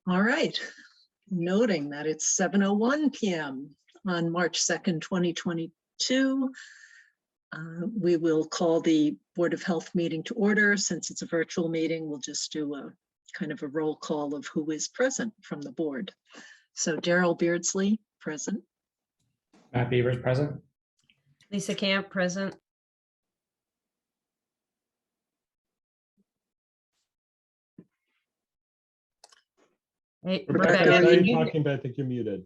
All right. Noting that it's 7:01 p.m. on March 2nd, 2022. We will call the Board of Health meeting to order. Since it's a virtual meeting, we'll just do a kind of a roll call of who is present from the board. So Daryl Beardsley, present. Matt Beavers, present. Lisa Camp, present. Hey, Rebecca, Rebecca, I are saw you you talking, but I think you're muted.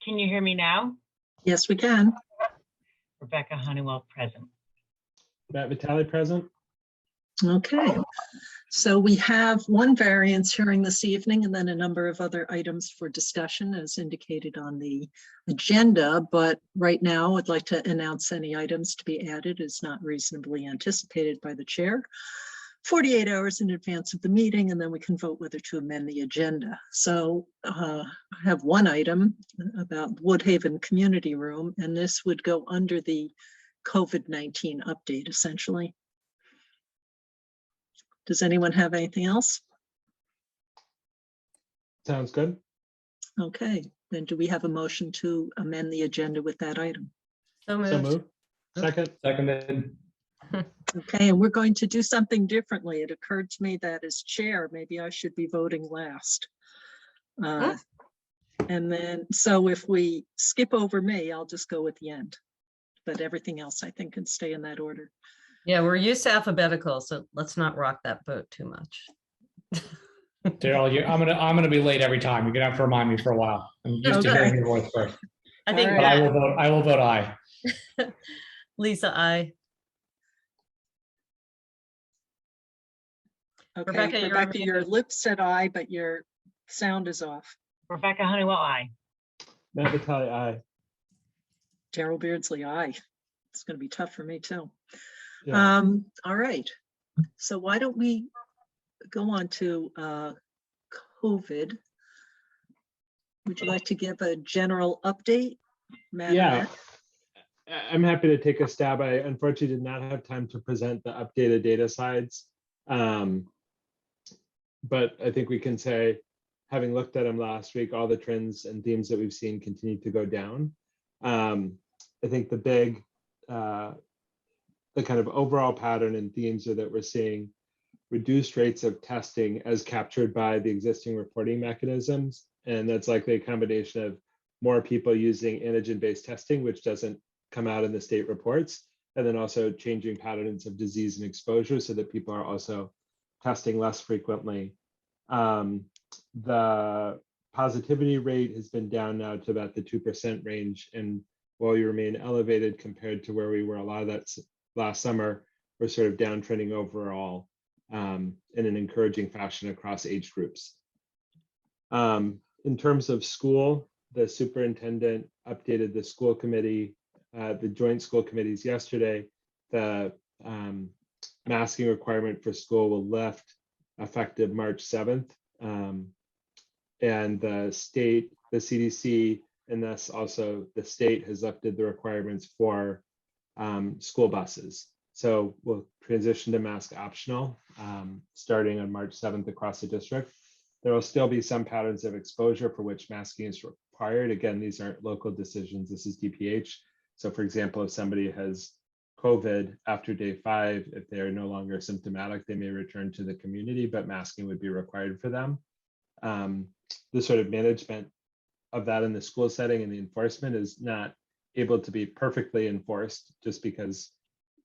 Can you hear me now? Yes, we can. Rebecca Honeywell, present. Matt Vitale, present. Okay. So we have one variance hearing this evening and then a number of other items for discussion as indicated on the agenda. But right now I'd like to announce any items to be added as not reasonably anticipated by the chair 48 hours in advance of the meeting, and then we can vote whether to amend the agenda. So I have one item about Woodhaven Community Room, and this would go under the COVID-19 update essentially. Does anyone have anything else? Sounds good. Okay, then do we have a motion to amend the agenda with that item? So moved. So moved. Second. Seconded. Okay, and we're going to do something differently. It occurred to me that as chair, maybe I should be voting last. And then, so if we skip over me, I'll just go at the end. But everything else I think can stay in that order. Yeah, we're used to alphabetical, so let's not rock that boat too much. Daryl, I'm gonna be late every time. You're gonna have to remind me for a while. I'm used to Okay. hearing your voice first. I think All But right. I will vote aye. Lisa, I. Okay, Rebecca, Rebecca, you're your muted. lips said aye, but your sound is off. Rebecca Honeywell, aye. Matt Vitale, aye. Daryl Beardsley, aye. It's going to be tough for me too. Yeah. All right. So why don't we go on to COVID? Would you like to give a general update, Matt? Yeah. I'm happy to take a stab. I unfortunately did not have time to present the updated data slides. But I think we can say, having looked at them last week, all the trends and themes that we've seen continue to go down. I think the big, the kind of overall pattern and themes are that we're seeing reduced rates of testing as captured by the existing reporting mechanisms. And that's likely a combination of more people using antigen-based testing, which doesn't come out in the state reports, and then also changing patterns of disease and exposure so that people are also testing less frequently. The positivity rate has been down now to about the 2% range. And while we remain elevated compared to where we were a lot of that last summer, we're sort of downtrending overall in an encouraging fashion across age groups. In terms of school, the superintendent updated the school committee, the joint school committees yesterday. The masking requirement for school will lift effective March 7th. And the state, the CDC, and thus also the state has lifted the requirements for school buses. So we'll transition to mask optional starting on March 7th across the district. There will still be some patterns of exposure for which masking is required. Again, these aren't local decisions, this is DPH. So for example, if somebody has COVID after day 5, if they are no longer symptomatic, they may return to the community, but masking would be required for them. The sort of management of that in the school setting and the enforcement is not able to be perfectly enforced just because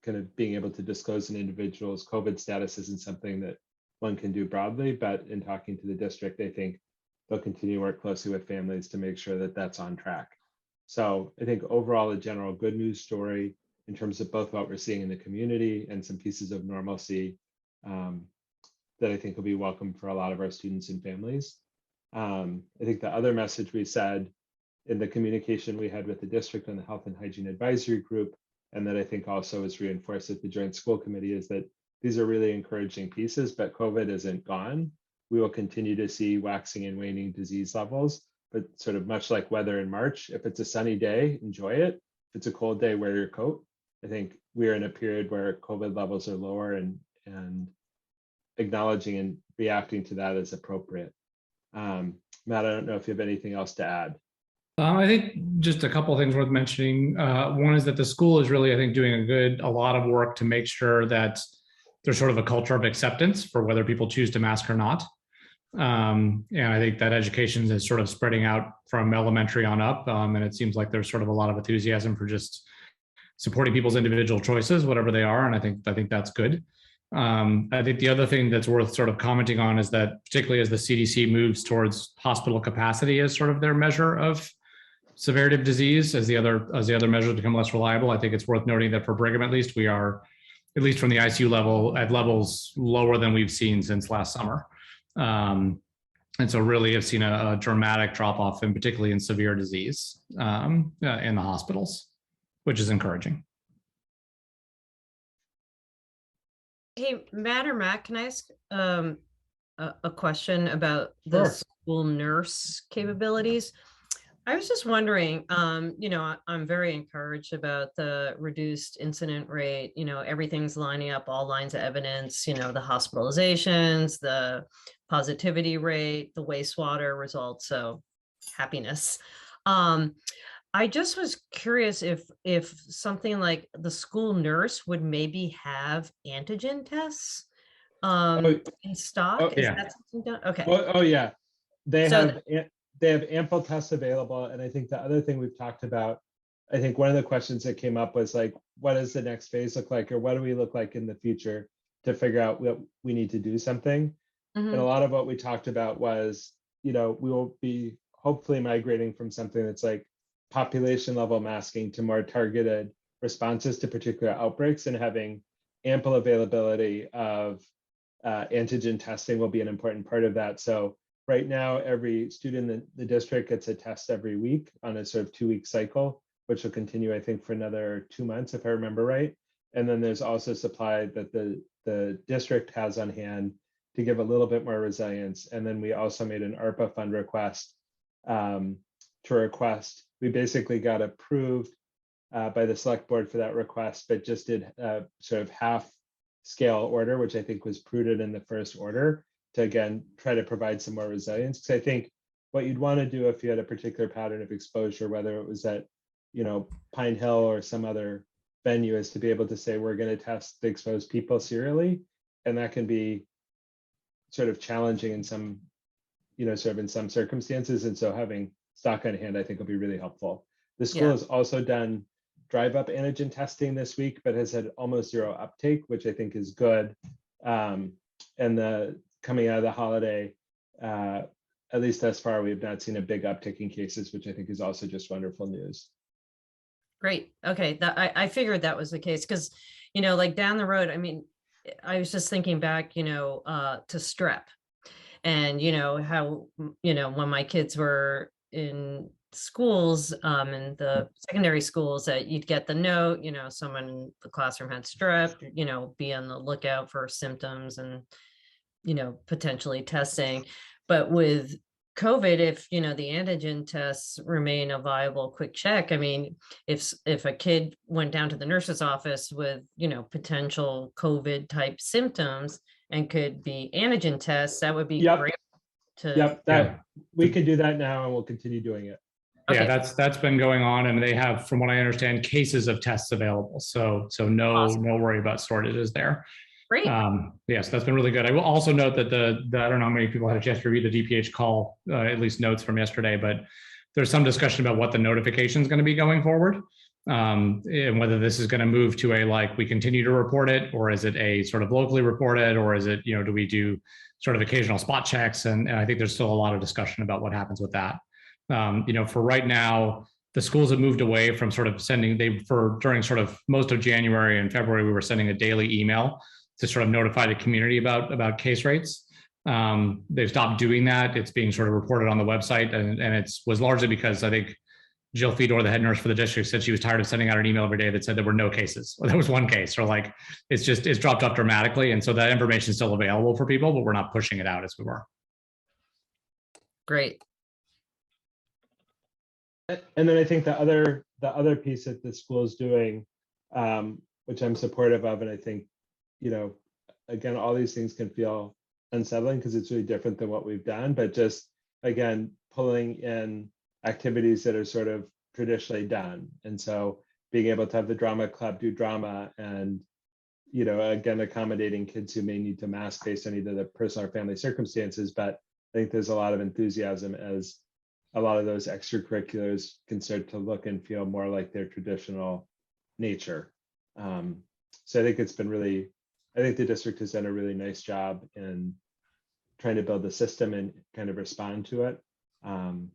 kind of being able to disclose an individual's COVID status isn't something that one can do broadly, but in talking to the district, I think they'll continue to work closely with families to make sure that that's on track. So I think overall a general good news story in terms of both what we're seeing in the community and some pieces of normalcy that I think will be welcome for a lot of our students and families. I think the other message we said in the communication we had with the district and the Health and Hygiene Advisory Group, and that I think also is reinforced at the Joint School Committee, is that these are really encouraging pieces, but COVID isn't gone. We will continue to see waxing and waning disease levels, but sort of much like weather in March, if it's a sunny day, enjoy it. If it's a cold day, wear your coat. I think we're in a period where COVID levels are lower, and acknowledging and reacting to that is appropriate. Matt, I don't know if you have anything else to add. I think just a couple of things worth mentioning. One is that the school is really, I think, doing a lot of work to make sure that there's sort of a culture of acceptance for whether people choose to mask or not. And I think that education is sort of spreading out from elementary on up. And it seems like there's sort of a lot of enthusiasm for just supporting people's individual choices, whatever they are. And I think that's good. I think the other thing that's worth sort of commenting on is that, particularly as the CDC moves towards hospital capacity as sort of their measure of severity of disease, as the other measures become less reliable, I think it's worth noting that for Brigham, at least, we are, at least from the ICU level, at levels lower than we've seen since last summer. And so really have seen a dramatic drop off, and particularly in severe disease in the hospitals, which is encouraging. Hey, Matt or Matt, can I ask a question about the Sure. school nurse capabilities? I was just wondering, I'm very encouraged about the reduced incident rate. Everything's lining up, all lines of evidence, the hospitalizations, the positivity rate, the wastewater results. So happiness. I just was curious if something like the school nurse would maybe have antigen tests in stock. Oh, Is yeah. that something done? Okay. Oh yeah, they So have ample tests available. And I think the other thing we've talked about, I think one of the questions that came up was like, what does the next phase look like, or what do we look like in the future to figure out what we need to do something? And a lot of what we talked about was, we will be hopefully migrating from something that's like population level masking to more targeted responses to particular outbreaks, and having ample availability of antigen testing will be an important part of that. So right now, every student in the district gets a test every week on a sort of 2-week cycle, which will continue, I think, for another 2 months, if I remember right. And then there's also supply that the district has on hand to give a little bit more resilience. And then we also made an ARPA fund request we basically got approved by the select board for that request, but just did sort of half scale order, which I think was prudent in the first order, to again try to provide some more resilience. Because I think what you'd want to do if you had a particular pattern of exposure, whether it was at Pine Hill or some other venue, is to be able to say we're going to test the exposed people serially, and that can be sort of challenging in some sort of in some circumstances. And so having stock on hand, I think, will be really helpful. The school has also done drive-up antigen testing this week, but has had almost zero uptake, which I think is good. And coming out of the holiday, at least thus far, we have not seen a big uptick in cases, which I think is also just wonderful news. great. Okay. I figured that was the case because, like down the road, I mean, I was just thinking back, to strep, and, how, when my kids were in schools, in the secondary schools, that you'd get the note, someone in the classroom had strep, be on the lookout for symptoms and, potentially testing. But with COVID, if, the antigen tests remain a viable quick check, I mean, if a kid went down to the nurse's office with, potential COVID type symptoms and could be antigen tests, that would be great. We could do that now, and we'll continue doing it. Yeah, Okay. that's been going on, and they have, from what I understand, cases of tests available. So no Awesome. no worry about shortages there. Great. Yes, that's been really good. I will also note that the I don't know how many people had a chance to read the DPH call, at least notes from yesterday, but there's some discussion about what the notification is going to be going forward, and whether this is going to move to a like we continue to report it, or is it a sort of locally reported, or is it do we do sort of occasional spot checks? And I think there's still a lot of discussion about what happens with that. For right now, the schools have moved away from sort of sending, during sort of most of January and February, we were sending a daily email to sort of notify the community about case rates. They've stopped doing that. It's being sort of reported on the website, and it was largely because I think Jill Fedor, the head nurse for the district, said she was tired of sending out an email every day that said there were no cases, or there was one case, or like it's dropped off dramatically. And so that information is still available for people, but we're not pushing it out as we were. Great. And then I think the other piece that the school is doing which I'm supportive of. And I think, you know, again, all these things can feel unsettling because it's really different than what we've done, but just, again, pulling in activities that are sort of traditionally done. And so being able to have the drama club do drama and, you know, again, accommodating kids who may need to mask based on either their personal or family circumstances. But I think there's a lot of enthusiasm as a lot of those extracurriculars can start to look and feel more like their traditional nature. So I think it's been really, I think the district has done a really nice job in trying to build the system and kind of respond to it. And,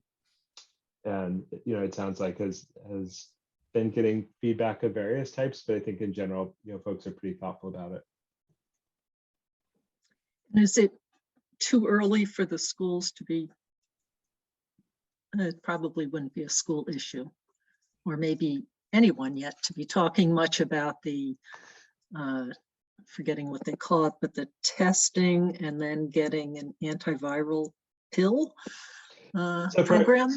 you know, it sounds like has been getting feedback of various types, but I think in general, you know, folks are pretty thoughtful about it. Is it too early for the schools to be, it probably wouldn't be a school issue, or maybe anyone yet to be talking much about the, forgetting what they call it, but the testing and then getting an antiviral pill program?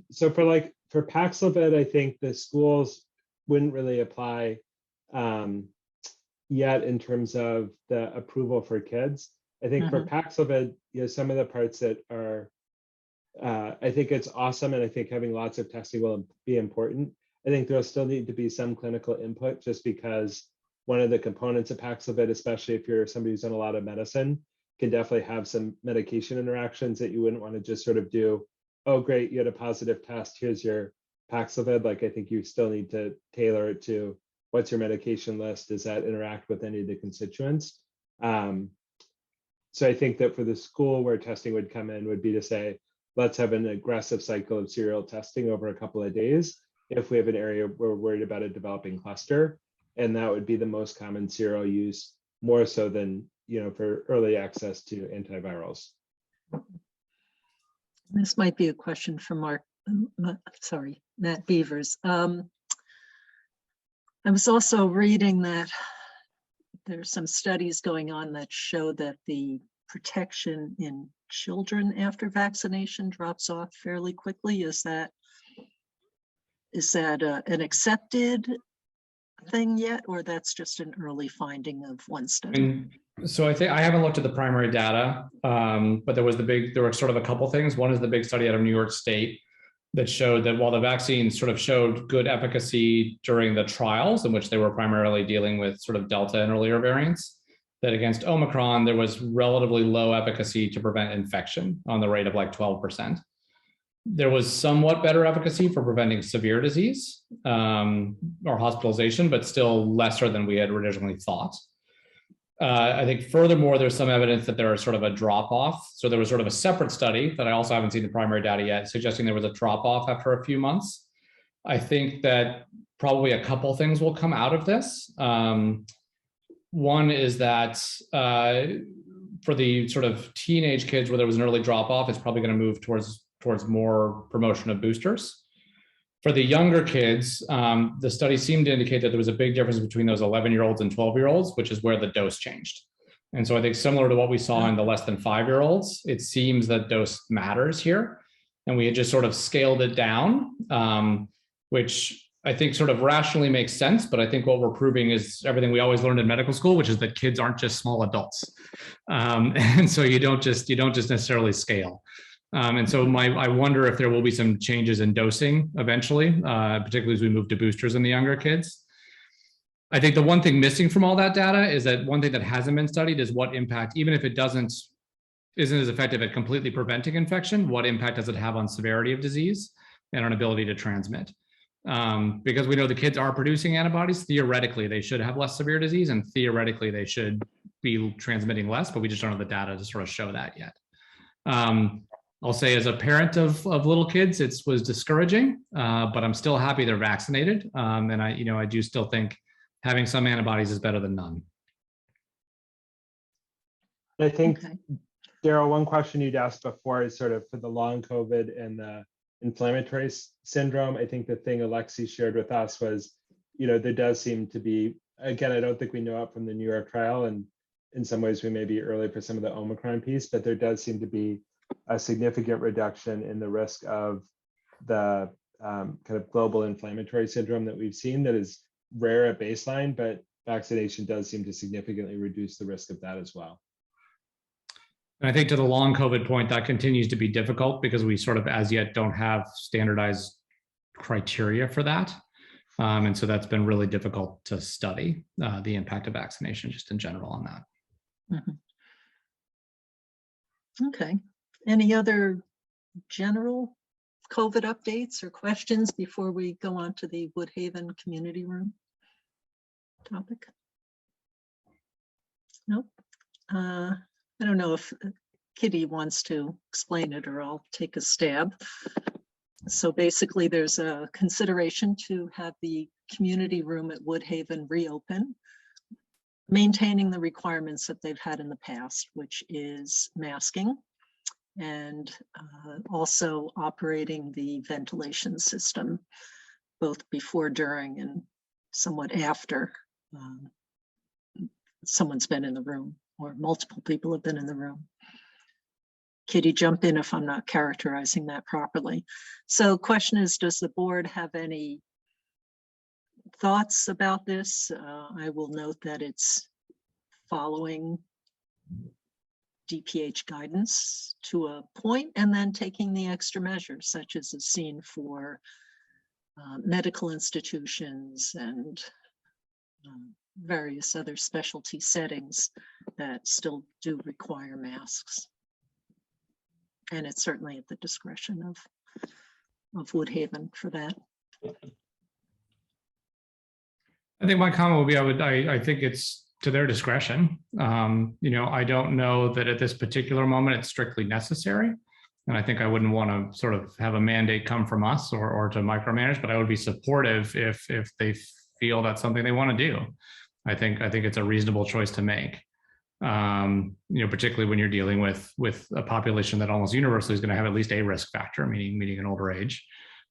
So for Paxlovid, I think the schools wouldn't really apply yet in terms of the approval for kids. I think for Paxlovid, you know, some of the parts that are, I think it's awesome, and I think having lots of testing will be important. I think there'll still need to be some clinical input, just because one of the components of Paxlovid, especially if you're somebody who's done a lot of medicine, can definitely have some medication interactions that you wouldn't want to just sort of do, oh, great, you had a positive test, here's your Paxlovid. Like, I think you still need to tailor it to what's your medication list? Does that interact with any of the constituents? So I think that for the school where testing would come in would be to say, let's have an aggressive cycle of serial testing over a couple of days if we have an area where we're worried about a developing cluster. And that would be the most common serial use, more so than, you know, for early access to antivirals. This might be a question for Matt Beavers. I was also reading that there's some studies going on that show that the protection in children after vaccination drops off fairly quickly. Is that an accepted thing yet, or that's just an early finding of one study? So I think I haven't looked at the primary data, but there were sort of a couple things. One is the big study out of New York State that showed that while the vaccine sort of showed good efficacy during the trials, in which they were primarily dealing with sort of Delta and earlier variants, that against Omicron, there was relatively low efficacy to prevent infection on the rate of like 12%. There was somewhat better efficacy for preventing severe disease or hospitalization, but still lesser than we had originally thought. I think furthermore, there's some evidence that there is sort of a drop-off. So there was sort of a separate study that I also haven't seen the primary data yet, suggesting there was a drop-off after a few months. I think that probably a couple things will come out of this. One is that for the sort of teenage kids where there was an early drop-off, it's probably going to move towards more promotion of boosters. For the younger kids, the study seemed to indicate that there was a big difference between those 11-year-olds and 12-year-olds, which is where the dose changed. And so I think similar to what we saw in the less than 5-year-olds, it seems that dose matters here. And we had just sort of scaled it down, which I think sort of rationally makes sense. But I think what we're proving is everything we always learned in medical school, which is that kids aren't just small adults. And so you don't just necessarily scale. And so I wonder if there will be some changes in dosing eventually, particularly as we move to boosters in the younger kids. I think the one thing missing from all that data is that one thing that hasn't been studied is what impact, even if it isn't as effective at completely preventing infection, what impact does it have on severity of disease and on ability to transmit? Because we know the kids are producing antibodies, theoretically they should have less severe disease and theoretically they should be transmitting less, but we just don't have the data to sort of show that yet. I'll say as a parent of little kids, it was discouraging, but I'm still happy they're vaccinated. And I do still think having some antibodies is better than none. I think, Daryl, one question you'd asked before is sort of for the long COVID and the inflammatory syndrome. I think the thing Alexi shared with us was, there does seem to be, again, I don't think we know it from the New York trial, and in some ways we may be early for some of the Omicron piece, but there does seem to be a significant reduction in the risk of the kind of global inflammatory syndrome that we've seen that is rare at baseline, but vaccination does seem to significantly reduce the risk of that as well. And I think to the long COVID point, that continues to be difficult because we sort of as yet don't have standardized criteria for that. And so that's been really difficult to study the impact of vaccination just in general on that. Mhm. Okay. Any other general COVID updates or questions before we go on to the Woodhaven Community Room topic? Nope. I don't know if Kitty wants to explain it or I'll take a stab. So basically there's a consideration to have the community room at Woodhaven reopen, maintaining the requirements that they've had in the past, which is masking and also operating the ventilation system, both before, during, and somewhat after someone's been in the room or multiple people have been in the room. Kitty, jump in if I'm not characterizing that properly. So question is, does the board have any thoughts about this? I will note that it's following DPH guidance to a point and then taking the extra measures such as is seen for medical institutions and various other specialty settings that still do require masks. And it's certainly at the discretion of Woodhaven for that. I think my comment would be, I think it's to their discretion. I don't know that at this particular moment it's strictly necessary. And I think I wouldn't want to sort of have a mandate come from us or to micromanage, but I would be supportive if they feel that's something they want to do. I think it's a reasonable choice to make. Particularly when you're dealing with a population that almost universally is going to have at least a risk factor, meaning an older age.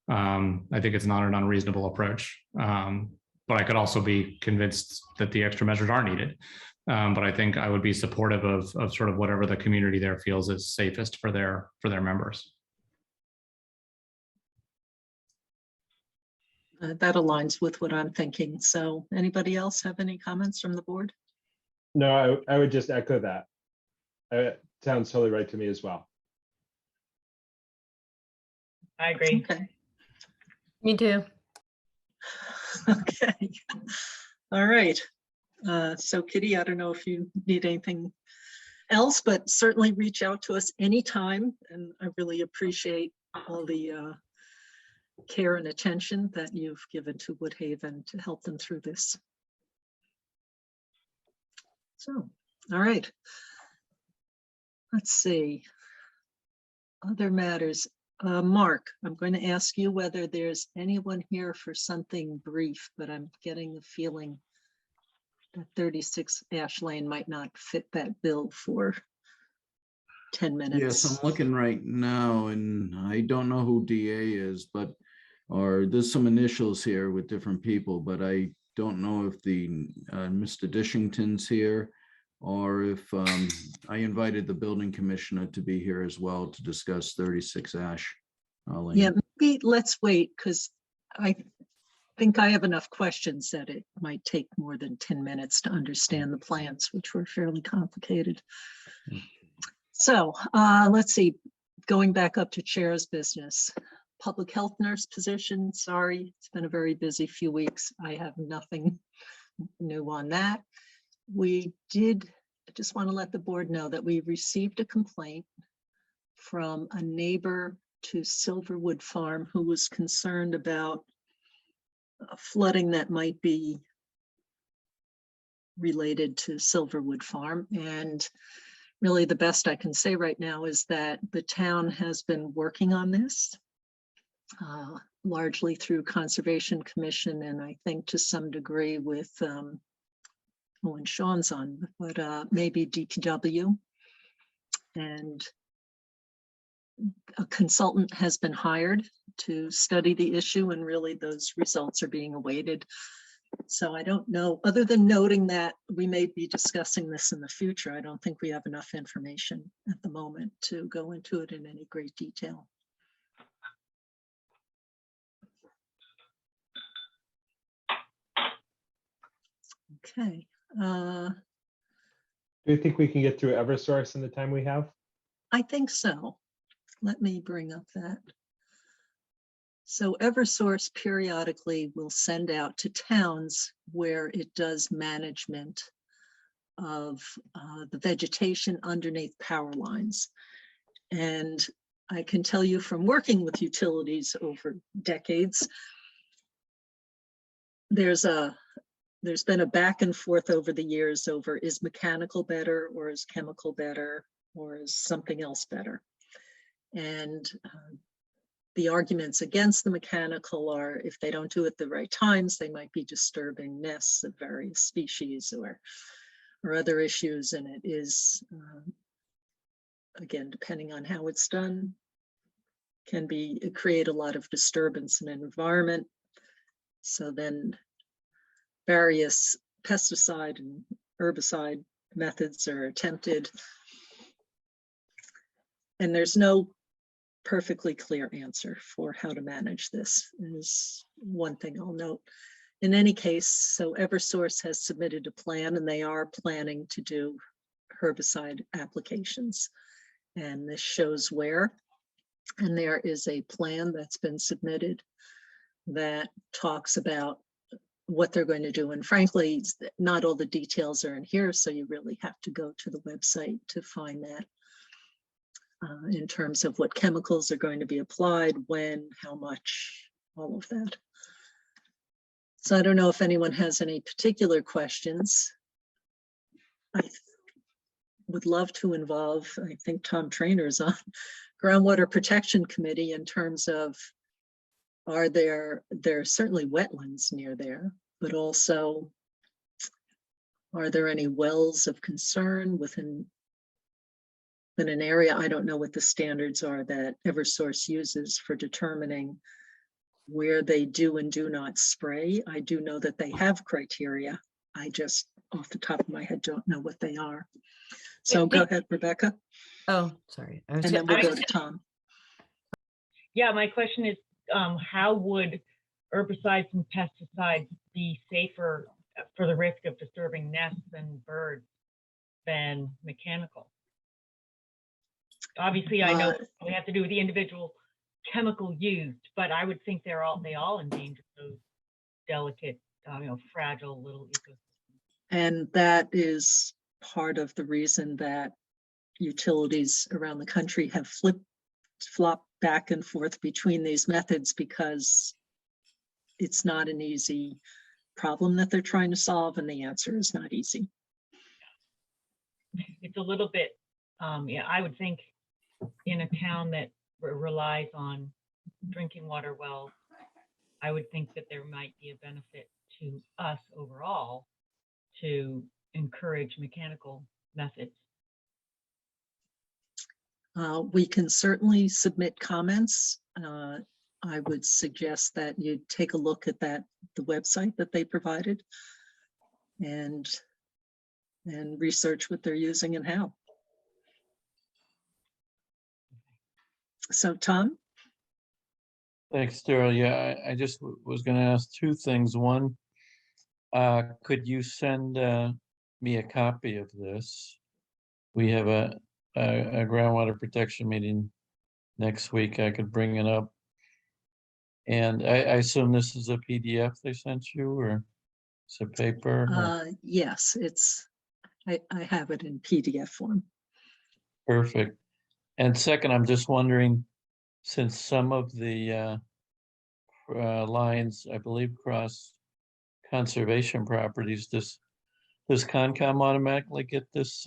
I think it's not an unreasonable approach. But I could also be convinced that the extra measures are needed. But I think I would be supportive of sort of whatever the community there feels is safest for their members. That aligns with what I'm thinking. So anybody else have any comments from the board? No, I would just echo that. Sounds totally right to me as well. I agree. Okay. Me too. Okay. All right. So Kitty, I don't know if you need anything else, but certainly reach out to us anytime. And I really appreciate all the care and attention that you've given to Woodhaven to help them through this. So, all right. Let's see. Other matters. Mark, I'm going to ask you whether there's anyone here for something brief, but I'm getting the feeling that 36 Ash Lane might not fit that bill for 10 minutes. Yes, I'm looking right now and I don't know who DA is, or there's some initials here with different people, but I don't know if the Mr. Dishington's here or if I invited the building commissioner to be here as well to discuss 36 Ash Lane. Yeah, maybe let's wait because I think I have enough questions that it might take more than 10 minutes to understand the plans, which were fairly complicated. So let's see, going back up to chair's business. Public health nurse position, sorry, it's been a very busy few weeks. I have nothing new on that. I just want to let the board know that we received a complaint from a neighbor to Silverwood Farm who was concerned about flooding that might be related to Silverwood Farm. And really the best I can say right now is that the town has been working on this largely through Conservation Commission and I think to some degree with when Sean's on, but maybe DPW. And a consultant has been hired to study the issue and really those results are being awaited. So I don't know, other than noting that we may be discussing this in the future, I don't think we have enough information at the moment to go into it in any great detail. Okay. Do you think we can get through Eversource in the time we have? I think so. Let me bring up that. So Eversource periodically will send out to towns where it does management of the vegetation underneath power lines. And I can tell you from working with utilities over decades, there's been a back and forth over the years over, is mechanical better, or is chemical better, or is something else better? And the arguments against the mechanical are, if they don't do it the right times, they might be disturbing nests of various species or other issues. And it is, again, depending on how it's done, can create a lot of disturbance in an environment. So then various pesticide and herbicide methods are attempted. And there's no perfectly clear answer for how to manage this, is one thing I'll note. In any case, so Eversource has submitted a plan, and they are planning to do herbicide applications. And this shows where. And there is a plan that's been submitted that talks about what they're going to do. And frankly, not all the details are in here, so you really have to go to the website to find that. In terms of what chemicals are going to be applied, when, how much, all of that. So I don't know if anyone has any particular questions. I would love to involve, I think Tom Trainer's on Groundwater Protection Committee in terms of, there are certainly wetlands near there, but also, are there any wells of concern within an area? I don't know what the standards are that Eversource uses for determining where they do and do not spray. I do know that they have criteria. I just, off the top of my head, don't know what they are. So go ahead, Rebecca. Oh, sorry. And then we'll go to Tom. Yeah, my question is, how would herbicides and pesticides be safer for the risk of disturbing nests and birds than mechanical? Obviously, I know we have to do with the individual chemical used, but I would think they all endanger those delicate, fragile little ecosystems. And that is part of the reason that utilities around the country have flopped back and forth between these methods, because it's not an easy problem that they're trying to solve, and the answer is not easy. It's a little bit, I would think in a town that relies on drinking water wells, I would think that there might be a benefit to us overall to encourage mechanical methods. We can certainly submit comments. I would suggest that you take a look at the website that they provided, and research what they're using and how. So Tom? Thanks, Daryl. Yeah, I just was going to ask two things. One, could you send me a copy of this? We have a groundwater protection meeting next week. I could bring it up. And I assume this is a PDF they sent you, or it's a paper? Yes, I have it in PDF form. Perfect. And second, I'm just wondering, since some of the lines, I believe, cross conservation properties, does Concom automatically get this?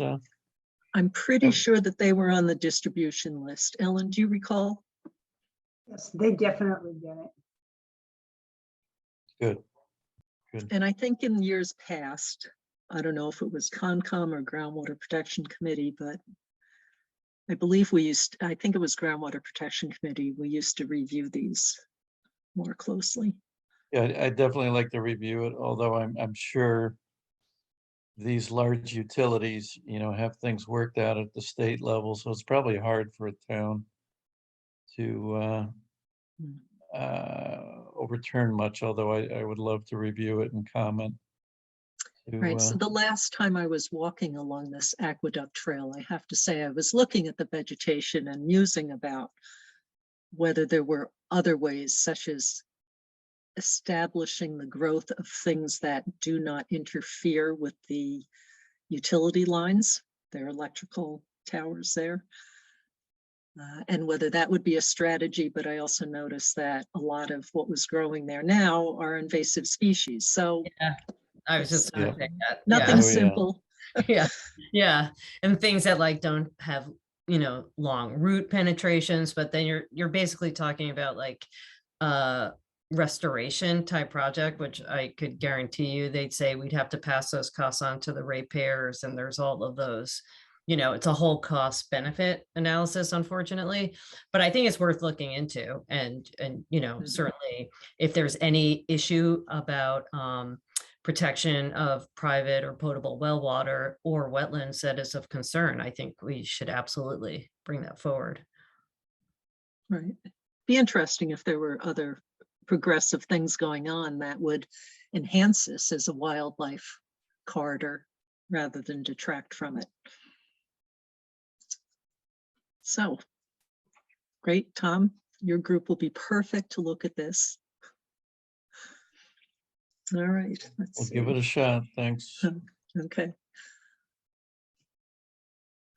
I'm pretty sure that they were on the distribution list. Ellen, do you recall? Yes, they definitely get it. Good. And I think in years past, I don't know if it was Concom or Groundwater Protection Committee, but I believe I think it was Groundwater Protection Committee, we used to review these more closely. Yeah, I'd definitely like to review it, although I'm sure these large utilities, have things worked out at the state level, so it's probably hard for a town to overturn much, although I would love to review it and comment. Right, so the last time I was walking along this aqueduct trail, I have to say I was looking at the vegetation and musing about whether there were other ways, such as establishing the growth of things that do not interfere with the utility lines, their electrical towers there. And whether that would be a strategy, but I also noticed that a lot of what was growing there now are invasive species. So Yeah, I was just gonna Yeah. say that. nothing Yeah. Oh, yeah. simple. Yeah, yeah, and things that like don't have, you know, long root penetrations, but then you're basically talking about like restoration type project, which I could guarantee you they'd say we'd have to pass those costs on to the ratepayers, and there's all of those, you know, it's a whole cost benefit analysis, unfortunately, but I think it's worth looking into, and you know, Mhm. certainly if there's any issue about protection of private or potable well water or wetlands that is of concern, I think we should absolutely bring that forward. Right. Be interesting if there were other progressive things going on that would enhance this as a wildlife corridor rather than detract from it. So, great, Tom. Your group will be perfect to look at this. All right, let's We'll see. give it a shot. Thanks. Okay.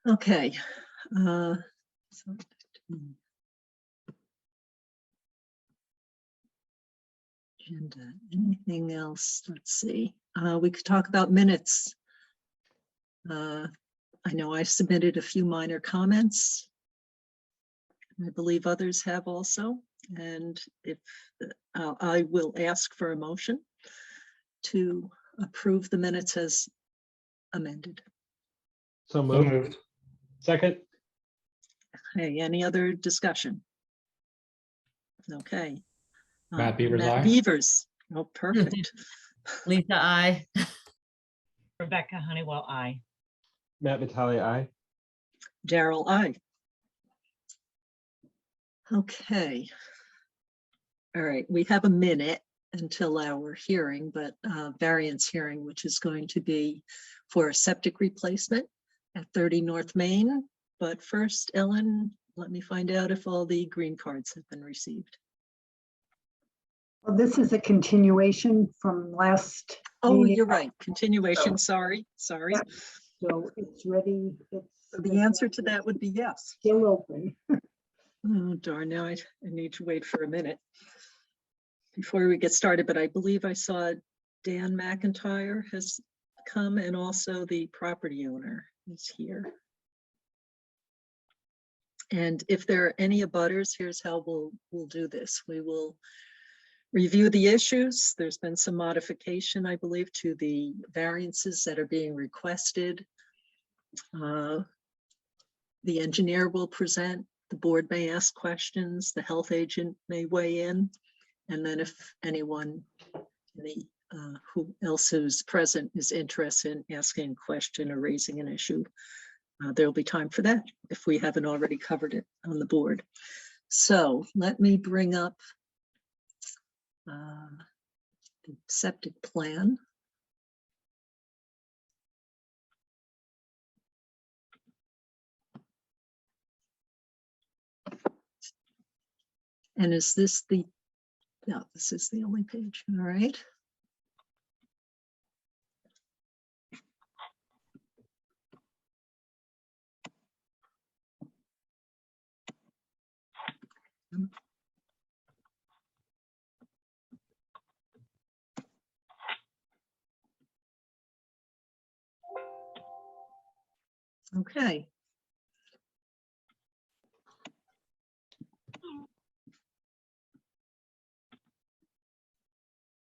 Okay. So, agenda, anything else? Let's see. We could talk about minutes. I know I submitted a few minor comments. I believe others have also. And if I will ask for a motion to approve the minutes as amended. So So moved. moved. Second. Hey, any other discussion? Okay. Matt Beavers, aye. Beavers. Oh, perfect. Lisa, I. Rebecca Honeywell, I. Matt Vitale, aye. Daryl, I. Okay. All right, we have a minute until our hearing, but variance hearing, which is going to be for a septic replacement at 30 North Main. But first, Ellen, let me find out if all the green cards have been received. Well, this is a continuation from last. Oh, meeting. you're right. Continuation. Sorry. Yeah. So it's ready. The answer to that would be yes. Still open. Oh, darn, now I need to wait for a minute before we get started, but I believe I saw Dan McIntyre has come, and also the property owner is here. And if there are any abutters, here's how we'll do this. We will review the issues. There's been some modification, I believe, to the variances that are being requested. The engineer will present. The board may ask questions, the health agent may weigh in, and then if anyone who else who's present is interested in asking a question or raising an issue, there'll be time for that if we haven't already covered it on the board. So let me bring up the septic plan. And is this the, no, this is the only page, all right. Okay.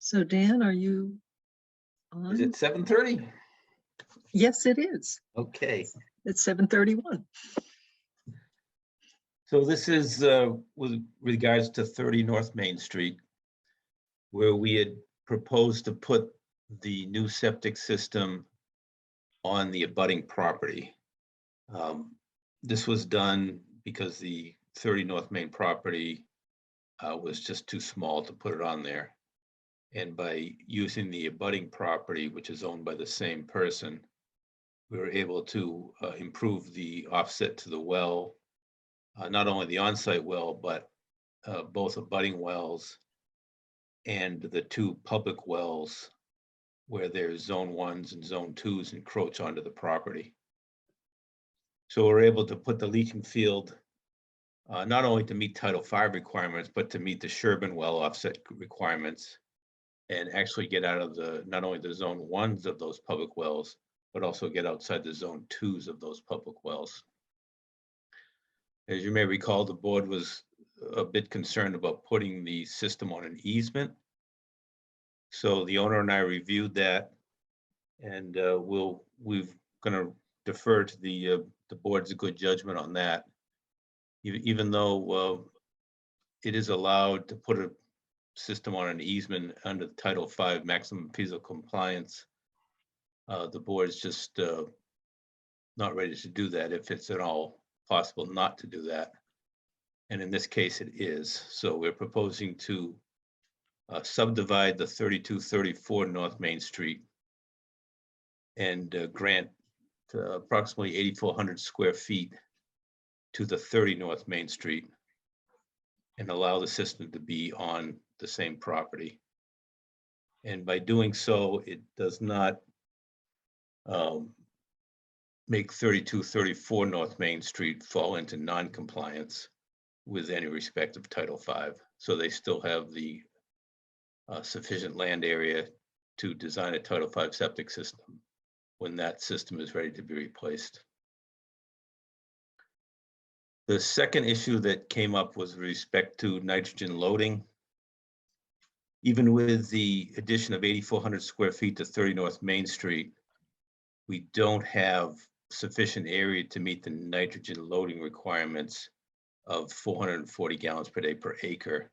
So Dan, are you on? Is it 7:30? Yes, it is. Okay, It's 7:31. so this is with regards to 30 North Main Street, where we had proposed to put the new septic system on the abutting property. This was done because the 30 North Main property was just too small to put it on there. And by using the abutting property, which is owned by the same person, we were able to improve the offset to the well, not only the on-site well, but both abutting wells and the two public wells where there's zone 1s and zone 2s encroach onto the property. So we're able to put the leaching field not only to meet Title V requirements, but to meet the Sherborn well offset requirements, and actually get out of the, not only the zone 1s of those public wells, but also get outside the zone 2s of those public wells. As you may recall, the board was a bit concerned about putting the system on an easement. So the owner and I reviewed that, and we've gonna defer to the board's good judgment on that. Even though it is allowed to put a system on an easement under the Title V maximum physical compliance, the board is just not ready to do that if it's at all possible not to do that. And in this case, it is. So we're proposing to subdivide the 3234 North Main Street and grant approximately 8,400 square feet to the 30 North Main Street and allow the system to be on the same property. And by doing so, it does not make 3234 North Main Street fall into non-compliance with any respect of Title V. So they still have the sufficient land area to design a Title V septic system when that system is ready to be replaced. The second issue that came up was with respect to nitrogen loading. Even with the addition of 8,400 square feet to 30 North Main Street, we don't have sufficient area to meet the nitrogen loading requirements of 440 gallons per day per acre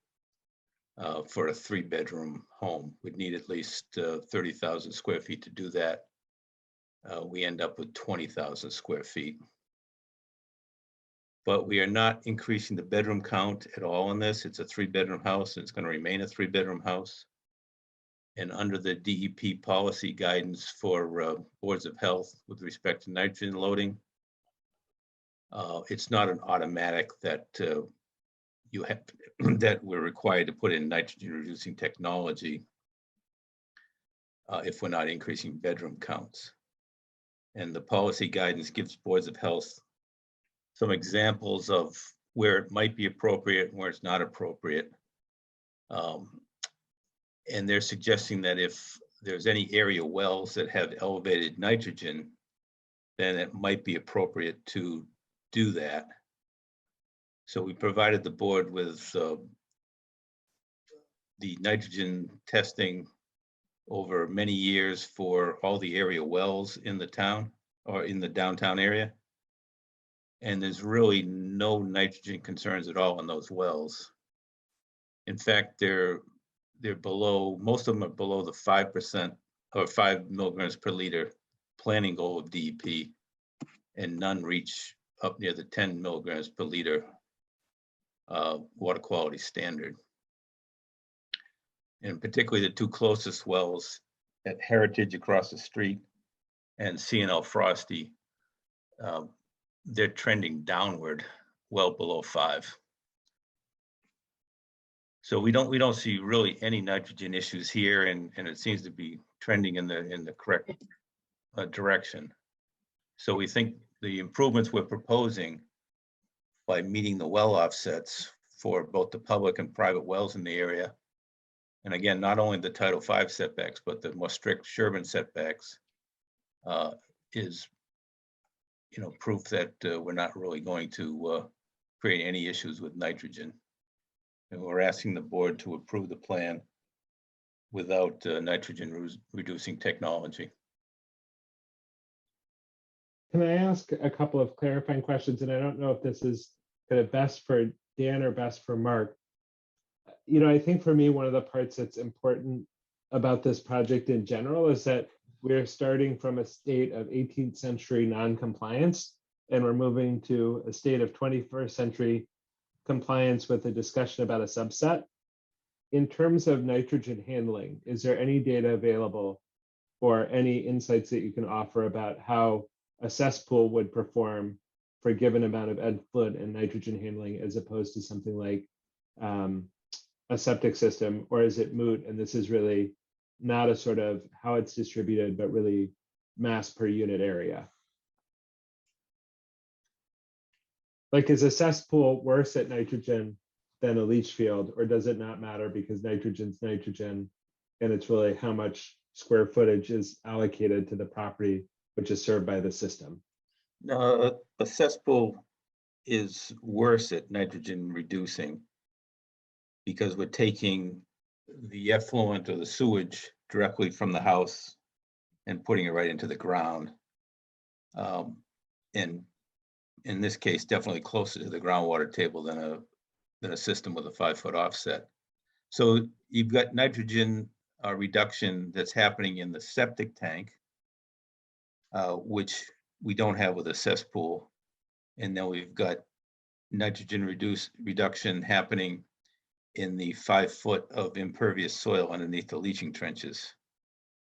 for a 3-bedroom home. We'd need at least 30,000 square feet to do that. We end up with 20,000 square feet. But we are not increasing the bedroom count at all in this. It's a 3-bedroom house, and it's going to remain a 3-bedroom house. And under the DEP policy guidance for boards of health with respect to nitrogen loading, it's not an automatic that you have that we're required to put in nitrogen reducing technology if we're not increasing bedroom counts. And the policy guidance gives boards of health some examples of where it might be appropriate and where it's not appropriate. And they're suggesting that if there's any area wells that have elevated nitrogen, then it might be appropriate to do that. So we provided the board with the nitrogen testing over many years for all the area wells in the town or in the downtown area. And there's really no nitrogen concerns at all in those wells. In fact, they're below, most of them are below the 5% or 5 milligrams per liter planning goal of DEP, and none reach up near the 10 milligrams per liter water quality standard. And particularly the two closest wells at Heritage across the street and C&L Frosty, they're trending downward well below 5. So we don't see really any nitrogen issues here, and it seems to be trending in the correct direction. So we think the improvements we're proposing by meeting the well offsets for both the public and private wells in the area, and again, not only the Title V setbacks, but the more strict Sherborn setbacks, is proof that we're not really going to create any issues with nitrogen. And we're asking the board to approve the plan without nitrogen reducing technology. Can I ask a couple of clarifying questions? And I don't know if this is kind of best for Dan or best for Mark. I think for me, one of the parts that's important about this project in general is that we're starting from a state of 18th century non-compliance, and we're moving to a state of 21st century compliance with a discussion about a subset. in terms of nitrogen handling, is there any data available or any insights that you can offer about how a cesspool would perform for a given amount of effluent and nitrogen handling as opposed to something like a septic system? Or is it moot and this is really not a sort of how it's distributed, but really mass per unit area? Like, is a cesspool worse at nitrogen than a leach field, or does it not matter because nitrogen's nitrogen and it's really how much square footage is allocated to the property which is served by the system? No, a cesspool is worse at nitrogen reducing because we're taking the effluent or the sewage directly from the house and putting it right into the ground. And in this case, definitely closer to the groundwater table than a system with a 5-foot offset. So you've got nitrogen reduction that's happening in the septic tank, which we don't have with a cesspool. And then we've got nitrogen reduction happening in the 5 foot of impervious soil underneath the leaching trenches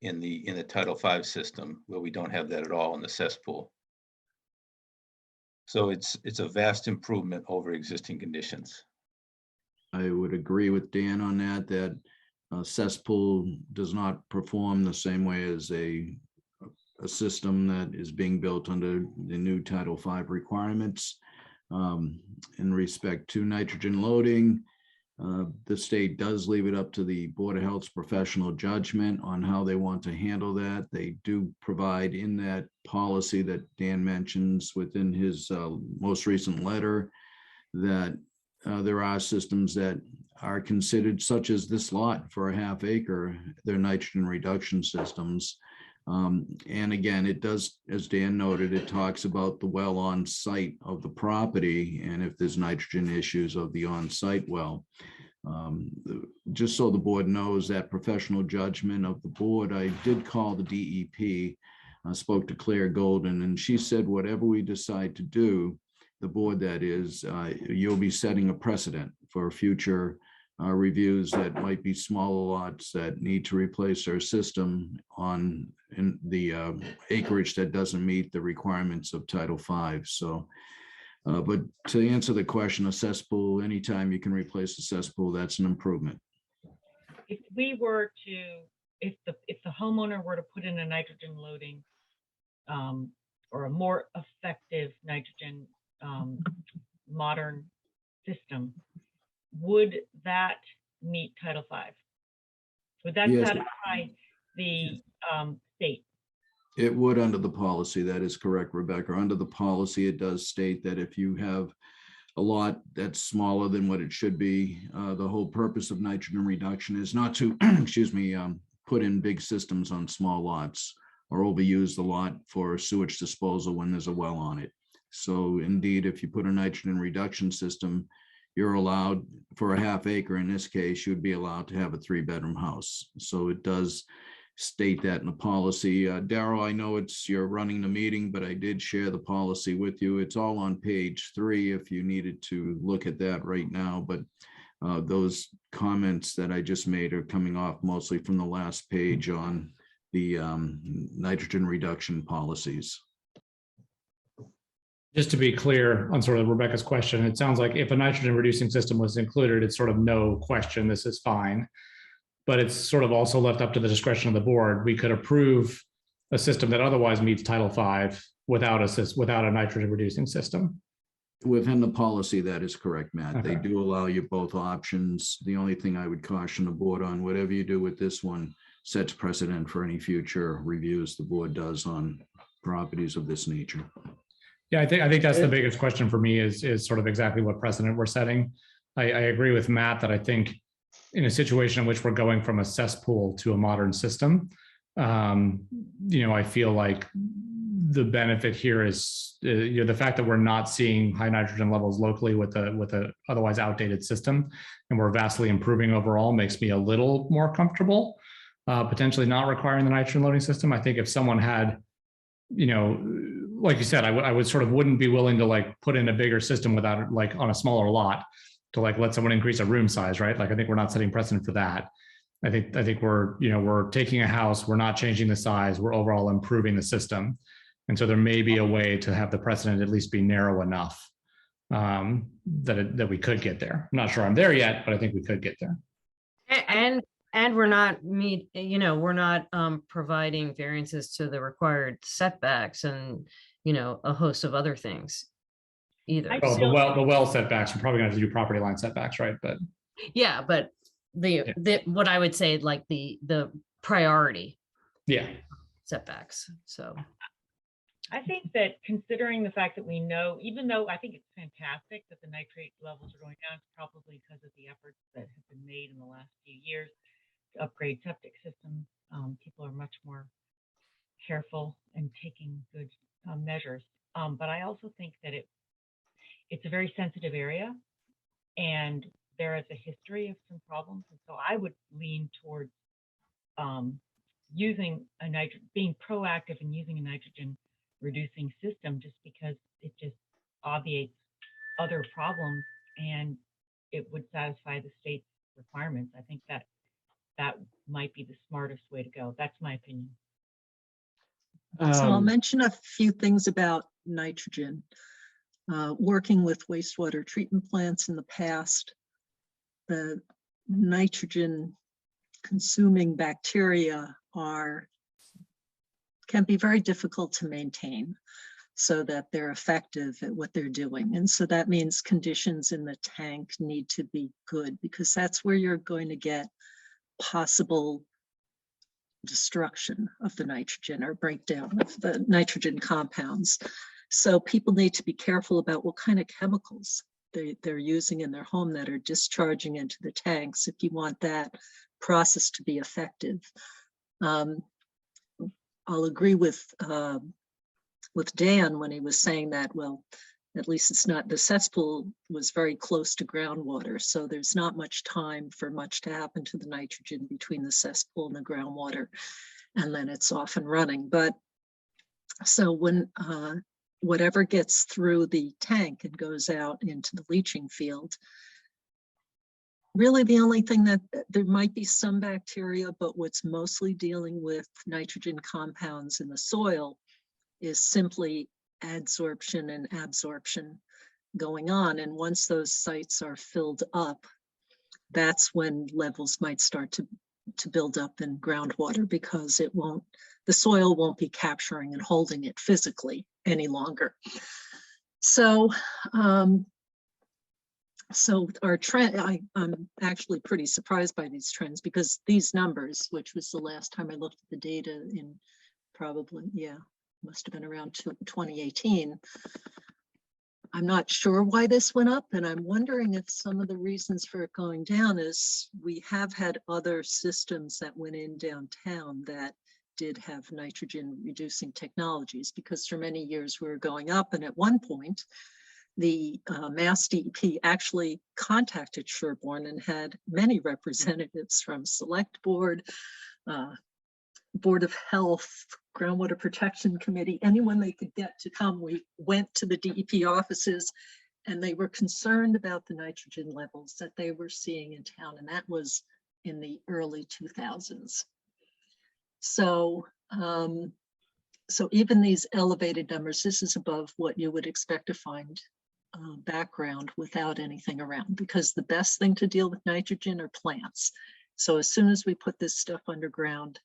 in the Title V system, where we don't have that at all in the cesspool. So it's a vast improvement over existing conditions. I would agree with Dan on that, that a cesspool does not perform the same way as a system that is being built under the new Title V requirements. In respect to nitrogen loading, the state does leave it up to the Board of Health's professional judgment on how they want to handle that. They do provide in that policy that Dan mentions within his most recent letter that there are systems that are considered, such as this lot for a ½ acre, they're nitrogen reduction systems. And again, it does, as Dan noted, it talks about the well on site of the property and if there's nitrogen issues of the on-site well. Just so the board knows that professional judgment of the board, I did call the DEP, spoke to Claire Golden, and she said, whatever we decide to do, the board that is, you'll be setting a precedent for future reviews that might be smaller lots that need to replace their system on in the acreage that doesn't meet the requirements of Title V. So, but to answer the question, a cesspool, anytime you can replace a cesspool, that's an improvement. If we were to, if the homeowner were to put in a nitrogen loading or a more effective nitrogen modern system, would that meet Title V? Would that Yes. satisfy the state? It would under the policy. That is correct, Rebecca. Under the policy, it does state that if you have a lot that's smaller than what it should be, the whole purpose of nitrogen reduction is not to, excuse me, put in big systems on small lots or overuse the lot for sewage disposal when there's a well on it. So indeed, if you put a nitrogen reduction system, you're allowed for a ½ acre. In this case, you would be allowed to have a 3-bedroom house. So it does state that in the policy. Darryl, I know you're running the meeting, but I did share the policy with you. It's all on page 3 if you needed to look at that right now. But those comments that I just made are coming off mostly from the last page on the nitrogen reduction policies. Just to be clear on sort of Rebecca's question, it sounds like if a nitrogen reducing system was included, it's sort of no question, this is fine. But it's sort of also left up to the discretion of the board. We could approve a system that otherwise meets Title V without a nitrogen reducing system. Within the policy, that is correct, Matt. Okay. They do allow you both options. The only thing I would caution the board on, whatever you do with this one sets precedent for any future reviews the board does on properties of this nature. Yeah, I think that's the biggest question for me is sort of exactly what precedent we're setting. I agree with Matt that I think in a situation in which we're going from a cesspool to a modern system, I feel like the benefit here is the fact that we're not seeing high nitrogen levels locally with a otherwise outdated system, and we're vastly improving overall makes me a little more comfortable, potentially not requiring the nitrogen loading system. I think if someone had, like you said, I would sort of wouldn't be willing to like put in a bigger system without like on a smaller lot. to like let someone increase a room size, right? Like I think we're not setting precedent for that. I think we're, you know, we're taking a house, we're not changing the size, we're overall improving the system. And so there may be a way to have the precedent at least be narrow enough that we could get there. I'm not sure I'm there yet, but I think we could get there. And we're not we're not providing variances to the required setbacks and, you know, a host of other things either. I Oh, feel- the well setbacks, we're probably gonna have to do property line setbacks, right? But Yeah, but the what I would say, like the priority yeah. setbacks. So I think that considering the fact that we know, even though I think it's fantastic that the nitrate levels are going down, it's probably because of the efforts that have been made in the last few years to upgrade septic systems. People are much more careful and taking good measures. But I also think that it's a very sensitive area, and there is a history of some problems. And so I would lean towards using being proactive and using a nitrogen reducing system, just because it just obviates other problems and it would satisfy the state's requirements. I think that might be the smartest way to go. That's my opinion. So I'll mention a few things about nitrogen. Working with wastewater treatment plants in the past, the nitrogen consuming bacteria can be very difficult to maintain so that they're effective at what they're doing. And so that means conditions in the tank need to be good, because that's where you're going to get possible destruction of the nitrogen or breakdown of the nitrogen compounds. So people need to be careful about what kind of chemicals they're using in their home that are discharging into the tanks if you want that process to be effective. I'll agree with Dan when he was saying that, well, at least it's not, the cesspool was very close to groundwater, so there's not much time for much to happen to the nitrogen between the cesspool and the groundwater, and then it's off and running. But so when whatever gets through the tank and goes out into the leaching field, really the only thing that there might be some bacteria, but what's mostly dealing with nitrogen compounds in the soil is simply adsorption and absorption going on. And once those sites are filled up, that's when levels might start to build up in groundwater, because the soil won't be capturing and holding it physically any longer. So our trend, I'm actually pretty surprised by these trends, because these numbers, which was the last time I looked at the data in probably, must have been around 2018. I'm not sure why this went up, and I'm wondering if some of the reasons for it going down is we have had other systems that went in downtown that did have nitrogen reducing technologies, because for many years we were going up, and at one point the Mass DEP actually contacted Sherborn and had many representatives from Select Board, Board of Health, Groundwater Protection Committee, anyone they could get to come. We went to the DEP offices, and they were concerned about the nitrogen levels that they were seeing in town, and that was in the early 2000s. So, so even these elevated numbers, this is above what you would expect to find background without anything around, because the best thing to deal with nitrogen are plants. So as soon as we put this stuff underground,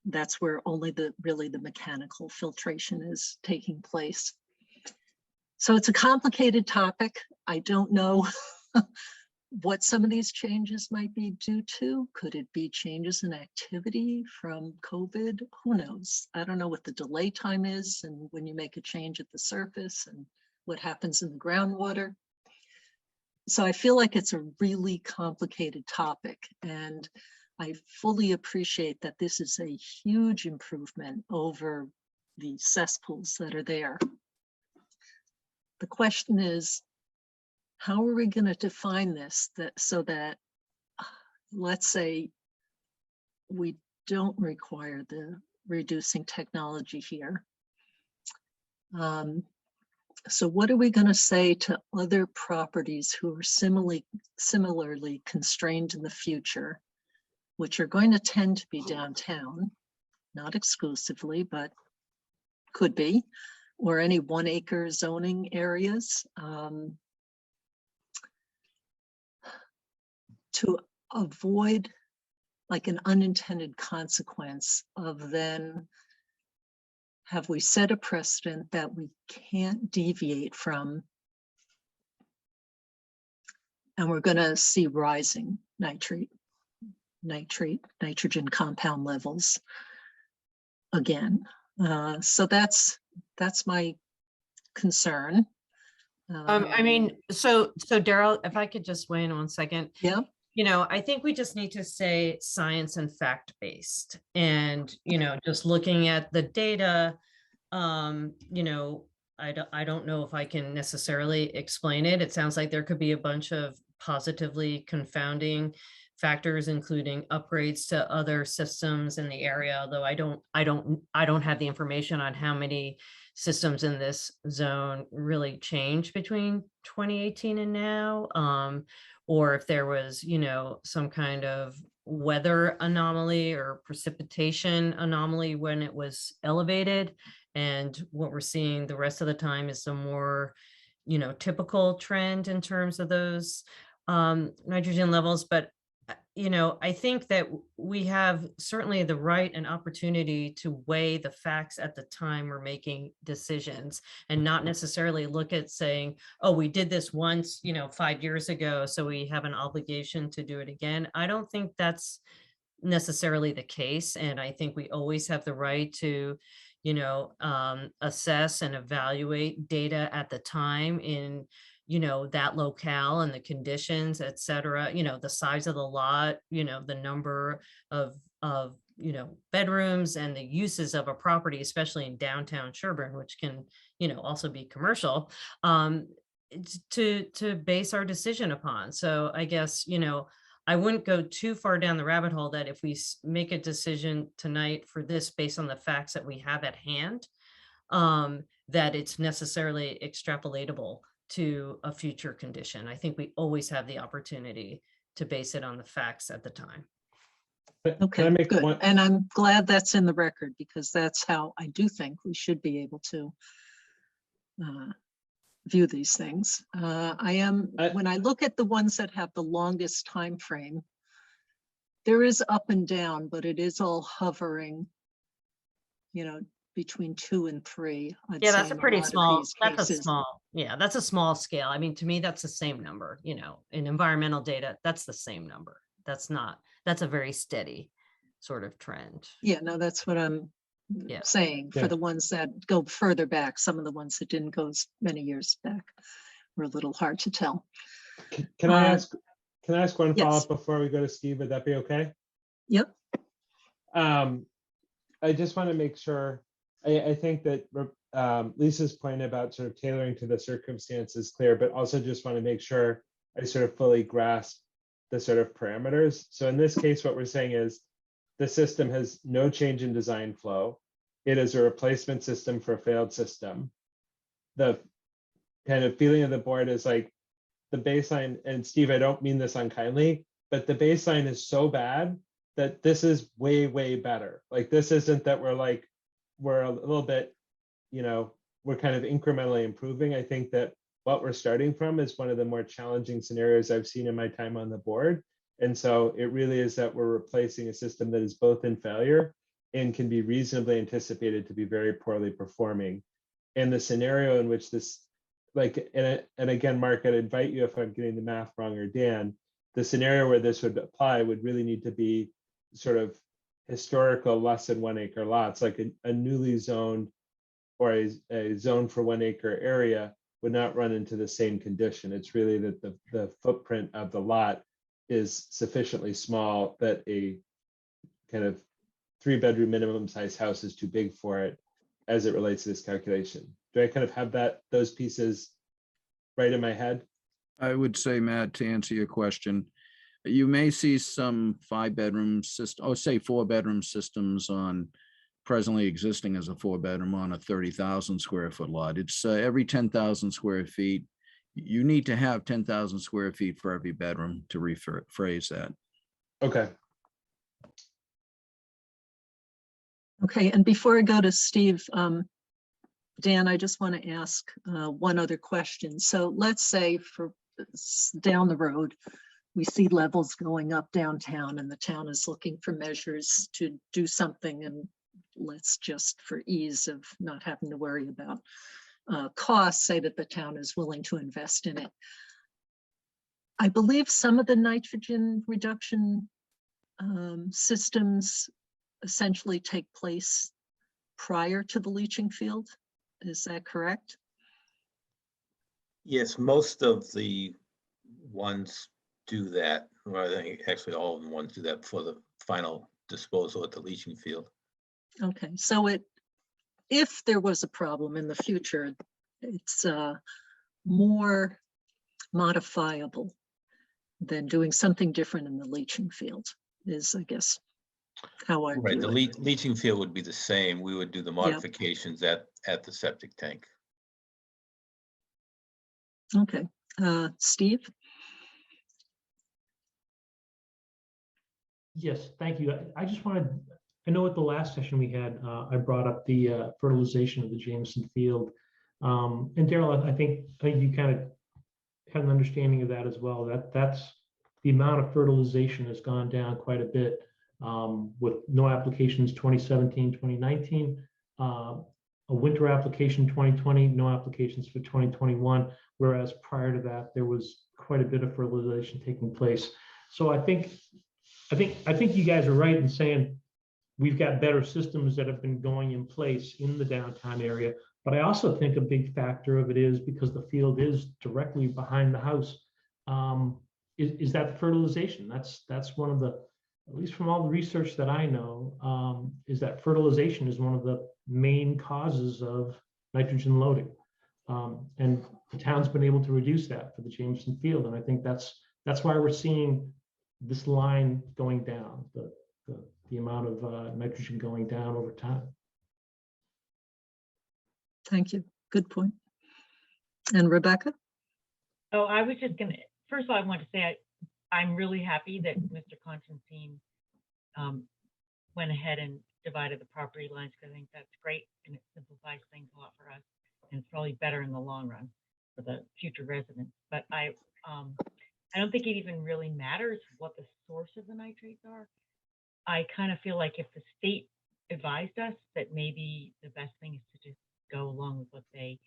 that's where only really the mechanical filtration is taking place. So it's a complicated topic. I don't know what some of these changes might be due to. Could it be changes in activity from COVID? Who knows? I don't know what the delay time is, and when you make a change at the surface, and what happens in the groundwater. So I feel like it's a really complicated topic, and I fully appreciate that this is a huge improvement over the cesspools that are there. The question is, how are we going to define this so that, let's say, we don't require the reducing technology here? So what are we going to say to other properties who are similarly constrained in the future, which are going to tend to be downtown, not exclusively, but could be, or any 1 acre zoning areas, to avoid like an unintended consequence of then have we set a precedent that we can't deviate from, and we're going to see rising nitrogen compound levels again. So that's my concern. I mean, so Daryl, if I could just weigh in 1 second. Yeah. You know, I think we just need to say science and fact-based, and, you know, just looking at the data, you know, I don't know if I can necessarily explain it. It sounds like there could be a bunch of positively confounding factors, including upgrades to other systems in the area, although I don't have the information on how many systems in this zone really changed between 2018 and now, or if there was, you know, some kind of weather anomaly or precipitation anomaly when it was elevated. And what we're seeing the rest of the time is some more, you know, typical trend in terms of those nitrogen levels. But you know, I think that we have certainly the right and opportunity to weigh the facts at the time we're making decisions, and not necessarily look at saying, oh, we did this once, you know, 5 years ago, so we have an obligation to do it again. I don't think that's necessarily the case. And I think we always have the right to, you know, assess and evaluate data at the time in, you know, that locale and the conditions, et cetera, you know, the size of the lot, you know, the number of, you know, bedrooms and the uses of a property, especially in downtown Sherborn, which can, you know, also be commercial, to base our decision upon. So I guess, you know, I wouldn't go too far down the rabbit hole that if we make a decision tonight for this based on the facts that we have at hand, that it's necessarily extrapolatable to a future condition. I think we always have the opportunity to base it on the facts at the time. Okay, good. And I'm glad that's in the record, because that's how I do think we should be able to view these things. When I look at the ones that have the longest time frame, there is up and down, but it is all hovering, you know, between 2 and 3. Yeah, that's a pretty small, that's a small scale. I mean, to me, that's the same number, you know, in environmental data, that's the same number. That's a very steady sort of trend. Yeah, no, that's what I'm saying. For the ones that go further back, some of the ones that didn't go as many years back were a little hard to tell. Can I ask one follow-up before we go to Steve? Would that be okay? Yep. I just want to make sure, I think that Lisa's point about sort of tailoring to the circumstances is clear, but also just want to make sure I sort of fully grasp the sort of parameters. So in this case, what we're saying is the system has no change in design flow. It is a replacement system for a failed system. The kind of feeling of the board is like the baseline, and Steve, I don't mean this unkindly, but the baseline is so bad that this is way, way better. Like, this isn't that we're a little bit, you know, we're kind of incrementally improving. I think that what we're starting from is one of the more challenging scenarios I've seen in my time on the board. And so it really is that we're replacing a system that is both in failure and can be reasonably anticipated to be very poorly performing. And the scenario in which this, like, and again, Mark, I'd invite you, if I'm getting the math wrong, or Dan, the scenario where this would apply would really need to be sort of historical less than 1 acre lots, like a newly zoned or a zone for 1 acre area would not run into the same condition. It's really that the footprint of the lot is sufficiently small that a kind of 3-bedroom minimum size house is too big for it as it relates to this calculation. Do I kind of have those pieces right in my head? I would say, Matt, to answer your question, you may see some 5-bedroom system, or say 4-bedroom systems on presently existing as a 4-bedroom on a 30,000 square foot lot. It's every 10,000 square feet. You need to have 10,000 square feet for every bedroom, to rephrase that. Okay. Okay, and before I go to Steve, Dan, I just want to ask one other question. So let's say for down the road, we see levels going up downtown and the town is looking for measures to do something, and let's just, for ease of not having to worry about costs, say that the town is willing to invest in it. I believe some of the nitrogen reduction systems essentially take place prior to the leaching field. Is that correct? Yes, most of the ones do that. Or I think actually all of the ones do that for the final disposal at the leaching field. Okay, so if there was a problem in the future, it's more modifiable than doing something different in the leaching field, is, I guess, how I Right, view the it. leaching field would be the same. We would do the modifications at the septic tank. Okay, Steve? Yes, thank you. I just wanted, I know at the last session we had, I brought up the fertilization of the Jameson field. And Daryl, I think you kind of had an understanding of that as well. That's the amount of fertilization has gone down quite a bit, with no applications 2017, 2019, a winter application 2020, no applications for 2021, whereas prior to that, there was quite a bit of fertilization taking place. So I think you guys are right in saying we've got better systems that have been going in place in the downtown area. But I also think a big factor of it is because the field is directly behind the house, is that fertilization. That's one of the, at least from all the research that I know, is that fertilization is one of the main causes of nitrogen loading. And the town's been able to reduce that for the Jameson field. And I think that's why we're seeing this line going down, the amount of nitrogen going down over time. Thank you. Good point. And Rebecca? Oh, I was just gonna, first of all, I want to say I'm really happy that Mr. Constantine went ahead and divided the property lines, because I think that's great and it simplifies things a lot for us, and it's probably better in the long run for the future residents. But I don't think it even really matters what the source of the nitrates are. I kind of feel like if the state advised us that maybe the best thing is to just go along with what they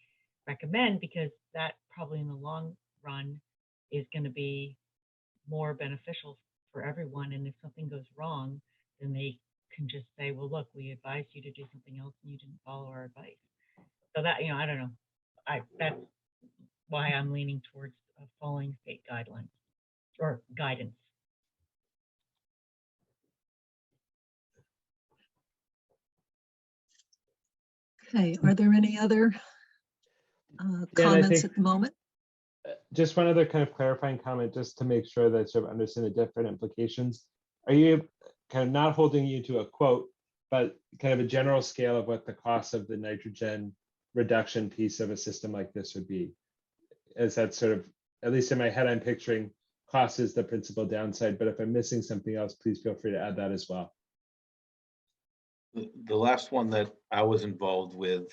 recommend, because that probably in the long run is going to be more beneficial for everyone. And if something goes wrong, then they can just say, well, look, we advised you to do something else and you didn't follow our advice. So that, I don't know. That's why I'm leaning towards following state guidelines or guidance. Okay, are there any other comments at the moment? Just one other kind of clarifying comment, just to make sure that sort of understand the different implications. Are you kind of not holding you to a quote, but kind of a general scale of what the cost of the nitrogen reduction piece of a system like this would be? Is that sort of, at least in my head, I'm picturing cost is the principal downside, but if I'm missing something else, please feel free to add that as well. The last one that I was involved with,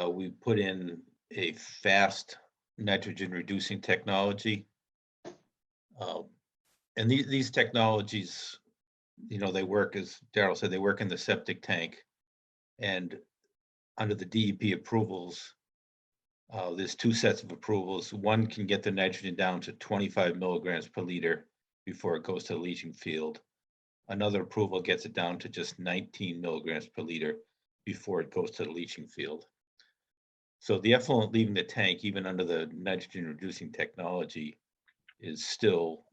we put in a fast nitrogen reducing technology. And these technologies, they work, as Daryl said, they work in the septic tank. And under the DEP approvals, there's two sets of approvals. One can get the nitrogen down to 25 milligrams per liter before it goes to the leaching field. Another approval gets it down to just 19 milligrams per liter before it goes to the leaching field. So the effluent leaving the tank, even under the nitrogen reducing technology, is still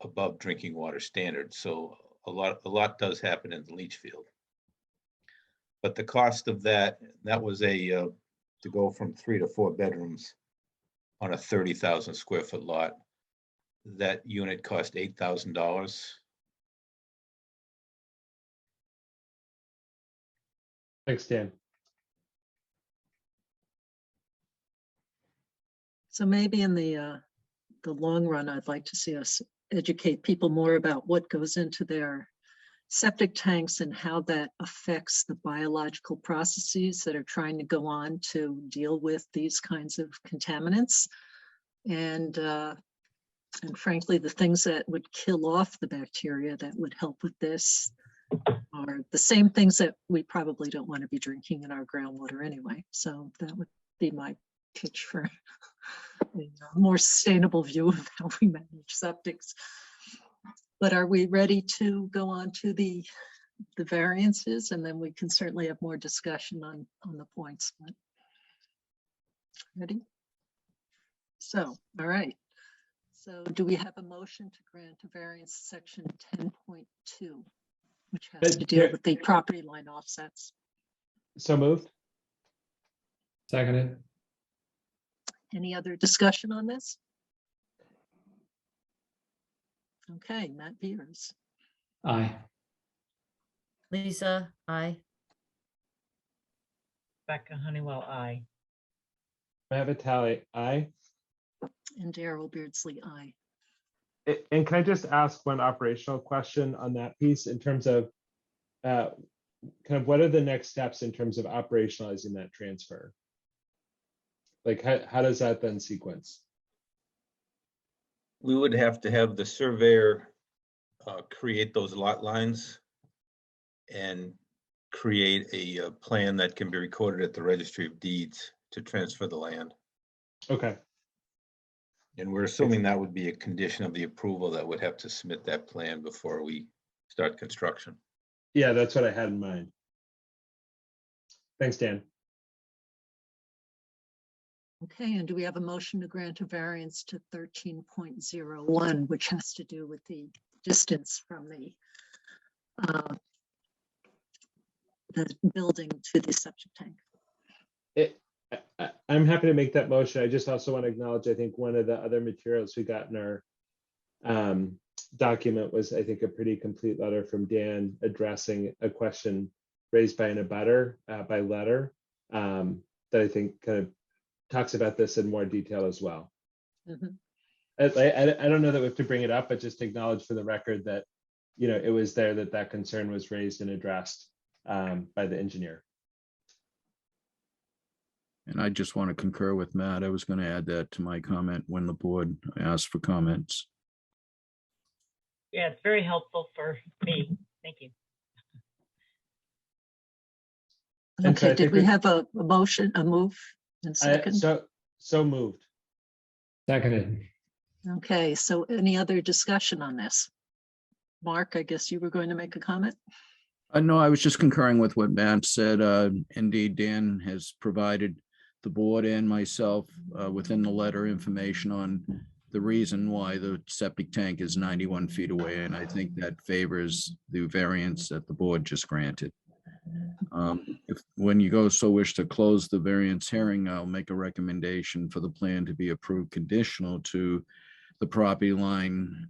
above drinking water standards. So a lot does happen in the leach field. But the cost of that was to go from 3 to 4 bedrooms on a 30,000 square foot lot. That unit cost $8,000. Thanks, Dan. So maybe in the long run, I'd like to see us educate people more about what goes into their septic tanks and how that affects the biological processes that are trying to go on to deal with these kinds of contaminants. And frankly, the things that would kill off the bacteria that would help with this are the same things that we probably don't want to be drinking in our groundwater anyway. So that would be my pitch for a more sustainable view of how we manage septics. But are we ready to go on to the variances? And then we can certainly have more discussion on the points. But ready? So, all right. So do we have a motion to grant a variance section 10.2, which has to deal with the property line offsets? So moved. Seconded. Any other discussion on this? Okay, Matt Beers. Aye. Lisa, I. Becca Honeywell, aye. Matt Vitale, aye. And Daryl Beardsley, aye. And can I just ask one operational question on that piece in terms of kind of what are the next steps in terms of operationalizing that transfer? Like how does that then sequence? We would have to have the surveyor create those lot lines and create a plan that can be recorded at the Registry of Deeds to transfer the land. Okay. And we're assuming that would be a condition of the approval that would have to submit that plan before we start construction. Yeah, that's what I had in mind. Thanks, Dan. Okay, and do we have a motion to grant a variance to 13.01, which has to do with the distance from the building to the septic tank? I'm happy to make that motion. I just also want to acknowledge, I think one of the other materials we got in our document was, I think, a pretty complete letter from Dan addressing a question raised by an abutter by letter that I think kind of talks about this in more detail as well. Mhm. I don't know that we have to bring it up, but just acknowledge for the record that, you know, it was there that concern was raised and addressed by the engineer. And I just want to concur with Matt. I was going to add that to my comment when the board asked for comments. Yeah, it's very helpful for me. Thank you. And so Okay, I did think we have a motion, a move and second? So moved. Seconded. Okay, so any other discussion on this? Mark, I guess you were going to make a comment? No, I was just concurring with what Matt said. Indeed, Dan has provided the board and myself within the letter information on the reason why the septic tank is 91 feet away. And I think that favors the variance that the board just granted. If when you go so wish to close the variance hearing, I'll make a recommendation for the plan to be approved conditional to the property line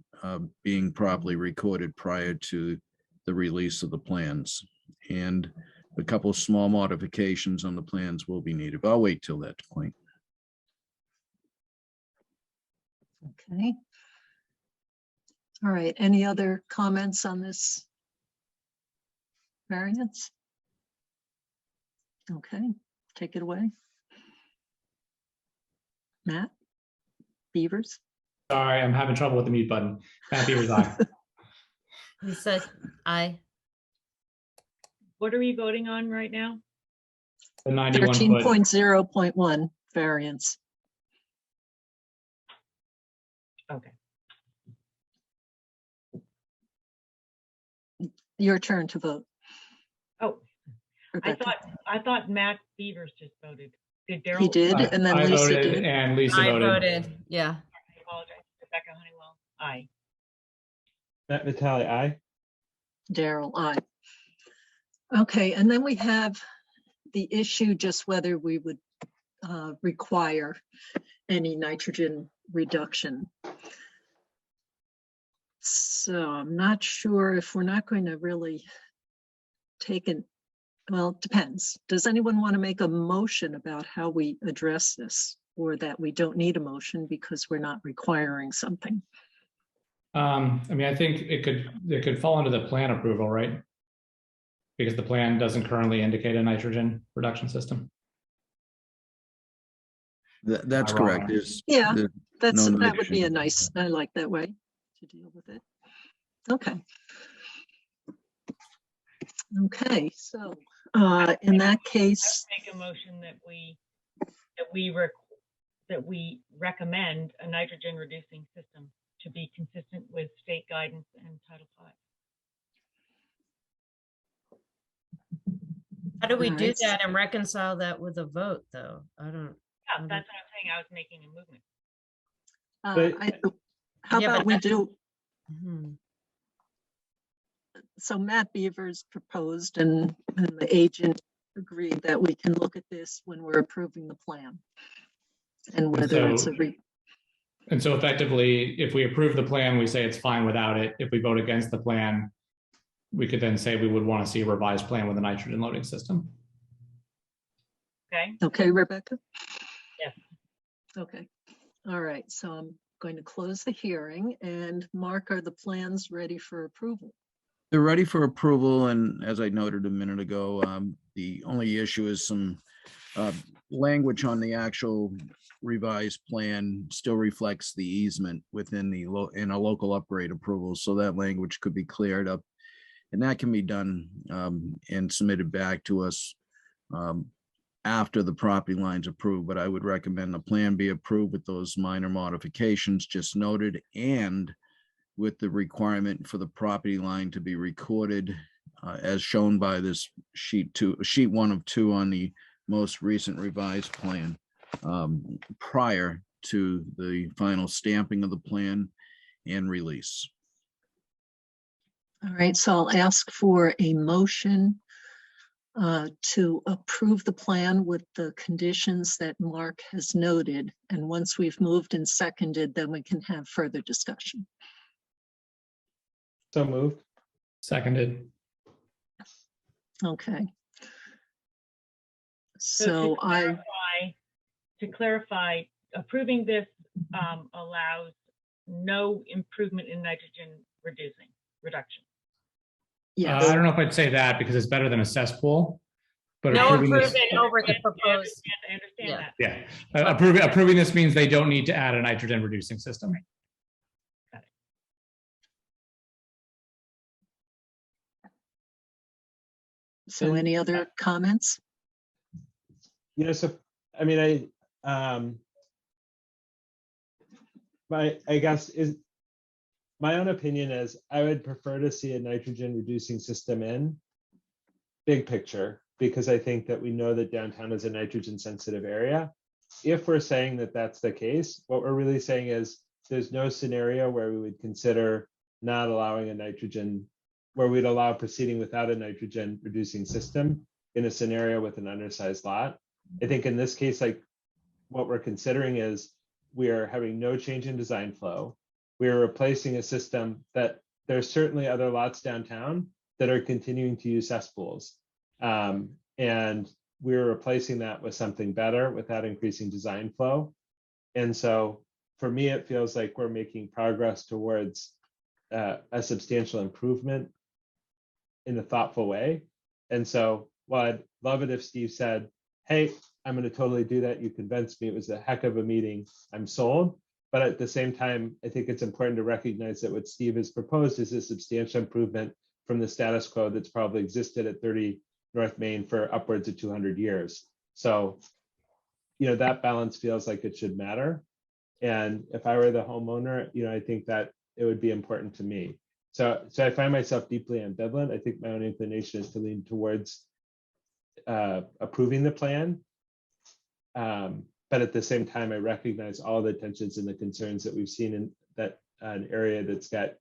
being properly recorded prior to the release of the plans. And a couple of small modifications on the plans will be needed, but I'll wait till that point. Okay. All right, any other comments on this variance? Okay, take it away. Matt Beavers? Sorry, I'm having trouble with the mute button. Matt Beavers, aye. Lisa, I. What are we voting on right now? The 91 foot. 13.0.1 variance. Okay. Your turn to vote. Oh, Rebecca. I thought Matt Beavers just voted. Did Daryl? He did, and then I Lisa voted did. and Lisa I voted. voted, yeah. I apologize. Rebecca Honeywell, aye. Matt Vitale, aye. Daryl, aye. Okay, and then we have the issue just whether we would require any nitrogen reduction. So I'm not sure if we're not going to really take an well, it depends. Does anyone want to make a motion about how we address this? Or that we don't need a motion because we're not requiring something? I mean, I think it could fall under the plan approval, right? Because the plan doesn't currently indicate a nitrogen reduction system. That's Am I wrong correct. there? Yeah, there's no that would be a nitrogen. nice, I like that way to deal with it. Okay. Okay, so in that case, Make a motion that we recommend a nitrogen reducing system to be consistent with state guidance and Title V. How do we do Alright. that and reconcile that with a vote, though? I don't. Yeah, Mhm. that's what I'm saying. I was making a movement. how Yeah, but about we that's- do, Mhm. so Matt Beavers proposed and the agent agreed that we can look at this when we're approving the plan. And whether it's so effectively, if we approve the plan, we say it's fine without it. If we vote against the plan, we could then say we would want to see a revised plan with a nitrogen loading system. Okay. Okay, Rebecca? Yes. Okay, all right, so I'm going to close the hearing, and Mark, are the plans ready for approval? They're ready for approval, and as I noted a minute ago, the only issue is some language on the actual revised plan still reflects the easement within in a local upgrade approval, so that language could be cleared up. And that can be done and submitted back to us after the property line's approved, but I would recommend the plan be approved with those minor modifications just noted, and with the requirement for the property line to be recorded as shown by this sheet 1 of 2 on the most recent revised plan prior to the final stamping of the plan and release. All right, so I'll ask for a motion to approve the plan with the conditions that Mark has noted. And once we've moved and seconded, then we can have further discussion. So moved. Seconded. Okay. So So to clarify, approving this allows no improvement in nitrogen reduction. yes, I don't know if I'd say that because it's better than a cesspool. But No approving this- improvement over the proposed. I understand Yeah. that. Yeah, approving this means they don't need to add a nitrogen reducing system. so And- any other comments? So, I mean, I guess my own opinion is I would prefer to see a nitrogen reducing system in big picture, because I think that we know that downtown is a nitrogen sensitive area. If we're saying that that's the case, what we're really saying is there's no scenario where we would consider not allowing a nitrogen, where we'd allow proceeding without a nitrogen reducing system in a scenario with an undersized lot. I think in this case, like what we're considering is we are having no change in design flow. We are replacing a system that there's certainly other lots downtown that are continuing to use cesspools. And we're replacing that with something better without increasing design flow. And so for me, it feels like we're making progress towards a substantial improvement in a thoughtful way. And so while I'd love it if Steve said, hey, I'm going to totally do that. You convinced me. It was a heck of a meeting. I'm sold. But at the same time, I think it's important to recognize that what Steve has proposed is a substantial improvement from the status quo that's probably existed at 30 North Main for upwards of 200 years. So, that balance feels like it should matter. And if I were the homeowner, I think that it would be important to me. So I find myself deeply ambivalent. I think my own inclination is to lean towards approving the plan. But at the same time, I recognize all the tensions and the concerns that we've seen in that an area that's got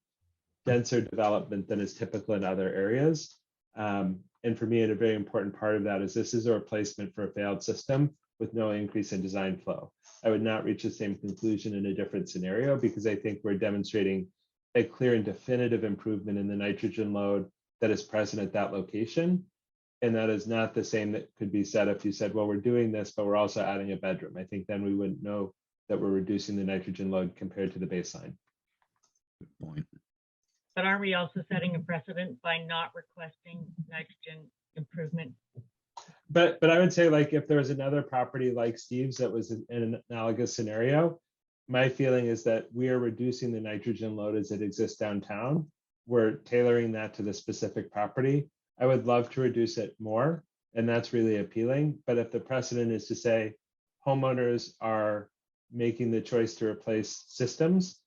denser development than is typical in other areas. And for me, a very important part of that is this is a replacement for a failed system with no increase in design flow. I would not reach the same conclusion in a different scenario because I think we're demonstrating a clear and definitive improvement in the nitrogen load that is present at that location. And that is not the same that could be said if you said, well, we're doing this, but we're also adding a bedroom. I think then we wouldn't know that we're reducing the nitrogen load compared to the baseline. Good point. But aren't we also setting a precedent by not requesting nitrogen improvement? But I would say, like, if there was another property like Steve's that was in an analogous scenario, my feeling is that we are reducing the nitrogen load as it exists downtown. We're tailoring that to the specific property. I would love to reduce it more, and that's really appealing. But if the precedent is to say homeowners are making the choice to replace systems,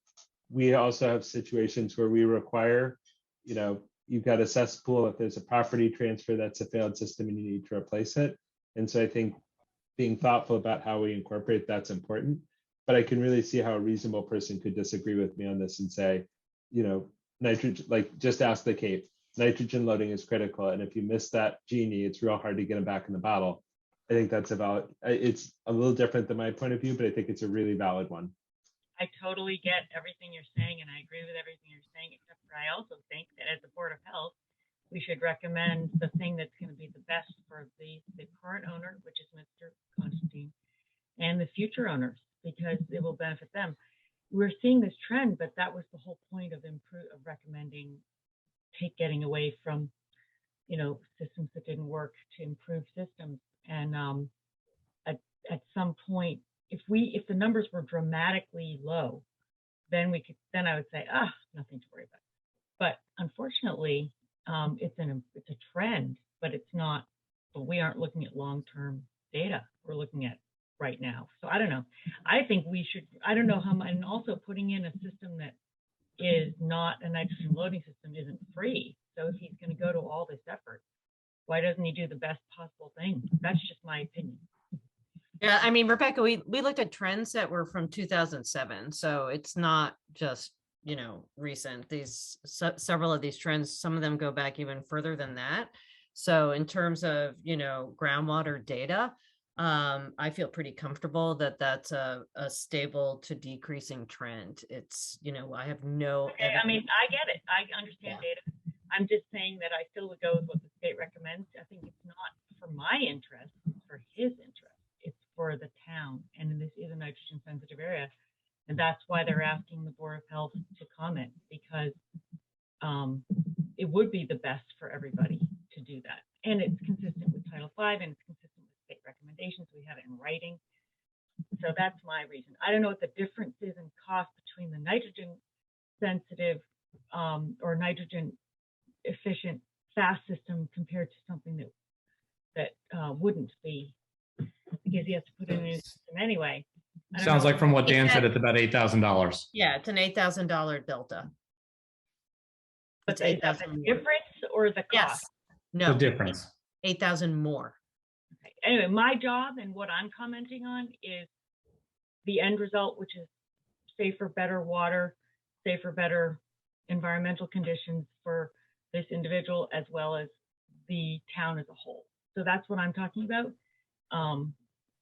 we also have situations where we require, you've got a cesspool. If there's a property transfer that's a failed system and you need to replace it. And so I think being thoughtful about how we incorporate that's important. But I can really see how a reasonable person could disagree with me on this and say, nitrogen, like, just ask the Cape. Nitrogen loading is critical. And if you miss that genie, it's real hard to get them back in the bottle. I think that's it's a little different than my point of view, but I think it's a really valid one. I totally get everything you're saying, and I agree with everything you're saying, except for I also think that as a Board of Health, we should recommend the thing that's going to be the best for the current owner, which is Mr. Constantine, and the future owners, because it will benefit them. We're seeing this trend, but that was the whole point of recommending getting away from, systems that didn't work to improve systems. And at some point, if the numbers were dramatically low, then I would say, nothing to worry about. But unfortunately, it's a trend, but it's not. But we aren't looking at long-term data. We're looking at right now. So I don't know. I think we should. I don't know how much. And also putting in a system that is not a nitrogen loading system isn't free. So if he's going to go to all this effort, why doesn't he do the best possible thing? That's just my opinion. Yeah, I mean, Rebecca, we looked at trends that were from 2007, so it's not just recent. These several of these trends, some of them go back even further than that. So in terms of groundwater data, I feel pretty comfortable that that's a stable to decreasing trend. It's I have no. Okay, I mean, I get it. I understand data. I'm just saying that I still would go with what the state recommends. I think it's not for my interest, it's for his interest. It's for the town, and this is a nitrogen sensitive area, and that's why they're asking the Board of Health to comment, because it would be the best for everybody to do that, and it's consistent with Title V, and it's consistent with state recommendations. We have it in writing, so that's my reason. I don't know what the difference is in cost between the nitrogen sensitive or nitrogen efficient fast system compared to something that wouldn't be, because he has to put in a new system anyway. Sounds like from what Dan said, it's about $8,000. Yeah, it's an $8,000 delta. But is that the difference or the cost? Yes. No. The difference. 8,000 more. Okay. Anyway, my job and what I'm commenting on is the end result, which is safer, better water, safer, better environmental conditions for this individual as well as the town as a whole. So that's what I'm talking about,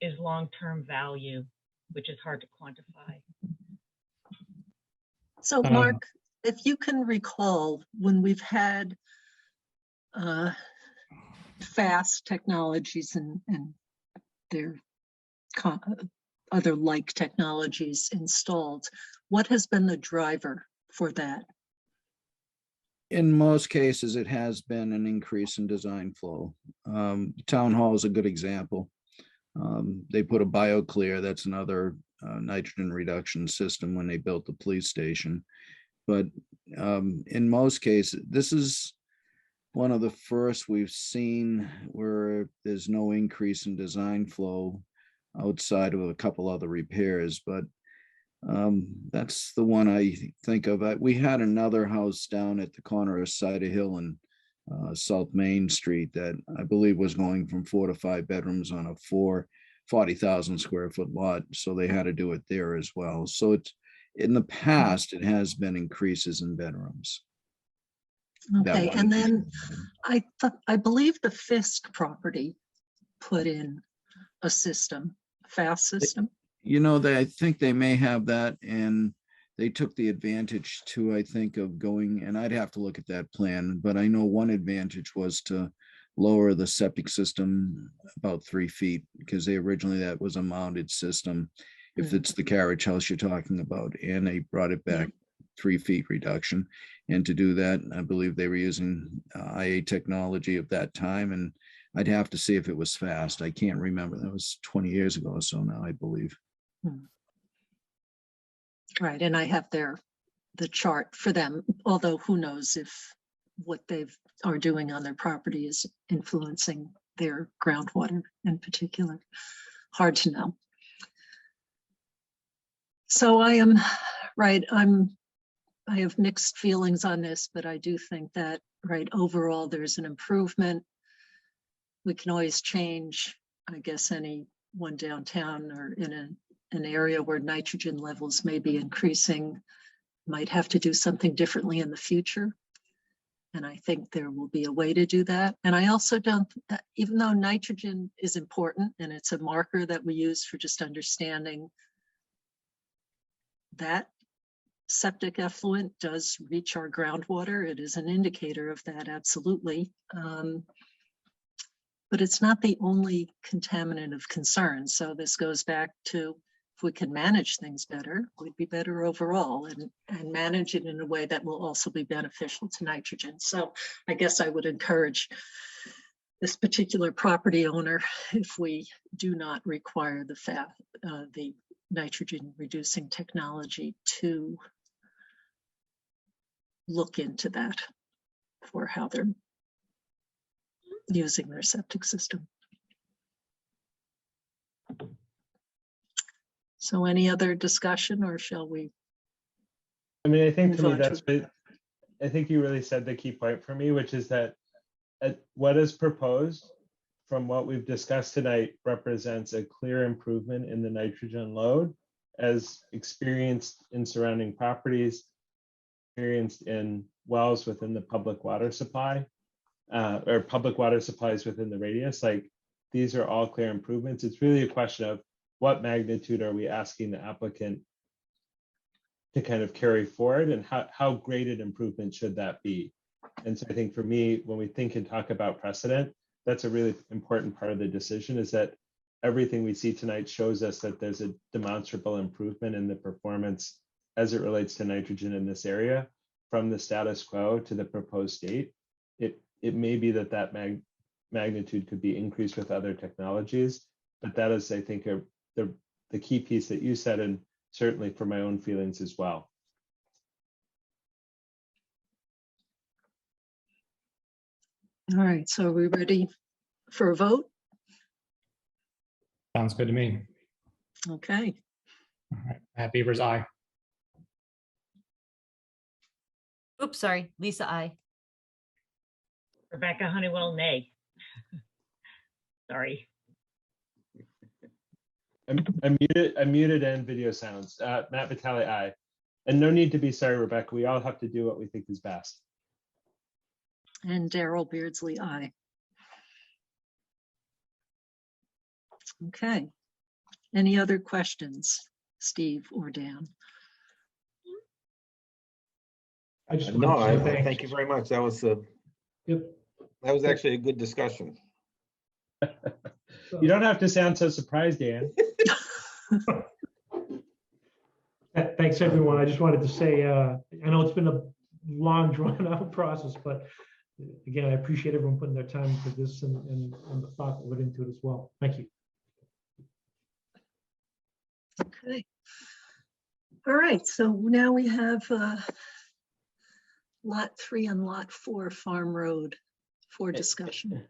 is long-term value, which is hard to quantify. So Mark, if you can recall, when we've had fast technologies and their other like technologies installed, what has been the driver for that? In most cases, it has been an increase in design flow. Town hall is a good example. They put a BioClear, that's another nitrogen reduction system when they built the police station. But in most cases, this is one of the first we've seen where there's no increase in design flow outside of a couple other repairs. But that's the one I think of. We had another house down at the corner of Cider Hill and South Main Street that I believe was going from 4 to 5 bedrooms on a 40,000 square foot lot. So they had to do it there as well. So it's, in the past, it has been increases in bedrooms. Okay, and then I believe the Fisk property put in a system, a fast system. I think they may have that, and they took the advantage too, I think, of going, and I'd have to look at that plan, but I know one advantage was to lower the septic system about 3 feet, because originally that was a mounted system. If Mm. it's the carriage house you're talking about, and they brought it back 3 feet reduction. And to do that, I believe they were using IA technology of that time, and I'd have to see if it was fast. I can't remember. That was 20 years ago or so now, I believe. Right, and I have the chart for them, although who knows if what they are doing on their property is influencing their groundwater in particular. Hard to know. So I am, right, I have mixed feelings on this, but I do think that, right, overall there's an improvement. We can always change, I guess, any one downtown or in an area where nitrogen levels may be increasing, might have to do something differently in the future. And I think there will be a way to do that. And I also don't, even though nitrogen is important and it's a marker that we use for just understanding that septic effluent does reach our groundwater, it is an indicator of that, absolutely. But it's not the only contaminant of concern. So this goes back to, if we can manage things better, we'd be better overall, and manage it in a way that will also be beneficial to nitrogen. So I guess I would encourage this particular property owner, if we do not require the nitrogen reducing technology, to look into that for how they're using their septic system. So any other discussion, or shall we? I mean, I think to Move me, on that's to- what, I think you really said the key point for me, which is that what is proposed from what we've discussed tonight represents a clear improvement in the nitrogen load as experienced in surrounding properties, experienced in wells within the public water supply, or public water supplies within the radius. Like, these are all clear improvements. It's really a question of what magnitude are we asking the applicant to kind of carry forward, and how great an improvement should that be? And so I think for me, when we think and talk about precedent, that's a really important part of the decision, is that everything we see tonight shows us that there's a demonstrable improvement in the performance as it relates to nitrogen in this area from the status quo to the proposed state. It may be that magnitude could be increased with other technologies, but that is, I think, the key piece that you said, and certainly for my own feelings as well. All right, so are we ready for a vote? Sounds good to me. Okay, All right. Matt Beavers, aye. Oops, sorry, Lisa, I. Rebecca Honeywell, nay. Sorry. I'm muted and video sounds. Matt Vitale, aye. And no need to be sorry, Rebecca. We all have to do what we think is best. and Daryl Beardsley, aye. Okay. Any other questions, Steve or Dan? I just No, wanted to say thanks. thank you very much. That was Yep. actually a good discussion. You don't have to sound so surprised, Dan. Thanks, everyone. I just wanted to say, I know it's been a long, drawn-out process, but again, I appreciate everyone putting their time into this and the thought that went into it as well. Thank you. Okay. All right, so now we have Lot 3 and Lot 4 Farm Road for discussion.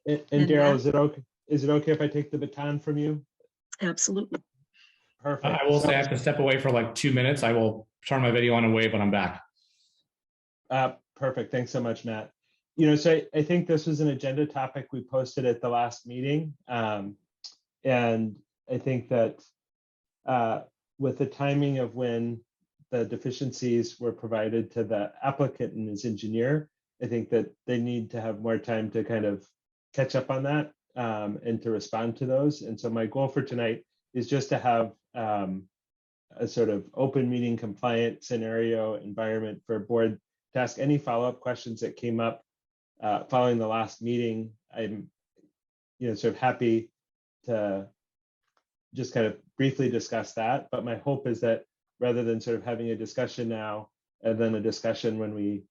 And And Daryl, Matt? is it okay if I take the baton from you? Absolutely. Perfect. I will say I have to step away for like 2 minutes. I will turn my video on and wave when I'm back. Perfect. Thanks so much, Matt. You know, so I think this was an agenda topic we posted at the last meeting. And I think that with the timing of when the deficiencies were provided to the applicant and his engineer, I think that they need to have more time to kind of catch up on that and to respond to those. And so my goal for tonight is just to have a sort of open meeting compliant scenario environment for board to ask any follow-up questions that came up following the last meeting, I'm, sort of happy to just kind of briefly discuss that. But my hope is that rather than sort of having a discussion now and then a discussion when we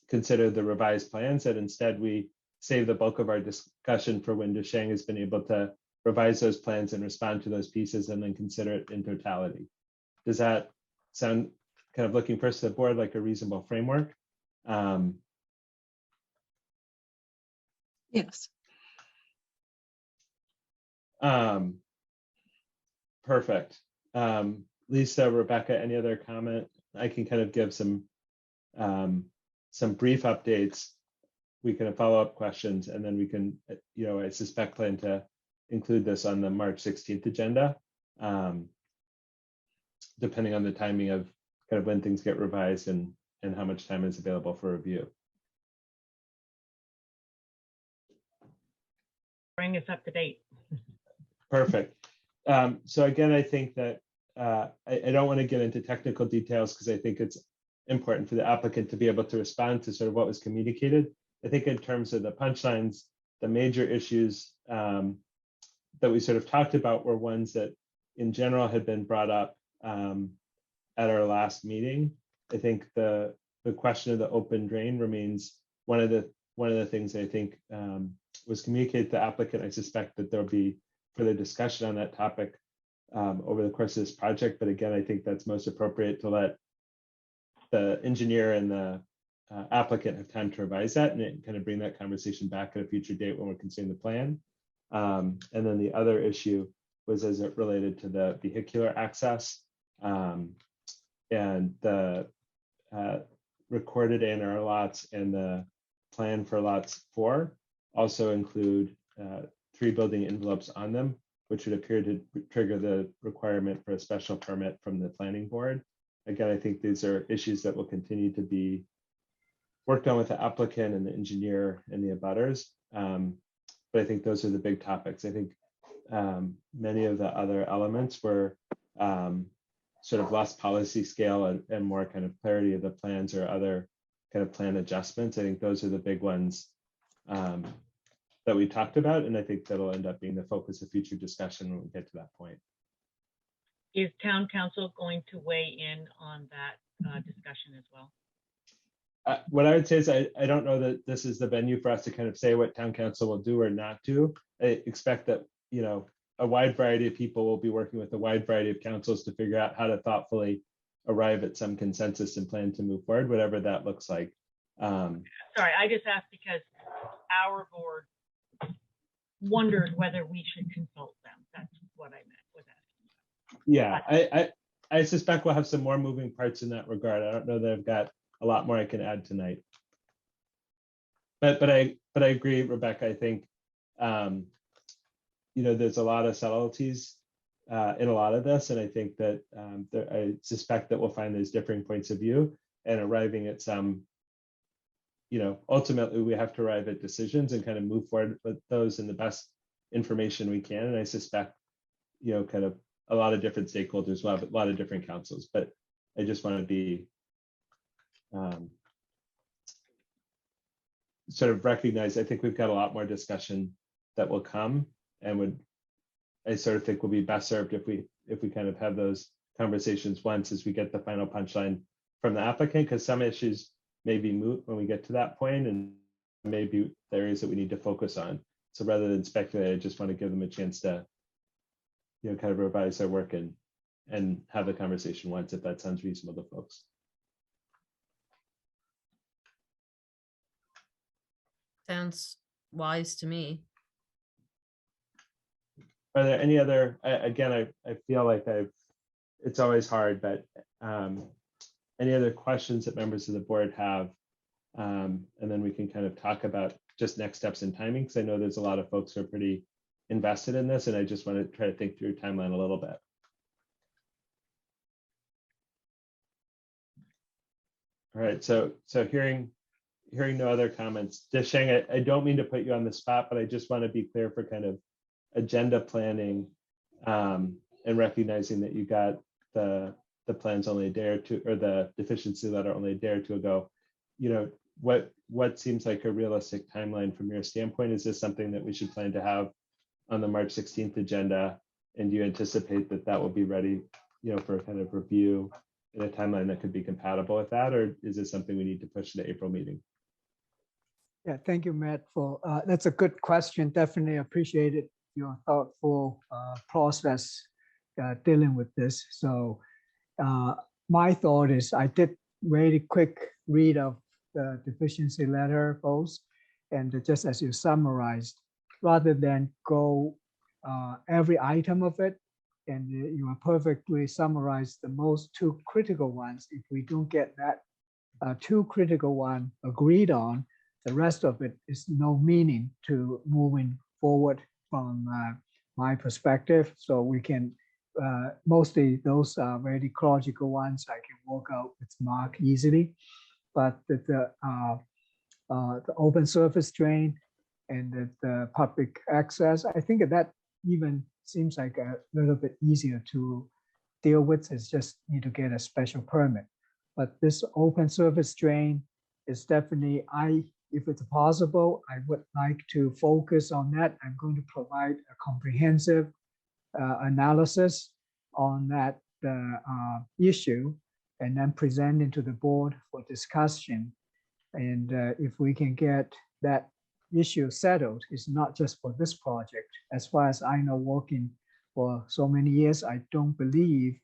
consider the revised plans, that instead we save the bulk of our discussion for when Dusheng has been able to revise those plans and respond to those pieces and then consider it in totality. Does that sound, kind of looking first to the board, like a reasonable framework? Yes. Perfect. Lisa, Rebecca, any other comment? I can kind of give some brief updates. We can have follow-up questions, and then we can, I suspect, plan to include this on the March 16th agenda, depending on the timing of kind of when things get revised and how much time is available for review. Bring us up to date. Perfect. So again, I think that I don't want to get into technical details because I think it's important for the applicant to be able to respond to sort of what was communicated. I think in terms of the punchlines, the major issues that we sort of talked about were ones that in general had been brought up at our last meeting. I think the question of the open drain remains one of the things I think was communicated to the applicant. I suspect that there'll be further discussion on that topic over the course of this project. But again, I think that's most appropriate to let the engineer and the applicant have time to revise that and kind of bring that conversation back at a future date when we're considering the plan. And then the other issue was as it related to the vehicular access and the recorded A&R lots and the plan for lots 4 also include 3 building envelopes on them, which would appear to trigger the requirement for a special permit from the planning board. Again, I think these are issues that will continue to be worked on with the applicant and the engineer and the abutters. But I think those are the big topics. I think many of the other elements were sort of less policy scale and more kind of clarity of the plans or other kind of plan adjustments. I think those are the big ones that we talked about. And I think that'll end up being the focus of future discussion when we get to that point. Is town council going to weigh in on that discussion as well? What I would say is I don't know that this is the venue for us to kind of say what town council will do or not do. I expect that, a wide variety of people will be working with a wide variety of councils to figure out how to thoughtfully arrive at some consensus and plan to move forward, whatever that looks like. Sorry, I just asked because our board wondered whether we should consult them. That's what I meant with asking. Yeah, I suspect we'll have some more moving parts in that regard. I don't know that I've got a lot more I can add tonight. But I agree, Rebecca. I think there's a lot of subtleties in a lot of this, and I think that I suspect that we'll find there's differing points of view and arriving at some. Ultimately we have to arrive at decisions and kind of move forward with those in the best information we can. And I suspect, kind of a lot of different stakeholders will have a lot of different councils, but I just want to be sort of recognize, I think we've got a lot more discussion that will come and I sort of think will be best served if we kind of have those conversations once as we get the final punchline from the applicant, because some issues may be moot when we get to that point and maybe the areas that we need to focus on. So rather than speculate, I just want to give them a chance to, kind of revise their work and have the conversation once, if that sounds reasonable to folks. Sounds wise to me. Are there any other, again, I feel like it's always hard, but any other questions that members of the board have? And then we can kind of talk about just next steps and timing, because I know there's a lot of folks who are pretty invested in this, and I just want to try to think through timeline a little bit. All right, so hearing no other comments. Dusheng, I don't mean to put you on the spot, but I just want to be clear for kind of agenda planning and recognizing that you got the plans only a day or two, or the deficiency letter only a day or two ago. what seems like a realistic timeline from your standpoint? Is this something that we should plan to have on the March 16th agenda? And do you anticipate that that will be ready, for a kind of review in a timeline that could be compatible with that? Or is this something we need to push to the April meeting? Yeah, thank you, Matt, for that's a good question. Definitely appreciated your thoughtful process dealing with this. So my thought is I did very quick read of the deficiency letter, both, and just as you summarized, rather than go every item of it, and you are perfectly summarized the most two critical ones. If we don't get that two critical one agreed on, the rest of it is no meaning to moving forward from my perspective. So we can, mostly those are very ecological ones I can work out with Mark easily. But the open surface drain and the public access, I think that even seems like a little bit easier to deal with. It's just need to get a special permit. But this open surface drain is definitely, if it's possible, I would like to focus on that. I'm going to provide a comprehensive analysis on that issue and then present it to the board for discussion. And if we can get that issue settled, it's not just for this project. As far as I know, working for so many years, I don't believe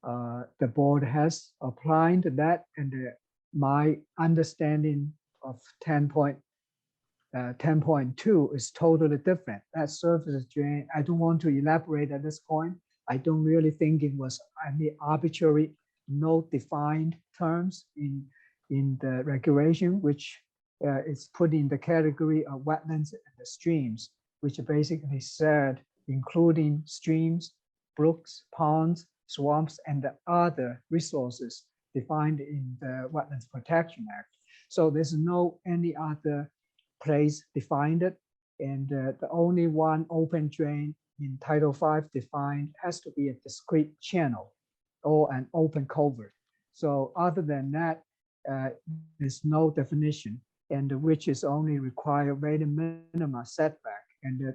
the board has applied that. And my understanding of 10.2 is totally different. That surface drain, I don't want to elaborate at this point. I don't really think it was any arbitrary, no defined terms in the regulation, which is put in the category of wetlands and the streams, which basically said, including streams, brooks, ponds, swamps, and the other resources defined in the Wetlands Protection Act. So there's no any other place defined it. And the only one open drain in Title V defined has to be a discrete channel or an open culvert. So other than that, there's no definition, and which is only require very minimal setback. And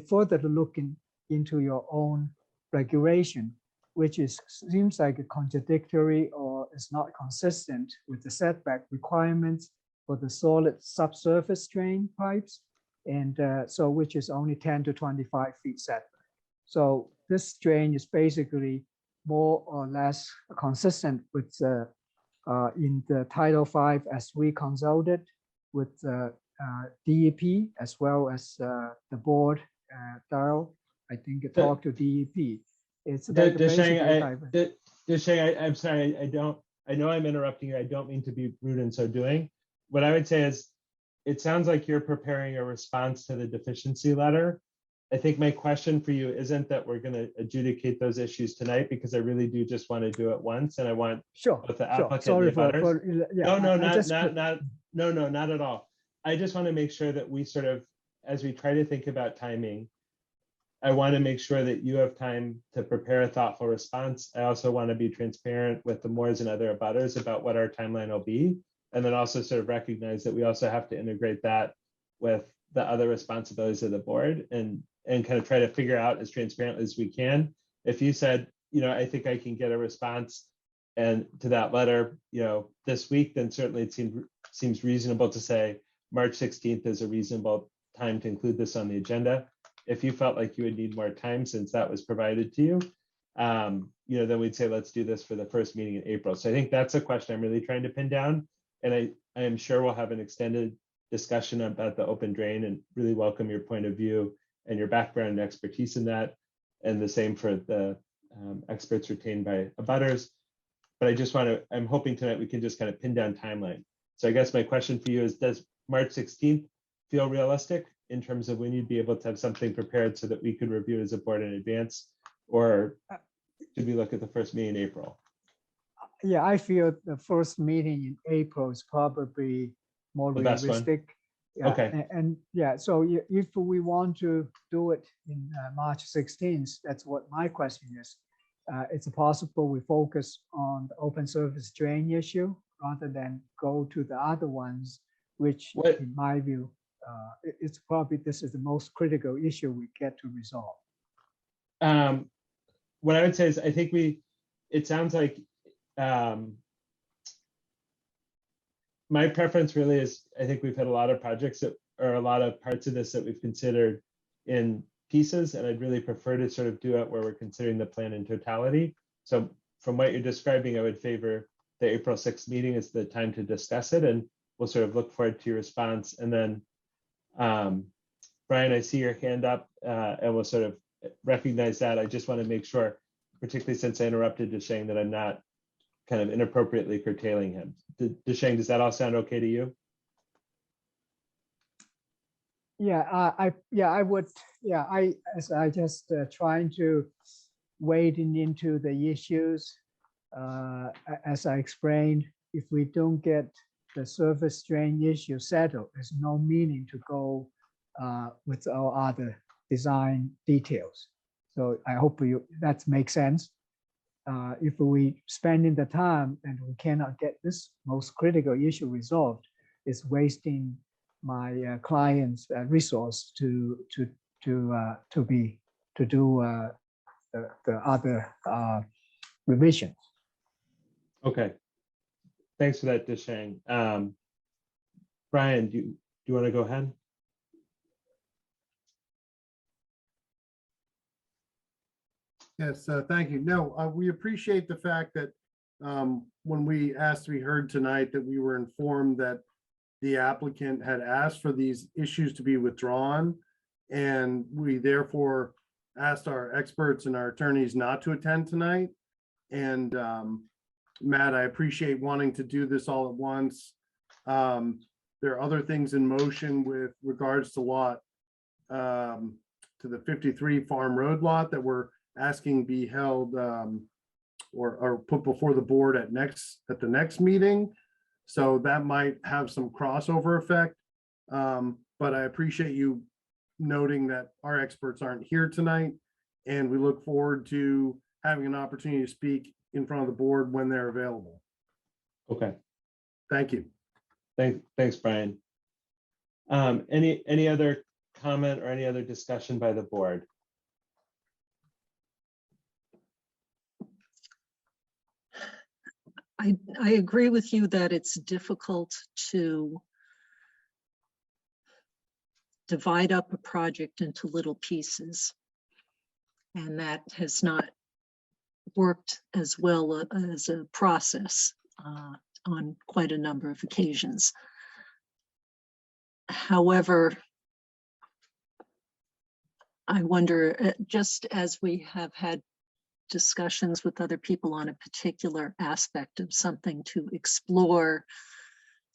further looking into your own regulation, which seems like a contradictory or is not consistent with the setback requirements for the solid subsurface drain pipes, and so which is only 10 to 25 feet setback. So this drain is basically more or less consistent with in the Title V as we consulted with DEP as well as the board. Darrell, I think you talked to DEP. It's Desheng, I'm sorry, I know I'm interrupting you. I don't mean to be rude in so doing. What I would say is, it sounds like you're preparing a response to the deficiency letter. I think my question for you isn't that we're going to adjudicate those issues tonight, because I really do just want to do it once, and I want both the applicant and the butters. No, not at all. I just want to make sure that we sort of, as we try to think about timing, I want to make sure that you have time to prepare a thoughtful response. I also want to be transparent with the Moores and other abutters about what our timeline will be, and then also sort of recognize that we also have to integrate that with the other responsibilities of the board, and kind of try to figure out as transparently as we can. If you said, I think I can get a response and to that letter, this week, then certainly it seems reasonable to say March 16th is a reasonable time to include this on the agenda. If you felt like you would need more time since that was provided to you, then we'd say, let's do this for the first meeting in April. So I think that's a question I'm really trying to pin down. And I am sure we'll have an extended discussion about the open drain, and really welcome your point of view and your background and expertise in that. And the same for the experts retained by abutters. But I'm hoping tonight we can just kind of pin down timeline. So I guess my question for you is, does March 16th feel realistic in terms of when you'd be able to have something prepared so that we could review as a board in advance? Or should we look at the first meeting in April? Yeah, I feel the first meeting in April is probably more realistic. Yeah, okay. And yeah, so if we want to do it in March 16th, that's what my question is. It's possible we focus on the open surface drain issue rather than go to the other ones, which What- in my view, it's probably, this is the most critical issue we get to resolve. What I would say is, I think it sounds like, my preference really is, I think we've had a lot of projects that, or a lot of parts of this that we've considered in pieces, and I'd really prefer to sort of do it where we're considering the plan in totality. So from what you're describing, I would favor the April 6th meeting as the time to discuss it, and we'll sort of look forward to your response. And then, Brian, I see your hand up, and we'll sort of recognize that. I just want to make sure, particularly since I interrupted Desheng, that I'm not kind of inappropriately curtailing him. Desheng, does that all sound okay to you? Yeah, I would, as I just trying to wade into the issues. As I explained, if we don't get the surface drain issue settled, there's no meaning to go with our other design details. So I hope that makes sense. If we spending the time and we cannot get this most critical issue resolved, it's wasting my client's resource to do the other revisions. Okay. Thanks for that, Desheng. Brian, do you want to go ahead? Yes, thank you. No, we appreciate the fact that when we asked to be heard tonight, that we were informed that the applicant had asked for these issues to be withdrawn. And we therefore asked our experts and our attorneys not to attend tonight. And Matt, I appreciate wanting to do this all at once. There are other things in motion with regards to to the 53 Farm Road lot that we're asking be held or put before the board at the next meeting. So that might have some crossover effect. But I appreciate you noting that our experts aren't here tonight, and we look forward to having an opportunity to speak in front of the board when they're available. Okay. Thank you. Thanks, Brian. Any other comment or any other discussion by the board? I agree with you that it's difficult to divide up a project into little pieces. And that has not worked as well as a process on quite a number of occasions. However, I wonder, just as we have had discussions with other people on a particular aspect of something, to explore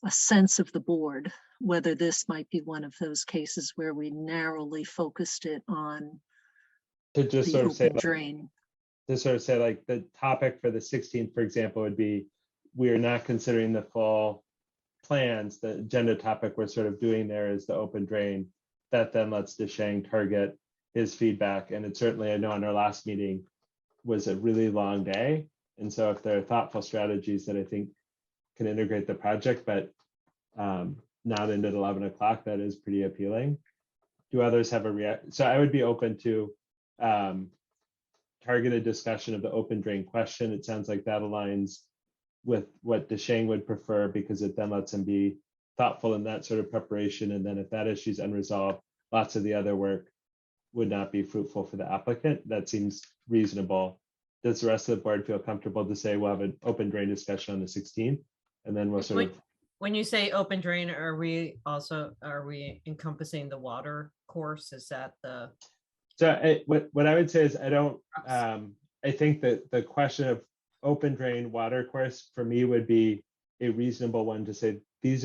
a sense of the board, whether this might be one of those cases where we narrowly focused it on To just the sort of say, open drain. to sort of say, like, the topic for the 16th, for example, would be, we are not considering the full plans. The agenda topic we're sort of doing there is the open drain. That then lets Desheng target his feedback. And it certainly, I know in our last meeting, was a really long day. And so if there are thoughtful strategies that I think can integrate the project, but not end at 11 o'clock, that is pretty appealing. Do others have a react? So I would be open to targeted discussion of the open drain question. It sounds like that aligns with what Desheng would prefer, because it then lets him be thoughtful in that sort of preparation. And then if that issue is unresolved, lots of the other work would not be fruitful for the applicant. That seems reasonable. Does the rest of the board feel comfortable to say we'll have an open drain discussion on the 16th? And then we'll sort of. When you say open drain, are we encompassing the water course? Is that the? So what I would say is, I think that the question of open drain water course for me would be a reasonable one to say, this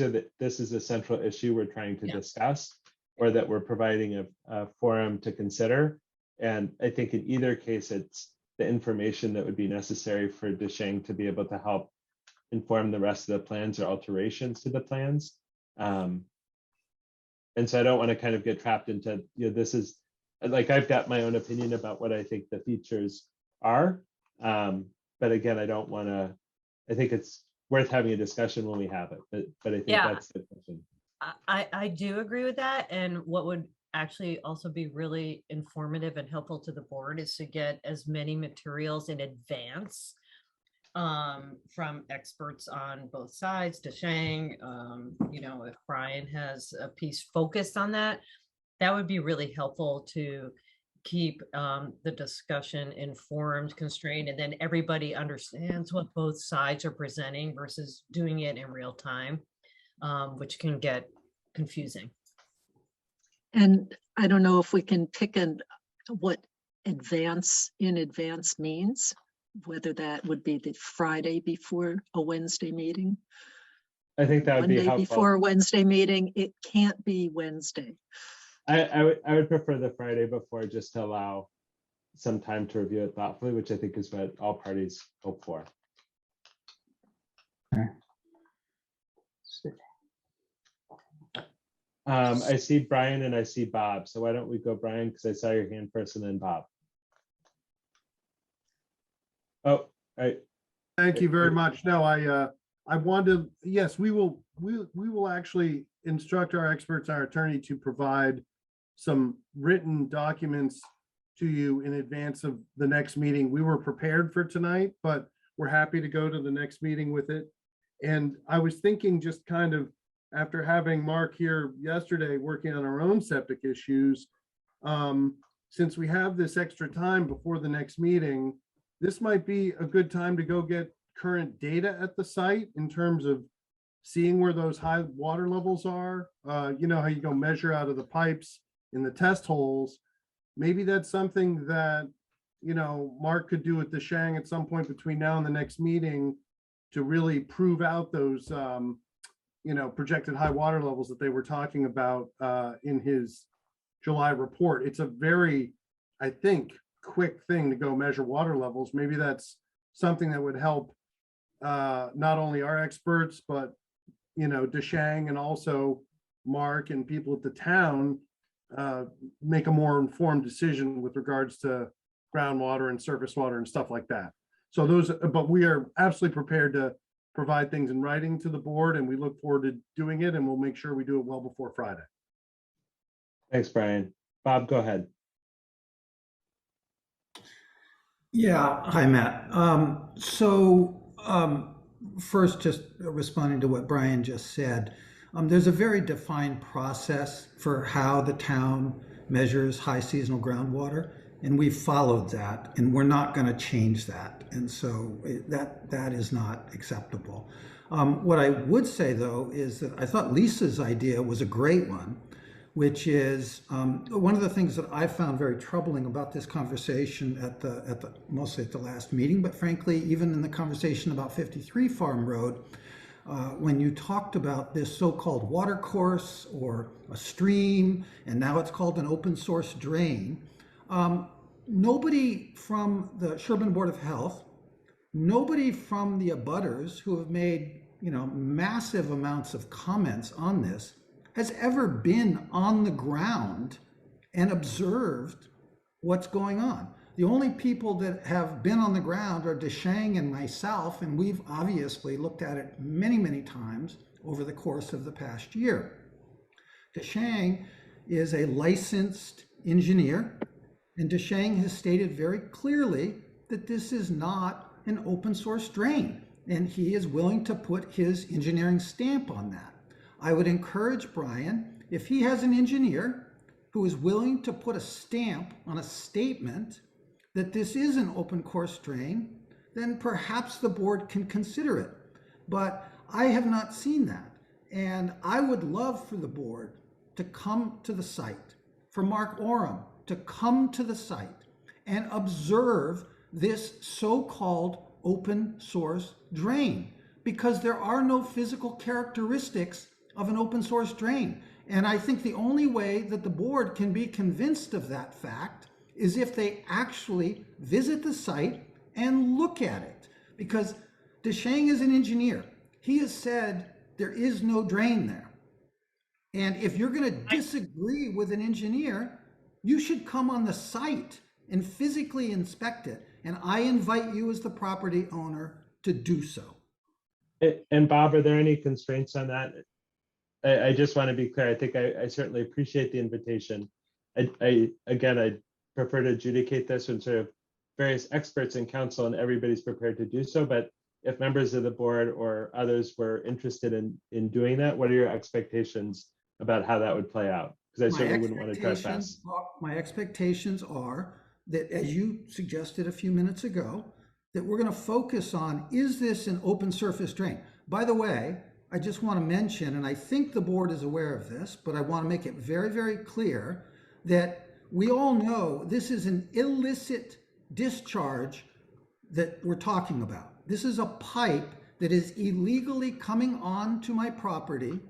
is a central issue we're trying to discuss, or that we're providing a forum to consider. And I think in either case, it's the information that would be necessary for Desheng to be able to help inform the rest of the plans or alterations to the plans. And so I don't want to kind of get trapped into, this is, like, I've got my own opinion about what I think the features are. But again, I don't want to, I think it's worth having a discussion when we have it, but I think Yeah. that's the question. I do agree with that. And what would actually also be really informative and helpful to the board is to get as many materials in advance from experts on both sides, DeShang, if Brian has a piece focused on that, that would be really helpful to keep the discussion informed, constrained, and then everybody understands what both sides are presenting versus doing it in real time, which can get confusing. And I don't know if we can pick what in advance means, whether that would be the Friday before a Wednesday meeting. I think that would be Monday helpful. before a Wednesday meeting. It can't be Wednesday. I would prefer the Friday before, just to allow some time to review it thoughtfully, which I think is what all parties hope for. I see Brian and I see Bob. So why don't we go, Brian, because I saw your hand first and then Bob. Oh, right. Thank you very much. No, I wanted to, yes, we will actually instruct our experts, our attorney, to provide some written documents to you in advance of the next meeting. We were prepared for tonight, but we're happy to go to the next meeting with it. And I was thinking, just kind of after having Mark here yesterday working on our own septic issues, since we have this extra time before the next meeting, this might be a good time to go get current data at the site in terms of seeing where those high water levels are. You know how you go measure out of the pipes in the test holes. Maybe that's something that, Mark could do with DeShang at some point between now and the next meeting to really prove out those, projected high water levels that they were talking about in his July report. It's a very, I think, quick thing to go measure water levels. Maybe that's something that would help not only our experts, but DeShang and also Mark and people at the town make a more informed decision with regards to groundwater and surface water and stuff like that. So but we are absolutely prepared to provide things in writing to the board, and we look forward to doing it, and we'll make sure we do it well before Friday. Thanks, Brian. Bob, go ahead. Yeah, hi, Matt. First, just responding to what Brian just said, there's a very defined process for how the town measures high seasonal groundwater, and we've followed that, and we're not going to change that. And so that is not acceptable. What I would say, though, is that I thought Lisa's idea was a great one, which is one of the things that I found very troubling about this conversation mostly at the last meeting, but frankly, even in the conversation about 53 Farm Road, when you talked about this so-called water course or a stream, and now it's called an open source drain, nobody from the Sherborn Board of Health, nobody from the abutters who have made massive amounts of comments on this has ever been on the ground and observed what's going on. The only people that have been on the ground are DeShang and myself, and we've obviously looked at it many, many times over the course of the past year. DeShang is a licensed engineer, and DeShang has stated very clearly that this is not an open source drain, and he is willing to put his engineering stamp on that. I would encourage Brian, if he has an engineer who is willing to put a stamp on a statement that this is an open course drain, then perhaps the board can consider it. But I have not seen that. And I would love for the board to come to the site, for Mark Oram to come to the site and observe this so-called open source drain, because there are no physical characteristics of an open source drain. And I think the only way that the board can be convinced of that fact is if they actually visit the site and look at it. Because DeShang is an engineer. He has said there is no drain there. And if you're going to disagree with an engineer, you should come on the site and physically inspect it. And I invite you as the property owner to do so. And Bob, are there any constraints on that? I just want to be clear. I think I certainly appreciate the invitation. Again, I prefer to adjudicate this when sort of various experts in council and everybody's prepared to do so. But if members of the board or others were interested in doing that, what are your expectations about how that would play out? Because I certainly wouldn't want to trespass. My expectations are that, as you suggested a few minutes ago, that we're going to focus on, is this an open surface drain? By the way, I just want to mention, and I think the board is aware of this, but I want to make it very, very clear that we all know this is an illicit discharge that we're talking about. This is a pipe that is illegally coming onto my property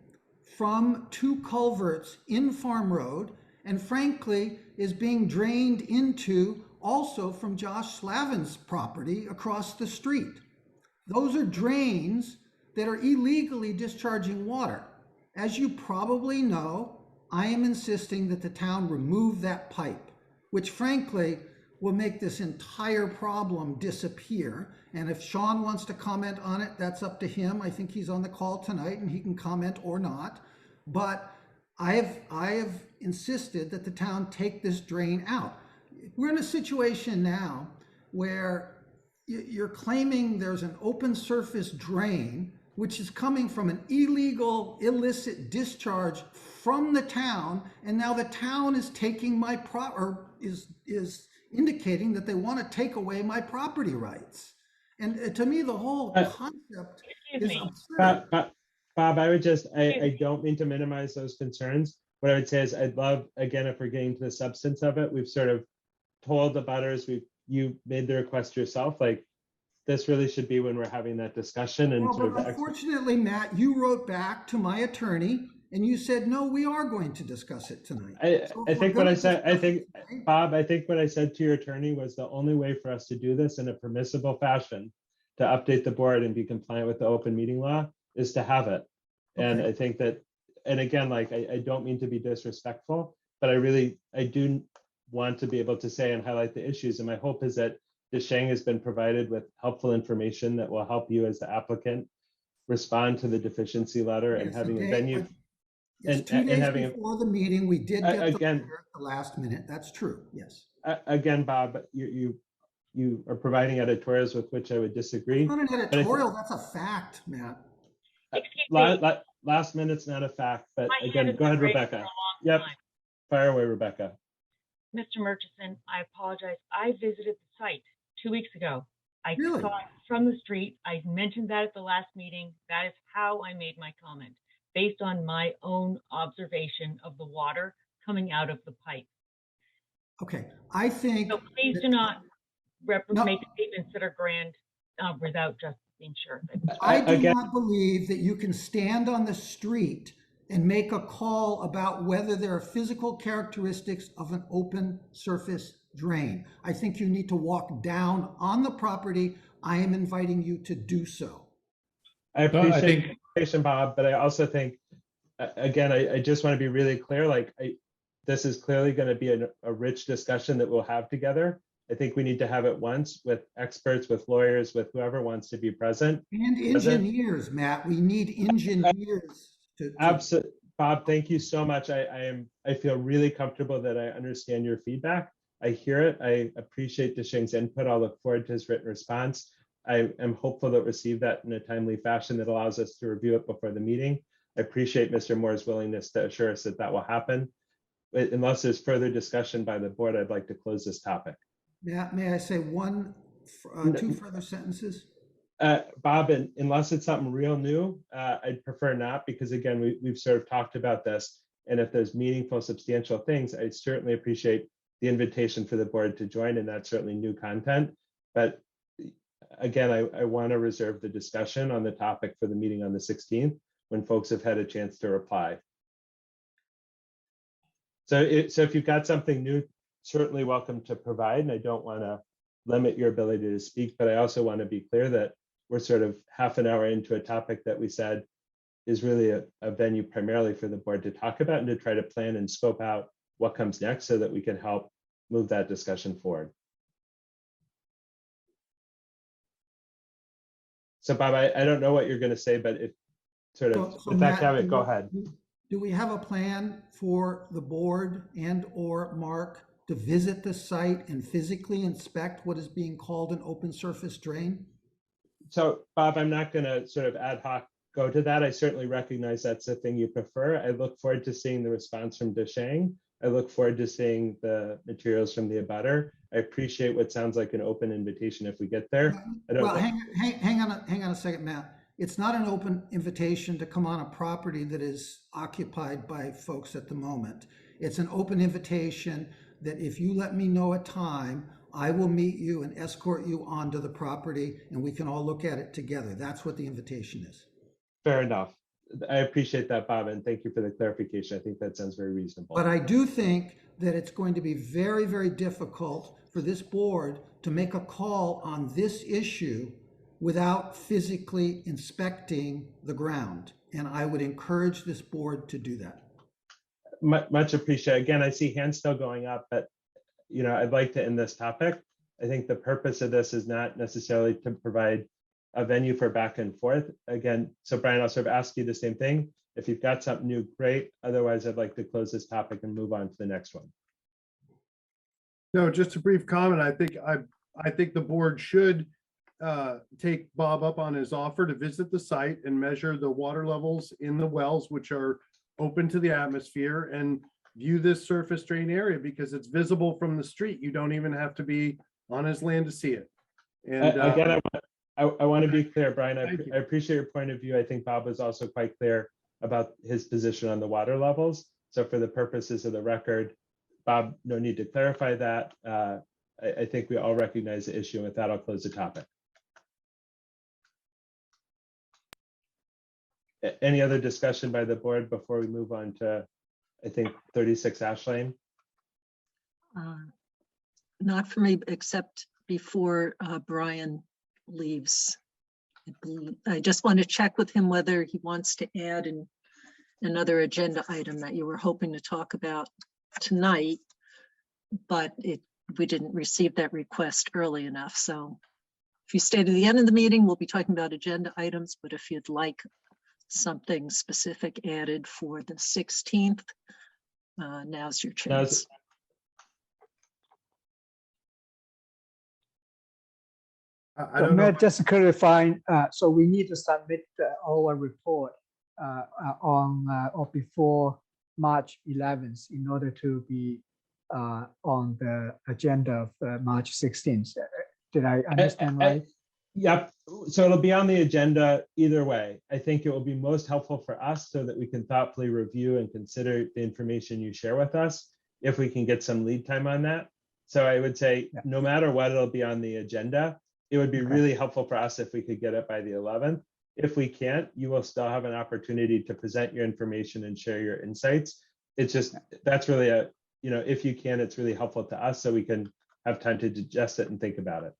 from 2 culverts in Farm Road, and frankly is being drained into also from Josh Slavin's property across the street. Those are drains that are illegally discharging water. As you probably know, I am insisting that the town remove that pipe, which frankly will make this entire problem disappear. And if Sean wants to comment on it, that's up to him. I think he's on the call tonight and he can comment or not. But I have insisted that the town take this drain out. We're in a situation now where you're claiming there's an open surface drain which is coming from an illegal, illicit discharge from the town, and now the town is taking my is indicating that they want to take away my property rights. And to me, the whole concept is absurd. Bob, I would just, I don't mean to minimize those concerns. What I would say is I'd love, again, if we're getting to the substance of it, we've sort of told the butters, you made the request yourself, like this really should be when we're having that discussion. And well, but unfortunately, Matt, you wrote back to my attorney and you said, no, we are going to discuss it tonight. I think what I said, Bob, I think what I said to your attorney was the only way for us to do this in a permissible fashion to update the board and be compliant with the open meeting law is to have it. And I think that, and again, like, I don't mean to be disrespectful, but I do want to be able to say and highlight the issues. And my hope is that Desheng has been provided with helpful information that will help you as the applicant respond to the deficiency letter and having a venue. Yes, 2 days before the meeting, we did get the again letter at the last minute. That's true. Yes. Again, Bob, you are providing editorials with which I would disagree. It's not an editorial. That's a fact, Matt. Last minute's not a fact, but again, go ahead, Rebecca. Yep, fire away, Rebecca. Mr. Murchison, I apologize. I visited the site 2 weeks ago. I Really? saw it from the street. I mentioned that at the last meeting. That is how I made my comment, based on my own observation of the water coming out of the pipe. Okay, I think. So please do not make statements that are grand without just being sure. I do not believe that you can stand on the street and make a call about whether there are physical characteristics of an open surface drain. I think you need to walk down on the property. I am inviting you to do so. I appreciate the invitation, Bob, but I also think, again, I just want to be really clear, like this is clearly going to be a rich discussion that we'll have together. I think we need to have it once with experts, with lawyers, with whoever wants to be present. And engineers, Matt, we need engineers. Absolutely, Bob, thank you so much. I feel really comfortable that I understand your feedback. I hear it. I appreciate Desheng's input. I'll look forward to his written response. I am hopeful that we'll receive that in a timely fashion that allows us to review it before the meeting. I appreciate Mr. Moore's willingness to assure us that that will happen. But unless there's further discussion by the board, I'd like to close this topic. Matt, may I say two further sentences? Bob, unless it's something real new, I'd prefer not, because again, we've sort of talked about this. And if there's meaningful, substantial things, I certainly appreciate the invitation for the board to join, and that's certainly new content. But again, I want to reserve the discussion on the topic for the meeting on the 16th, when folks have had a chance to reply. So if you've got something new, certainly welcome to provide, and I don't want to limit your ability to speak, but I also want to be clear that we're sort of half an hour into a topic that we said is really a venue primarily for the board to talk about and to try to plan and scope out what comes next so that we can help move that discussion forward. So Bob, I don't know what you're going to say, but if sort of So with that Matt, caveat, go ahead. Do we have a plan for the board and or Mark to visit the site and physically inspect what is being called an open surface drain? So Bob, I'm not going to sort of ad hoc go to that. I certainly recognize that's the thing you prefer. I look forward to seeing the response from Deshang. I look forward to seeing the materials from the abutter. I appreciate what sounds like an open invitation if we get there. I don't Well, know. hang on a second, Matt. It's not an open invitation to come on a property that is occupied by folks at the moment. It's an open invitation that if you let me know a time, I will meet you and escort you onto the property and we can all look at it together. That's what the invitation is. Fair enough. I appreciate that, Bob, and thank you for the clarification. I think that sounds very reasonable. But I do think that it's going to be very, very difficult for this board to make a call on this issue without physically inspecting the ground. And I would encourage this board to do that. Much appreciated. Again, I see hands still going up, but I'd like to end this topic. I think the purpose of this is not necessarily to provide a venue for back and forth. Again, so Brian, I'll sort of ask you the same thing. If you've got something new, great. Otherwise, I'd like to close this topic and move on to the next one. No, just a brief comment. I think the board should take Bob up on his offer to visit the site and measure the water levels in the wells, which are open to the atmosphere, and view this surface drain area because it's visible from the street. You don't even have to be on his land to see it. And again, I want to be clear, Brian. Thank you. I appreciate your point of view. I think Bob was also quite clear about his position on the water levels. So for the purposes of the record, Bob, no need to clarify that. I think we all recognize the issue. And with that, I'll close the topic. Any other discussion by the board before we move on to, I think, 36 Ash Lane? Not for me, except before Brian leaves. I just want to check with him whether he wants to add another agenda item that you were hoping to talk about tonight, but we didn't receive that request early enough. So if you stay to the end of the meeting, we'll be talking about agenda items, but if you'd like something specific added for the 16th, now's your chance. I don't know. Matt, just to clarify, so we need to submit our report on or before March 11th in order to be on the agenda of March 16th. Did I understand right? Yep. So it'll be on the agenda either way. I think it will be most helpful for us so that we can thoughtfully review and consider the information you share with us if we can get some lead time on that. So I would say no matter what, it'll be on the agenda. It would be really helpful for us if we could get it by the 11th. If we can't, you will still have an opportunity to present your information and share your insights. It's just, that's really if you can, it's really helpful to us so we can have time to digest it and think about it.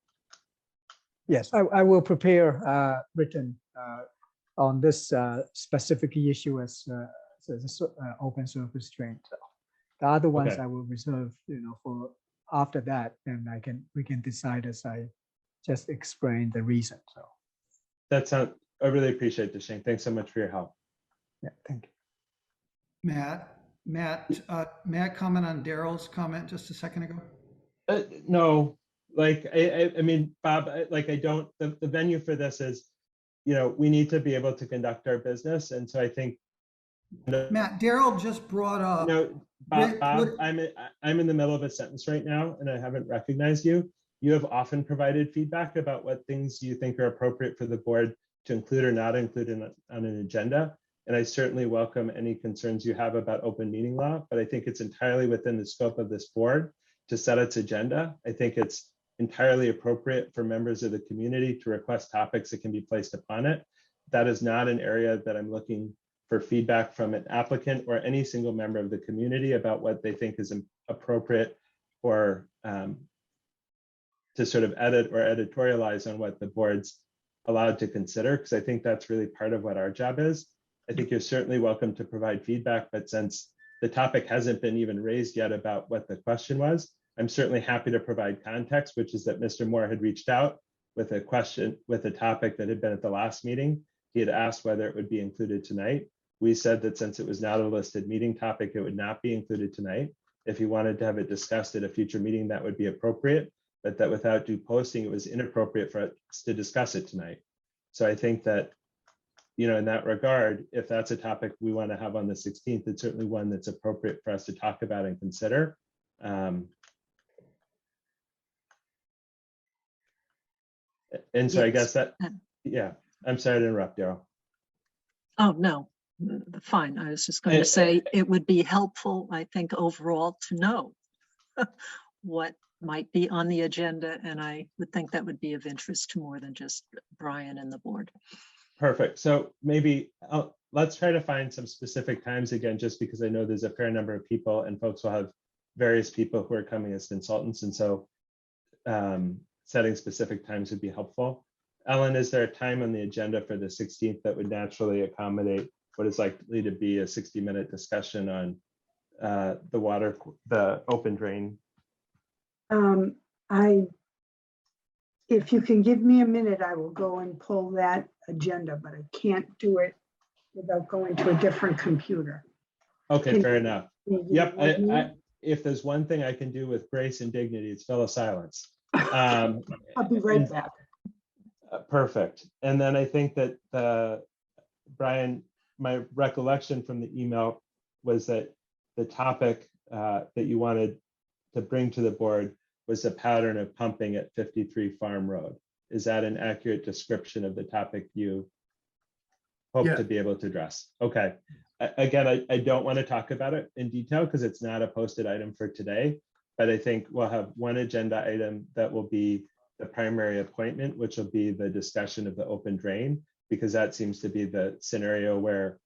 Yes, I will prepare written on this specific issue as open surface drain. So the other ones I will reserve, for after that, then we can decide as I just explained the reason. So that sounds, I really appreciate this, Shane. Thanks so much for your help. Yeah, thank you. Matt, may I comment on Daryl's comment just a second ago? No, I mean, Bob, the venue for this is, we need to be able to conduct our business. And so I think. Matt, Daryl just brought up. Bob, I'm in the middle of a sentence right now and I haven't recognized you. You have often provided feedback about what things you think are appropriate for the board to include or not include on an agenda. And I certainly welcome any concerns you have about open meeting law, but I think it's entirely within the scope of this board to set its agenda. I think it's entirely appropriate for members of the community to request topics that can be placed upon it. That is not an area that I'm looking for feedback from an applicant or any single member of the community about what they think is appropriate or to sort of edit or editorialize on what the board's allowed to consider, because I think that's really part of what our job is. I think you're certainly welcome to provide feedback, but since the topic hasn't been even raised yet about what the question was, I'm certainly happy to provide context, which is that Mr. Moore had reached out with a question, with a topic that had been at the last meeting. He had asked whether it would be included tonight. We said that since it was not a listed meeting topic, it would not be included tonight. If he wanted to have it discussed at a future meeting, that would be appropriate, but that without due posting, it was inappropriate for us to discuss it tonight. So I think that, you know, in that regard, if that's a topic we want to have on the 16th, it's certainly one that's appropriate for us to talk about and consider. And so I guess that, yeah, I'm sorry to interrupt, Daryl. Oh, no, fine. I was just going to say it would be helpful, I think, overall to know what might be on the agenda. And I would think that would be of interest to more than just Brian and the board. Perfect. So maybe let's try to find some specific times again, just because I know there's a fair number of people and folks will have various people who are coming as consultants. And so setting specific times would be helpful. Ellen, is there a time on the agenda for the 16th that would naturally accommodate what is likely to be a 60-minute discussion on the open drain? If you can give me a minute, I will go and pull that agenda, but I can't do it without going to a different computer. Okay, fair enough. Yep, If if there's one thing I can do with grace and dignity, it's fill a silence. I'll be right back. Perfect. And then I think that Brian, my recollection from the email was that the topic that you wanted to bring to the board was a pattern of pumping at 53 Farm Road. Is that an accurate description of the topic you hope to be able to address? Okay. Again, I don't want to talk about it in detail because it's not a posted item for today, but I think we'll have one agenda item that will be the primary appointment, which will be the discussion of the open drain, because that seems to be the scenario where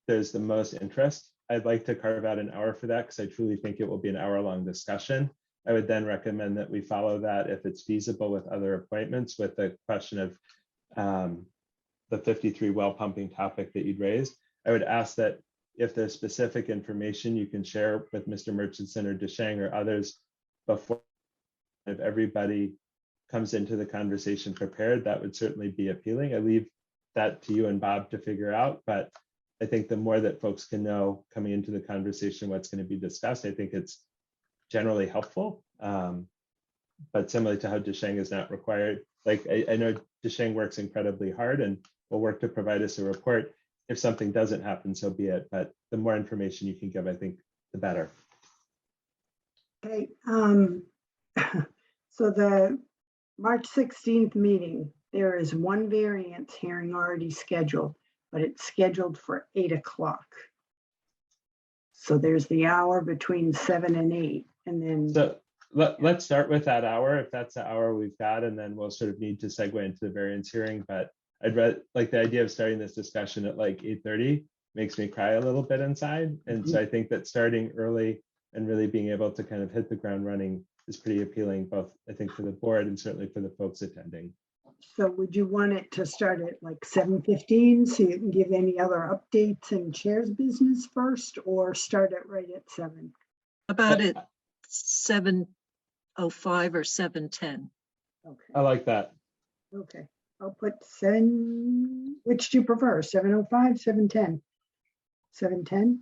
there's the most interest. I'd like to carve out an hour for that because I truly think it will be an hour-long discussion. I would then recommend that we follow that if it's feasible with other appointments with the question of the 53 well pumping topic that you'd raised. I would ask that if there's specific information you can share with Mr. Murchison or Deshang or others before, if everybody comes into the conversation prepared, that would certainly be appealing. I leave that to you and Bob to figure out, but I think the more that folks can know coming into the conversation what's going to be discussed, I think it's generally helpful. But similar to how Deshang is not required, like I know Deshang works incredibly hard and will work to provide us a report. If something doesn't happen, so be it. But the more information you can give, I think the better. Okay. So the March 16th meeting, there is one variance hearing already scheduled, but it's scheduled for 8 o'clock. So there's the hour between 7 and 8, and then. So let's start with that hour, if that's the hour we've got, and then we'll sort of need to segue into the variance hearing. But I'd like the idea of starting this discussion at like 8:30 makes me cry a little bit inside. And so I think that starting early and really being able to kind of hit the ground running is pretty appealing, both I think for the board and certainly for the folks attending. So would you want it to start at like 7:15 so you can give any other updates and chairs business first, or start it right at 7? About it 7:05 or 7:10. Okay. I like that. Okay. I'll put 7. Which do you prefer? 7:05, 7:10? 7:10?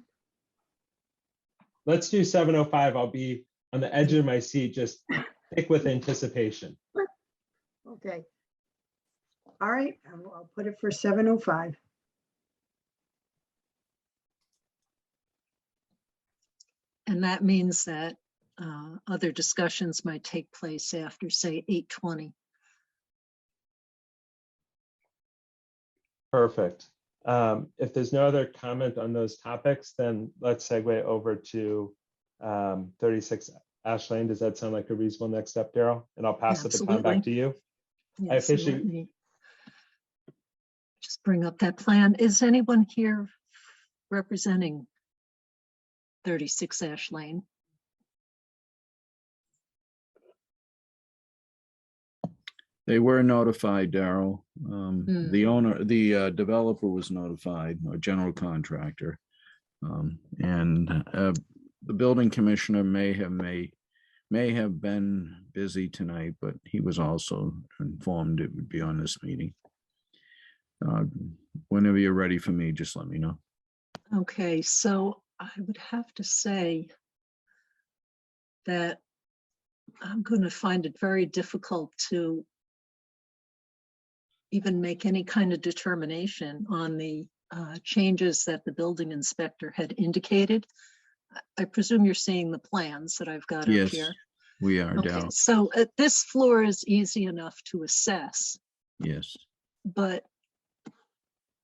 Let's do 7:05. I'll be on the edge of my seat, just thick with anticipation. Okay. All right, I'll put it for 7:05. And that means that other discussions might take place after, say, 8:20. Perfect. If there's no other comment on those topics, then let's segue over to 36 Ash Lane. Does that sound like a reasonable next step, Daryl? And I'll pass the baton back to you. Yes, let me just bring up that plan. Is anyone here representing 36 Ash Lane? They were notified, Daryl. The developer was notified, or general contractor. And the building commissioner may may have been busy tonight, but he was also informed it would be on this meeting. Whenever you're ready for me, just let me know. Okay, so I would have to say that I'm going to find it very difficult to even make any kind of determination on the changes that the building inspector had indicated. I presume you're seeing the plans that I've got up Yes, here. we are Okay, down. so this floor is easy enough to assess, Yes. but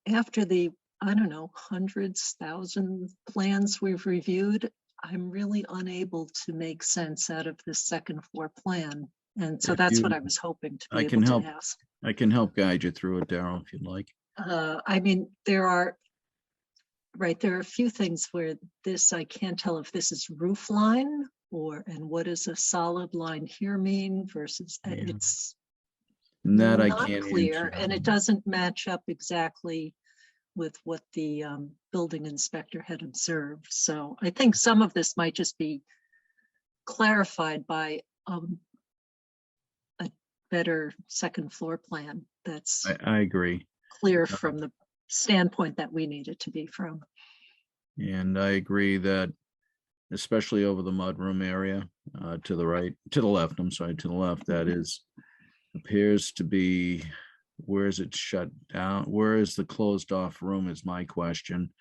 after the, I don't know, hundreds, thousands plans we've reviewed, I'm really unable to make sense out of this second floor plan. And so If that's what you- I was hoping to I be can able help. to ask. I can help guide you through it, Daryl, if you'd like. I mean, there are a few things where this, I can't tell if this is roof line and what does a solid line here mean versus Yeah. it's And that I not can't clear, answer. and it doesn't match up exactly with what the building inspector had observed. So I think some of this might just be clarified by a better second floor plan that's I agree. clear from the standpoint that we need it to be from. And I agree that especially over the mudroom area to the right, to the left, I'm sorry, to the left, that is, appears to be, where is it shut down? Where is the closed off room is my question.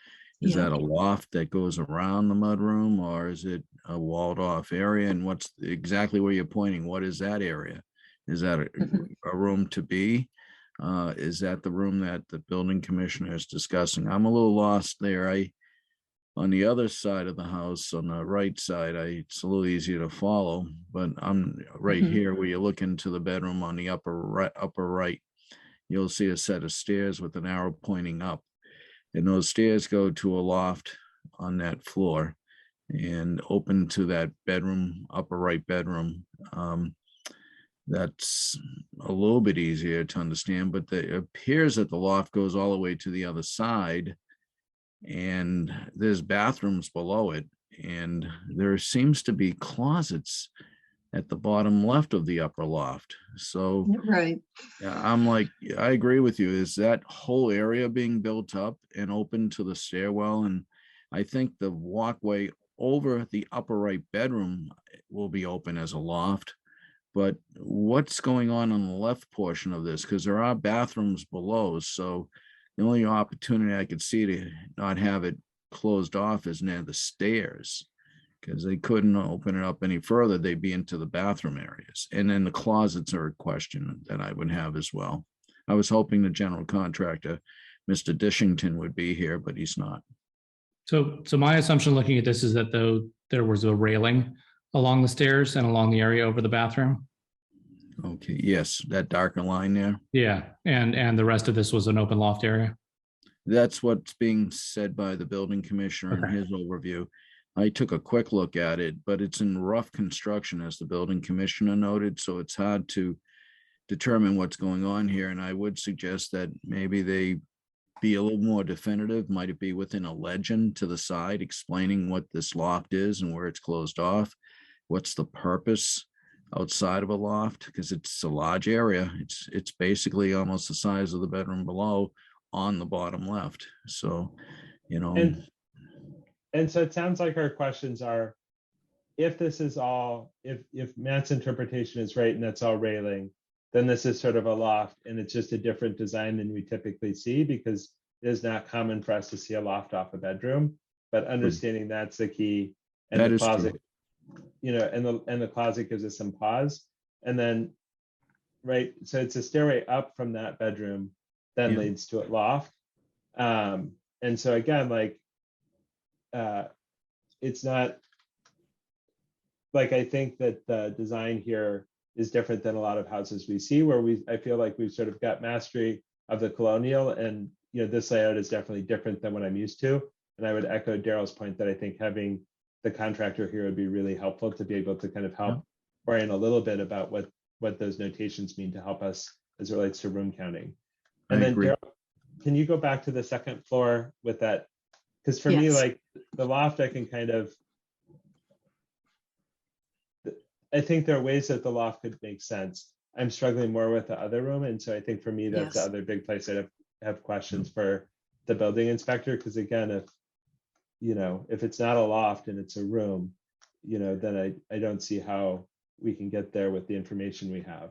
Is Yeah. that a loft that goes around the mudroom, or is it a walled off area? And what's exactly where you're pointing? What is that area? Is that a room to be? Is that the room that the building commissioner is discussing? I'm a little lost there. On the other side of the house, on the right side, it's a little easier to follow, but I'm right here where you look into the bedroom on the upper right, you'll see a set of stairs with an arrow pointing up. And those stairs go to a loft on that floor and open to that bedroom, upper right bedroom. That's a little bit easier to understand, but it appears that the loft goes all the way to the other side, and there's bathrooms below it, and there seems to be closets at the bottom left of the upper loft. So Right. I'm like, I agree with you. Is that whole area being built up and open to the stairwell? And I think the walkway over the upper right bedroom will be open as a loft. But what's going on the left portion of this? Because there are bathrooms below. So the only opportunity I could see to not have it closed off is near the stairs, because they couldn't open it up any further. They'd be into the bathroom areas. And then the closets are a question that I would have as well. I was hoping the general contractor, Mr. Dishington, would be here, but he's not. So my assumption looking at this is that though there was a railing along the stairs and along the area over the bathroom. Okay, yes, that darker line there. Yeah, and the rest of this was an open loft area. That's what's being said by the building commissioner in Okay. his overview. I took a quick look at it, but it's in rough construction, as the building commissioner noted, so it's hard to determine what's going on here. And I would suggest that maybe they be a little more definitive. Might it be within a legend to the side explaining what this loft is and where it's closed off? What's the purpose outside of a loft? Because it's a large area. It's basically almost the size of the bedroom below on the bottom left. So, you know. And so it sounds like our questions are, if this is all, if Matt's interpretation is right and that's all railing, then this is sort of a loft and it's just a different design than we typically see, because it is not common for us to see a loft off a bedroom. But understanding that's the key, and That the is true. closet, you know, and the closet gives us some pause. And then, right, so it's a stairway up from that bedroom, then Yeah. leads to a loft. And so again, like, it's not like, I think that the design here is different than a lot of houses we see, where I feel like we've sort of got mastery of the colonial, and you know, this layout is definitely different than what I'm used to. And I would echo Daryl's point that I think having the contractor here would be really helpful to be able to kind of help orient a little bit about what those notations mean to help us as it relates to room counting. And then Daryl, can you go back to the second floor with that? Because for me, Yes. like the loft, I can kind of, I think there are ways that the loft could make sense. I'm struggling more with the other room, and so I think for me, that's the Yes. other big place I'd have questions for the building inspector, because again, if it's not a loft and it's a room, then I don't see how we can get there with the information we have.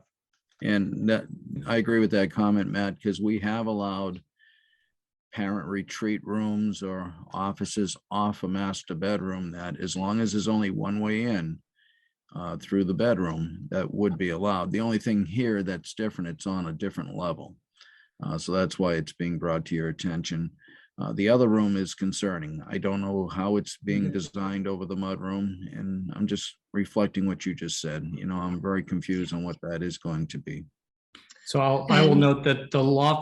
And that, I agree with that comment, Matt, because we have allowed parent retreat rooms or offices off a master bedroom that, as long as there's only one way in through the bedroom, that would be allowed. The only thing here that's different, it's on a different level. So that's why it's being brought to your attention. The other room is concerning. I don't know how it's being designed over the mudroom, and I'm just reflecting what you just said. I'm very confused on what that is going to be. So I will note that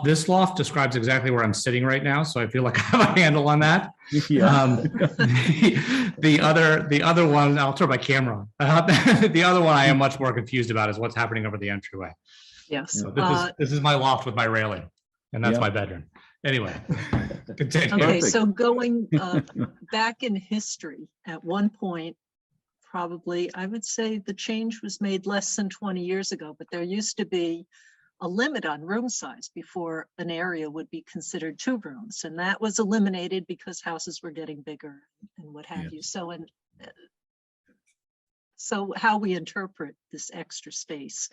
this loft describes exactly where I'm sitting right now. So I feel like I have a handle on that. Yeah. The other one, I'll turn my camera on. The other one I am much more confused about is what's happening over the entryway. Yes. So this is my loft with my railing, and that's my bedroom. Anyway, continue. Okay, so going back in history, at one point, probably, I would say the change was made less than 20 years ago, but there used to be a limit on room size before an area would be considered 2 rooms. And that was eliminated because houses were getting bigger and what have you. So how we interpret this extra space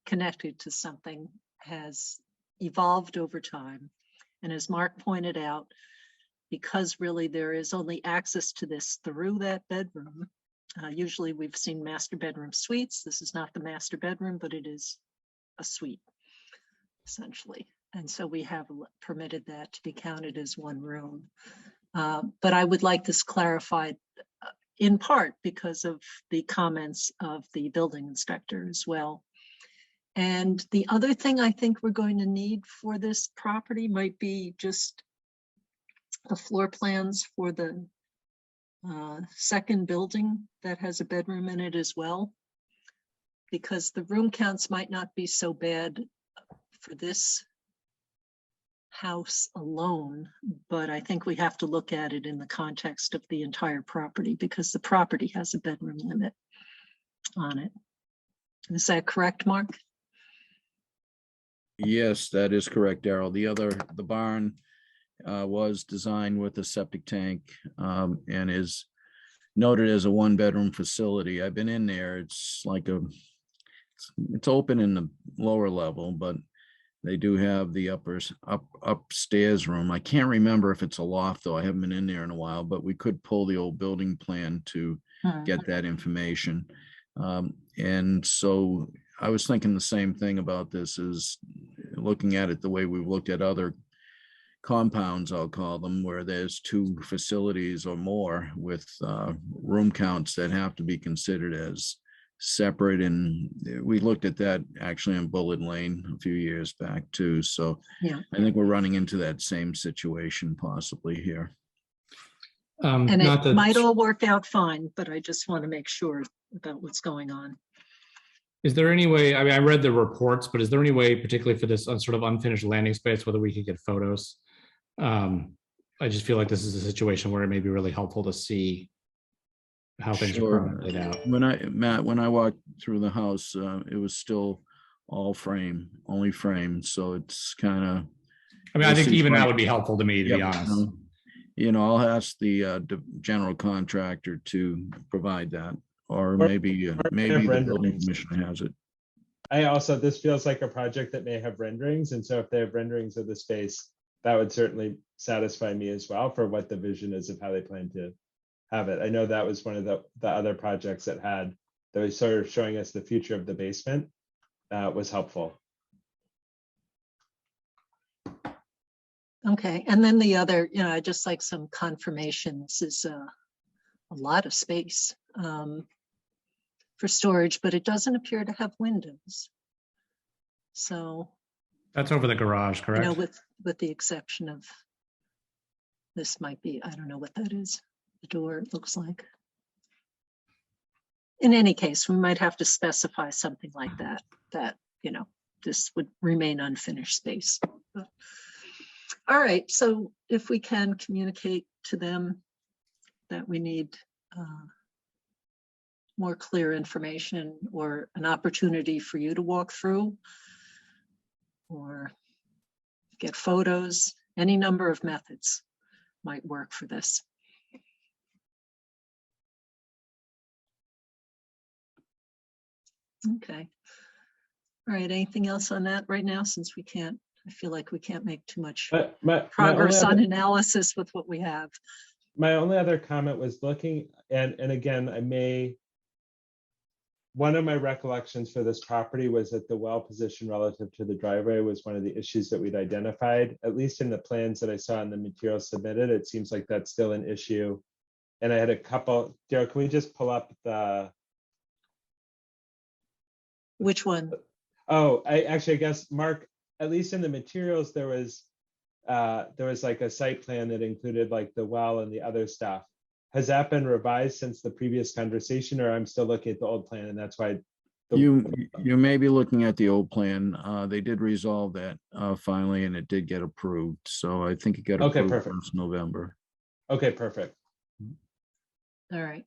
connected to something has evolved over time. And as Mark pointed out, because really there is only access to this through that bedroom, usually we've seen master bedroom suites. This is not the master bedroom, but it is a suite, essentially. And so we have permitted that to be counted as one room. But I would like this clarified in part because of the comments of the building inspector as well. And the other thing I think we're going to need for this property might be just the floor plans for the second building that has a bedroom in it as well, because the room counts might not be so bad for this house alone, but I think we have to look at it in the context of the entire property, because the property has a bedroom limit on it. Is that correct, Mark? Yes, that is correct, Daryl. The barn was designed with a septic tank and is noted as a 1-bedroom facility. I've been in there. It's like it's open in the lower level, but they do have the upstairs room. I can't remember if it's a loft though. I haven't been in there in a while, but we could pull the old building plan to get that information. And so I was thinking the same thing about this, is looking at it the way we've looked at other compounds, I'll call them, where there's 2 facilities or more with room counts that have to be considered as separate. And we looked at that actually in Bullet Lane a few years back too. So Yeah. I think we're running into that same situation possibly here. And it might all work out fine, but I just want to make sure about what's going on. Is there any way, I mean, I read the reports, but is there any way, particularly for this sort of unfinished landing space, whether we could get photos? I just feel like this is a situation where it may be really helpful to see how things are laid out. When I walked through the house, it was still only frame. So it's kind of. I mean, I think even that would be helpful to me, to be honest. I'll ask the general contractor to provide that, or maybe the building commissioner has it. This feels like a project that may have renderings, and so if they have renderings of the space, that would certainly satisfy me as well for what the vision is of how they plan to have it. I know that was one of the other projects that was sort of showing us the future of the basement. Was helpful. Okay, and then the other, I just like some confirmation. This is a lot of space for storage, but it doesn't appear to have windows. So that's over the garage, correct? With the exception of this might be, I don't know what that is. The door, it looks like. In any case, we might have to specify something like that, this would remain unfinished space. But, all right, so if we can communicate to them that we need more clear information or an opportunity for you to walk through or get photos, any number of methods might work for this. Okay. All right, anything else on that right now, since we can't, I feel like we can't make too much progress on analysis with what we have. My only other comment was looking, and again, one of my recollections for this property was that the well position relative to the driveway was one of the issues that we'd identified, at least in the plans that I saw in the materials submitted. It seems like that's still an issue. And I had a couple, Daryl, can we just pull up the, which one? Oh, I guess, Mark, at least in the materials, there was like a site plan that included like the well and the other stuff. Has that been revised since the previous conversation, or I'm still looking at the old plan and that's why? You may be looking at the old plan. They did resolve that finally, and it did get approved. So I think it got approved last November. Okay, perfect. All right.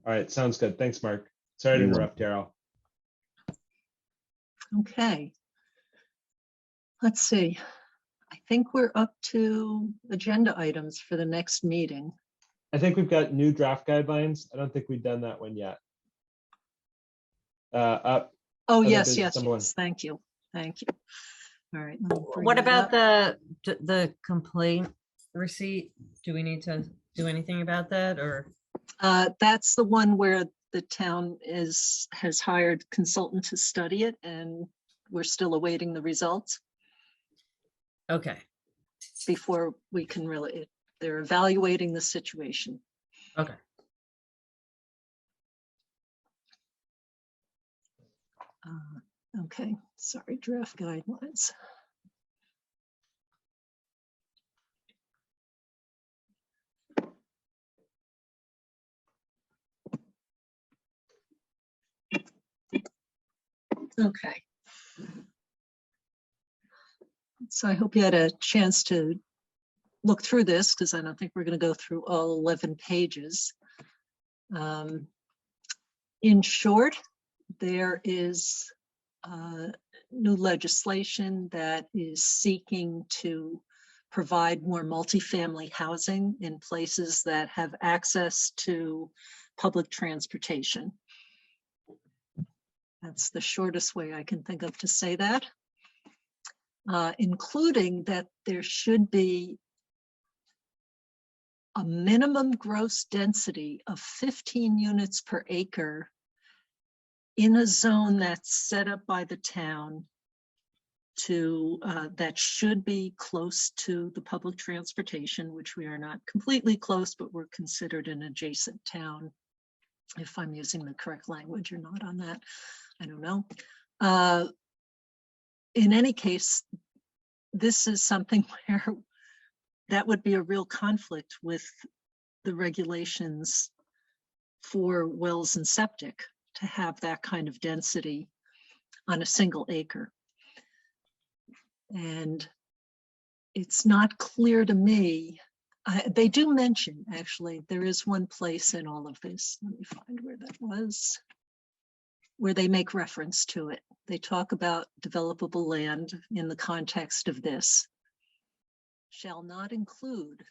All right, sounds good. Thanks, Mark. Sorry to interrupt, Daryl. Okay. Let's see. I think we're up to agenda items for the next meeting. I think we've got new draft guidelines. I don't think we've done that one yet. Oh, yes. Thank you. Thank you. All right. What about the complaint receipt? Do we need to do anything about that, or? That's the one where the town has hired consultant to study it, and we're still awaiting the results. Okay. Before we can really, they're evaluating the situation. Okay. Okay, sorry, draft guidelines. Okay. So I hope you had a chance to look through this, because I don't think we're going to go through all 11 pages. In short, there is new legislation that is seeking to provide more multifamily housing in places that have access to public transportation. That's the shortest way I can think of to say that. Including that there should be a minimum gross density of 15 units per acre in a zone that's set up by the town to that should be close to the public transportation, which we are not completely close, but we're considered an adjacent town. If I'm using the correct language or not on that, I don't know. In any case, this is something where that would be a real conflict with the regulations for wells and septic to have that kind of density on a single acre. And it's not clear to me. They do mention, actually, there is one place in all of this, let me find where that was, where they make reference to it. They talk about developable land in the context of this. Shall not include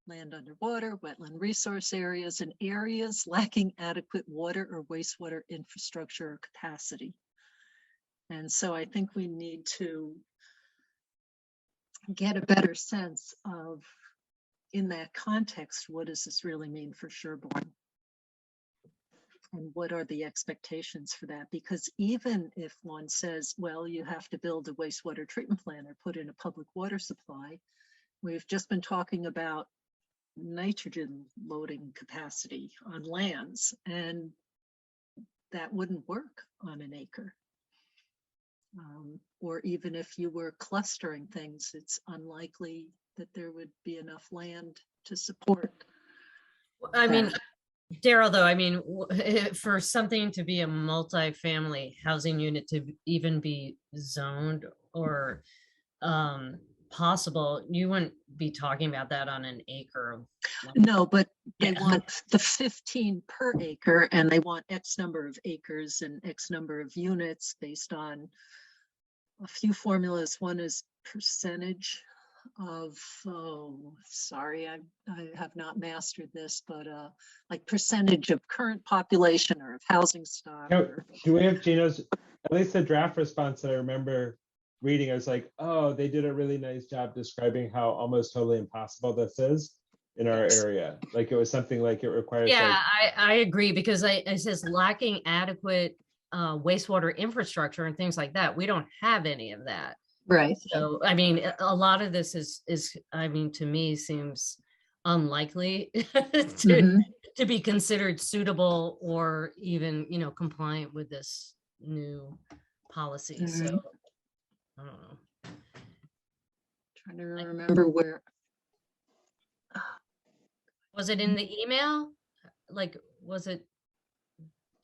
land underwater, wetland resource areas, and areas lacking adequate water or wastewater infrastructure or capacity. And so I think we need to get a better sense of, in that context, what does this really mean for Sherborn? And what are the expectations for that? Because even if one says, well, you have to build a wastewater treatment plant or put in a public water supply, we've just been talking about nitrogen loading capacity on lands, and that wouldn't work on an acre. Or even if you were clustering things, it's unlikely that there would be enough land to support. I mean, Daryl, though, I mean, for something to be a multi-family housing unit to even be zoned or possible, you wouldn't be talking about that on an acre of land. No, but they Yeah. want the 15 per acre, and they want X number of acres and X number of units based on a few formulas. One is percentage of, oh, sorry, I have not mastered this, but like percentage of current population or of housing stock. Do we have Gino's, at least the draft response that I remember reading, I was like, oh, they did a really nice job describing how almost totally impossible this is in our area. Like it was something like it requires. Yeah, like, I agree, because it says lacking adequate wastewater infrastructure and things like that. We don't have any of that. Right. So, I mean, a lot of this is, I mean, to me seems unlikely to be considered suitable or even, you know, compliant with this new policy. So, I don't know. Trying to remember where. Was it in the email? Like, was it,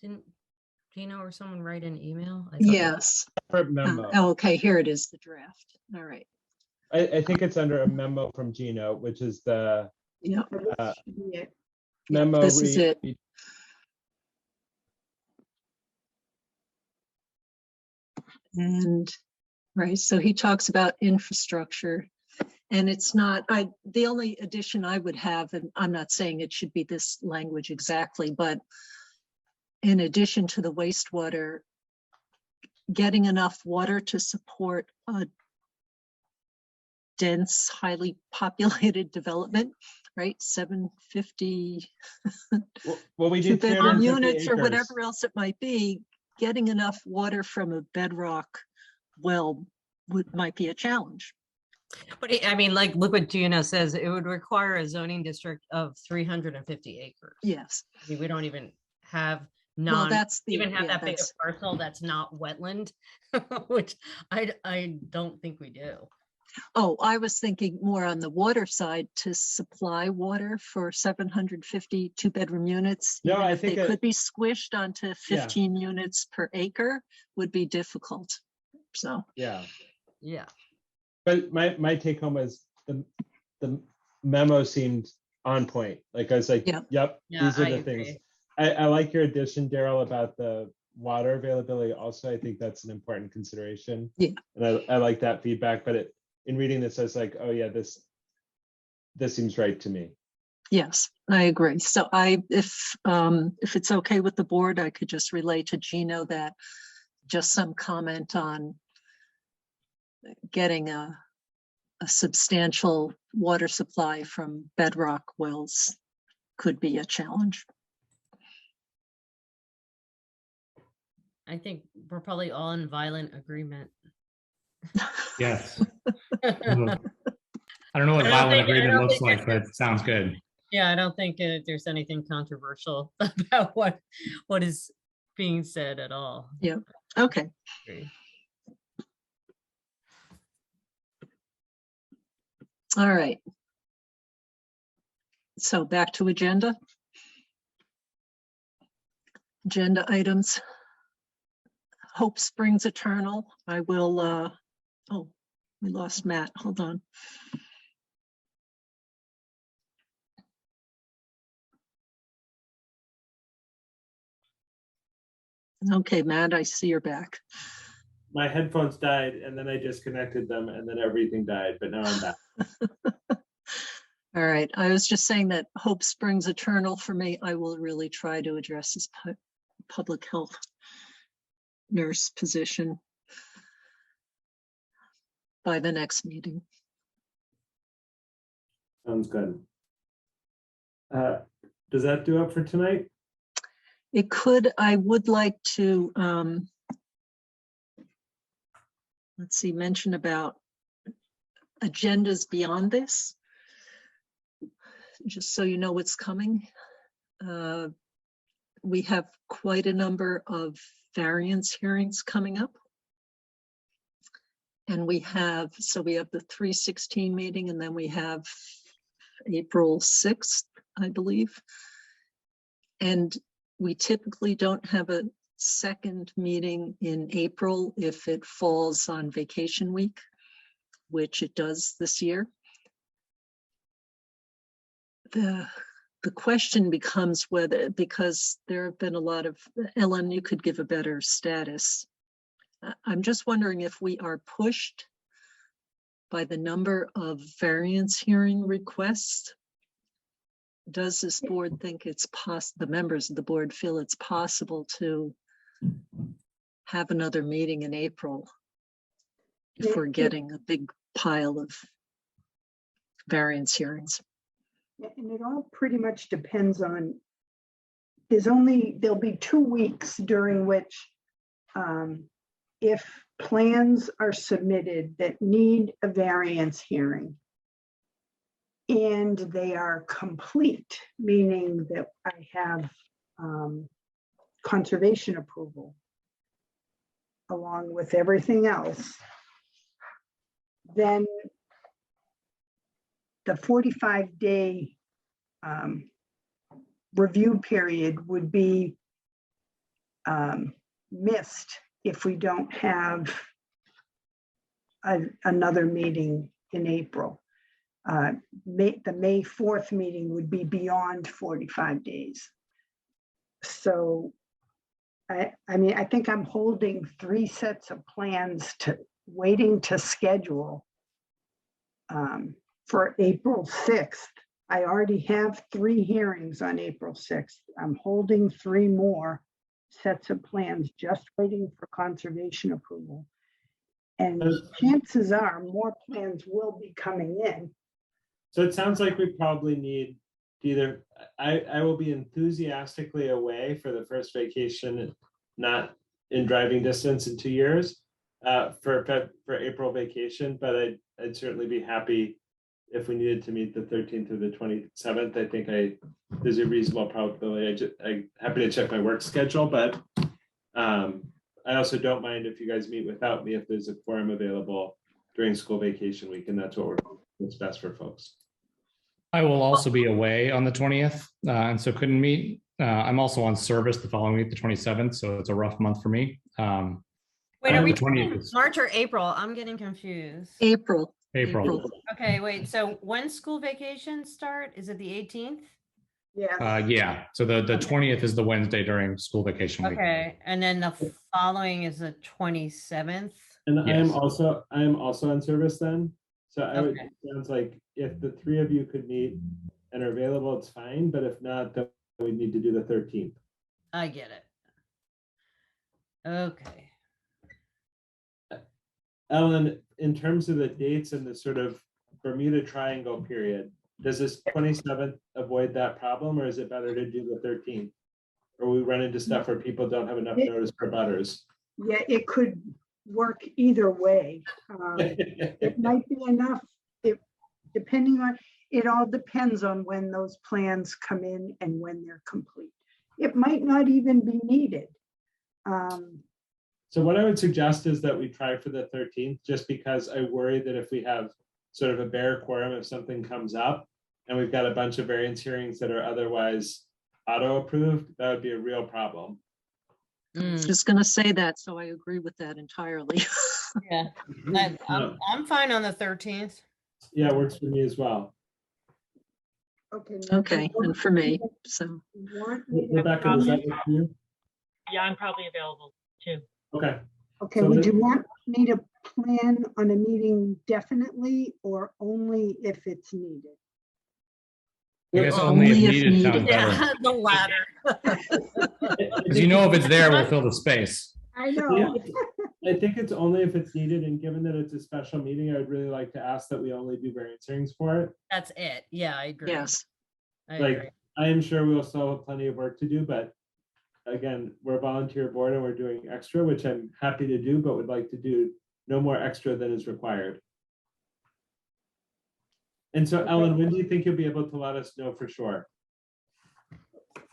didn't Gino or someone write an email? I thought Yes. memo. Oh, okay, here it is, the draft. All right. I think it's under a memo from Gino, which is the Yeah. memo. This is it. And right, so he talks about infrastructure, and it's not, the only addition I would have, and I'm not saying it should be this language exactly, but in addition to the wastewater, getting enough water to support a dense, highly populated development, right? 750 well, we did two-bedroom 350 units or acres. whatever else it might be. Getting enough water from a bedrock well might be a challenge. But I mean, like, look what Gino says, it would require a zoning district of 350 acres. Yes. I mean, we don't even have Well, that's the, even have yeah, that big a parcel that's not wetland, which I don't think we do. Oh, I was thinking more on the water side to supply water for 750 two-bedroom units. No, even I if think they could be squished onto 15 Yeah. units per acre would be difficult. So Yeah. Yeah. But my take home was the memo seemed on point. Like I was like, Yeah. yep, Yeah, these are I the agree. things. I like your addition, Daryl, about the water availability. Also, I think that's an important consideration. Yeah. And I like that feedback. But in reading this, I was like, oh yeah, this seems right to me. yes, I agree. So if it's okay with the board, I could just relay to Gino that just some comment on getting a substantial water supply from bedrock wells could be a challenge. I think we're probably all in violent agreement. Yes. I don't know what I don't violent think- I agreement don't looks think like, but it sounds good. Yeah, I don't think there's anything controversial about what is being said at all. Yeah. Okay. Agree. All right. So back to agenda. Agenda items. Hope Springs Eternal. I will, oh, we lost Matt. Hold on. Okay, Matt, I see you're back. My headphones died and then I disconnected them and then everything died, but now I'm back. All right, I was just saying that Hope Springs Eternal for me, I will really try to address this public health nurse position by the next meeting. Sounds good. Does that do it for tonight? It could, I would like to, let's see, mention about agendas beyond this. Just so you know what's coming. We have quite a number of variance hearings coming up. And we have the 3/16 meeting, and then we have April 6th, I believe. And we typically don't have a second meeting in April if it falls on vacation week. which it does this year. The question becomes whether, because there have been a lot of, Ellen, you could give a better status. I'm just wondering if we are pushed by the number of variance hearing requests. Does this board think it's the members of the board feel it's possible to have another meeting in April if we're getting a big pile of variance hearings? And it all pretty much depends on, there'll be 2 weeks during which if plans are submitted that need a variance hearing and they are complete, meaning that I have conservation approval along with everything else, then the 45-day review period would be missed if we don't have another meeting in April. The May 4th meeting would be beyond 45 days. So, I mean, I think I'm holding 3 sets of plans waiting to schedule for April 6th. I already have 3 hearings on April 6th. I'm holding 3 more sets of plans, just waiting for conservation approval. And chances are more plans will be coming in. So it sounds like we probably need either, I will be enthusiastically away for the first vacation, not in driving distance in 2 years for April vacation, but I'd certainly be happy if we needed to meet the 13th or the 27th. I think there's a reasonable probability. I'm happy to check my work schedule, but I also don't mind if you guys meet without me if there's a quorum available during school vacation week, and that's what's best for folks. I will also be away on the 20th, and so couldn't meet. I'm also on service the following week, the 27th, so it's a rough month for me. Wait, are we the 20th talking March or April? I'm getting confused. April. Okay, wait, so when school vacations start? Is it the 18th? Yeah. Yeah, so the 20th is the Wednesday during school vacation week. Okay, and then the following is the 27th. And Yes. I am also on service then. So Okay. sounds like if the 3 of you could meet and are available, it's fine. But if not, then we need to do the 13th. I get it. Okay. Ellen, in terms of the dates and the sort of Bermuda Triangle period, does this 27th avoid that problem, or is it better to do the 13th? Or we run into stuff where people don't have enough notice for butters? Yeah, it could work either way. It might be enough, depending on, it all depends on when those plans come in and when they're complete. It might not even be needed. So what I would suggest is that we try for the 13th, just because I worry that if we have sort of a bare quorum, if something comes up and we've got a bunch of variance hearings that are otherwise auto-approved, that would be a real problem. Just going to say that, so I agree with that entirely. Yeah, I'm fine on the 13th. Yeah, it works for me as well. Okay, and for me, so. Rebecca, does that work for you? Yeah, I'm probably available too. Okay. Okay, So would you want me to plan on a meeting definitely or only if it's needed? I guess Only only if if needed sounds needed. better. Yeah, the latter. Because you know if it's there, we'll fill the space. I know. I think it's only if it's needed, and given that it's a special meeting, I would really like to ask that we only do variance hearings for it. That's it. Yeah, I agree. Yes. I agree. Like, I am sure we'll still have plenty of work to do, but again, we're a volunteer board and we're doing extra, which I'm happy to do, but would like to do no more extra than is required. And so, Ellen, when do you think you'll be able to let us know for sure?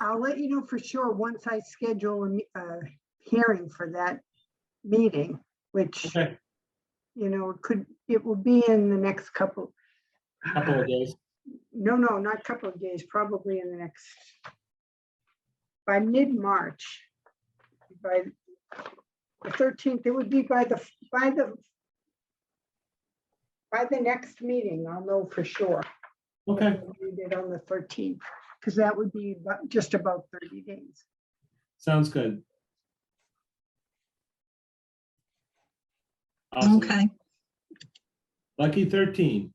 I'll let you know for sure once I schedule a hearing for that meeting, which, Okay, you know, it will be in the next couple couple of days. No, not couple of days, probably in the next, by mid-March, by the 13th, it would be by the By the next meeting, I'll know for sure. Okay, We'll read it on the 13th, because that would be just about 30 days. sounds good. Awesome. Okay, Lucky 13.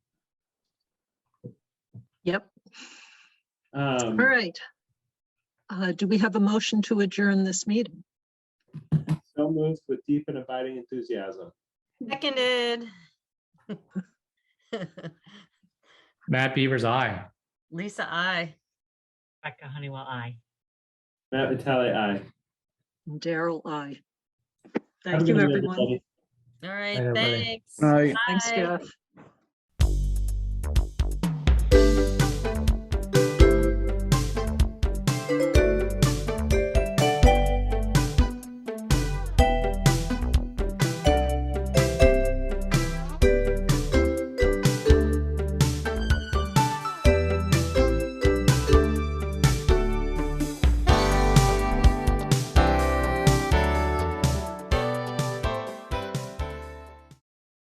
yep, all Um, right. Do we have a motion to adjourn this meeting? so moved with deep and abiding enthusiasm. Seconded. Matt Beaver's aye. Lisa, I. Becca Honeywell, aye. Matt Vitale, aye. Daryl, aye. Have a Thank good you, night, everyone. everybody. All right, Bye, everybody. thanks. Aye. Thanks, Bye. Jeff.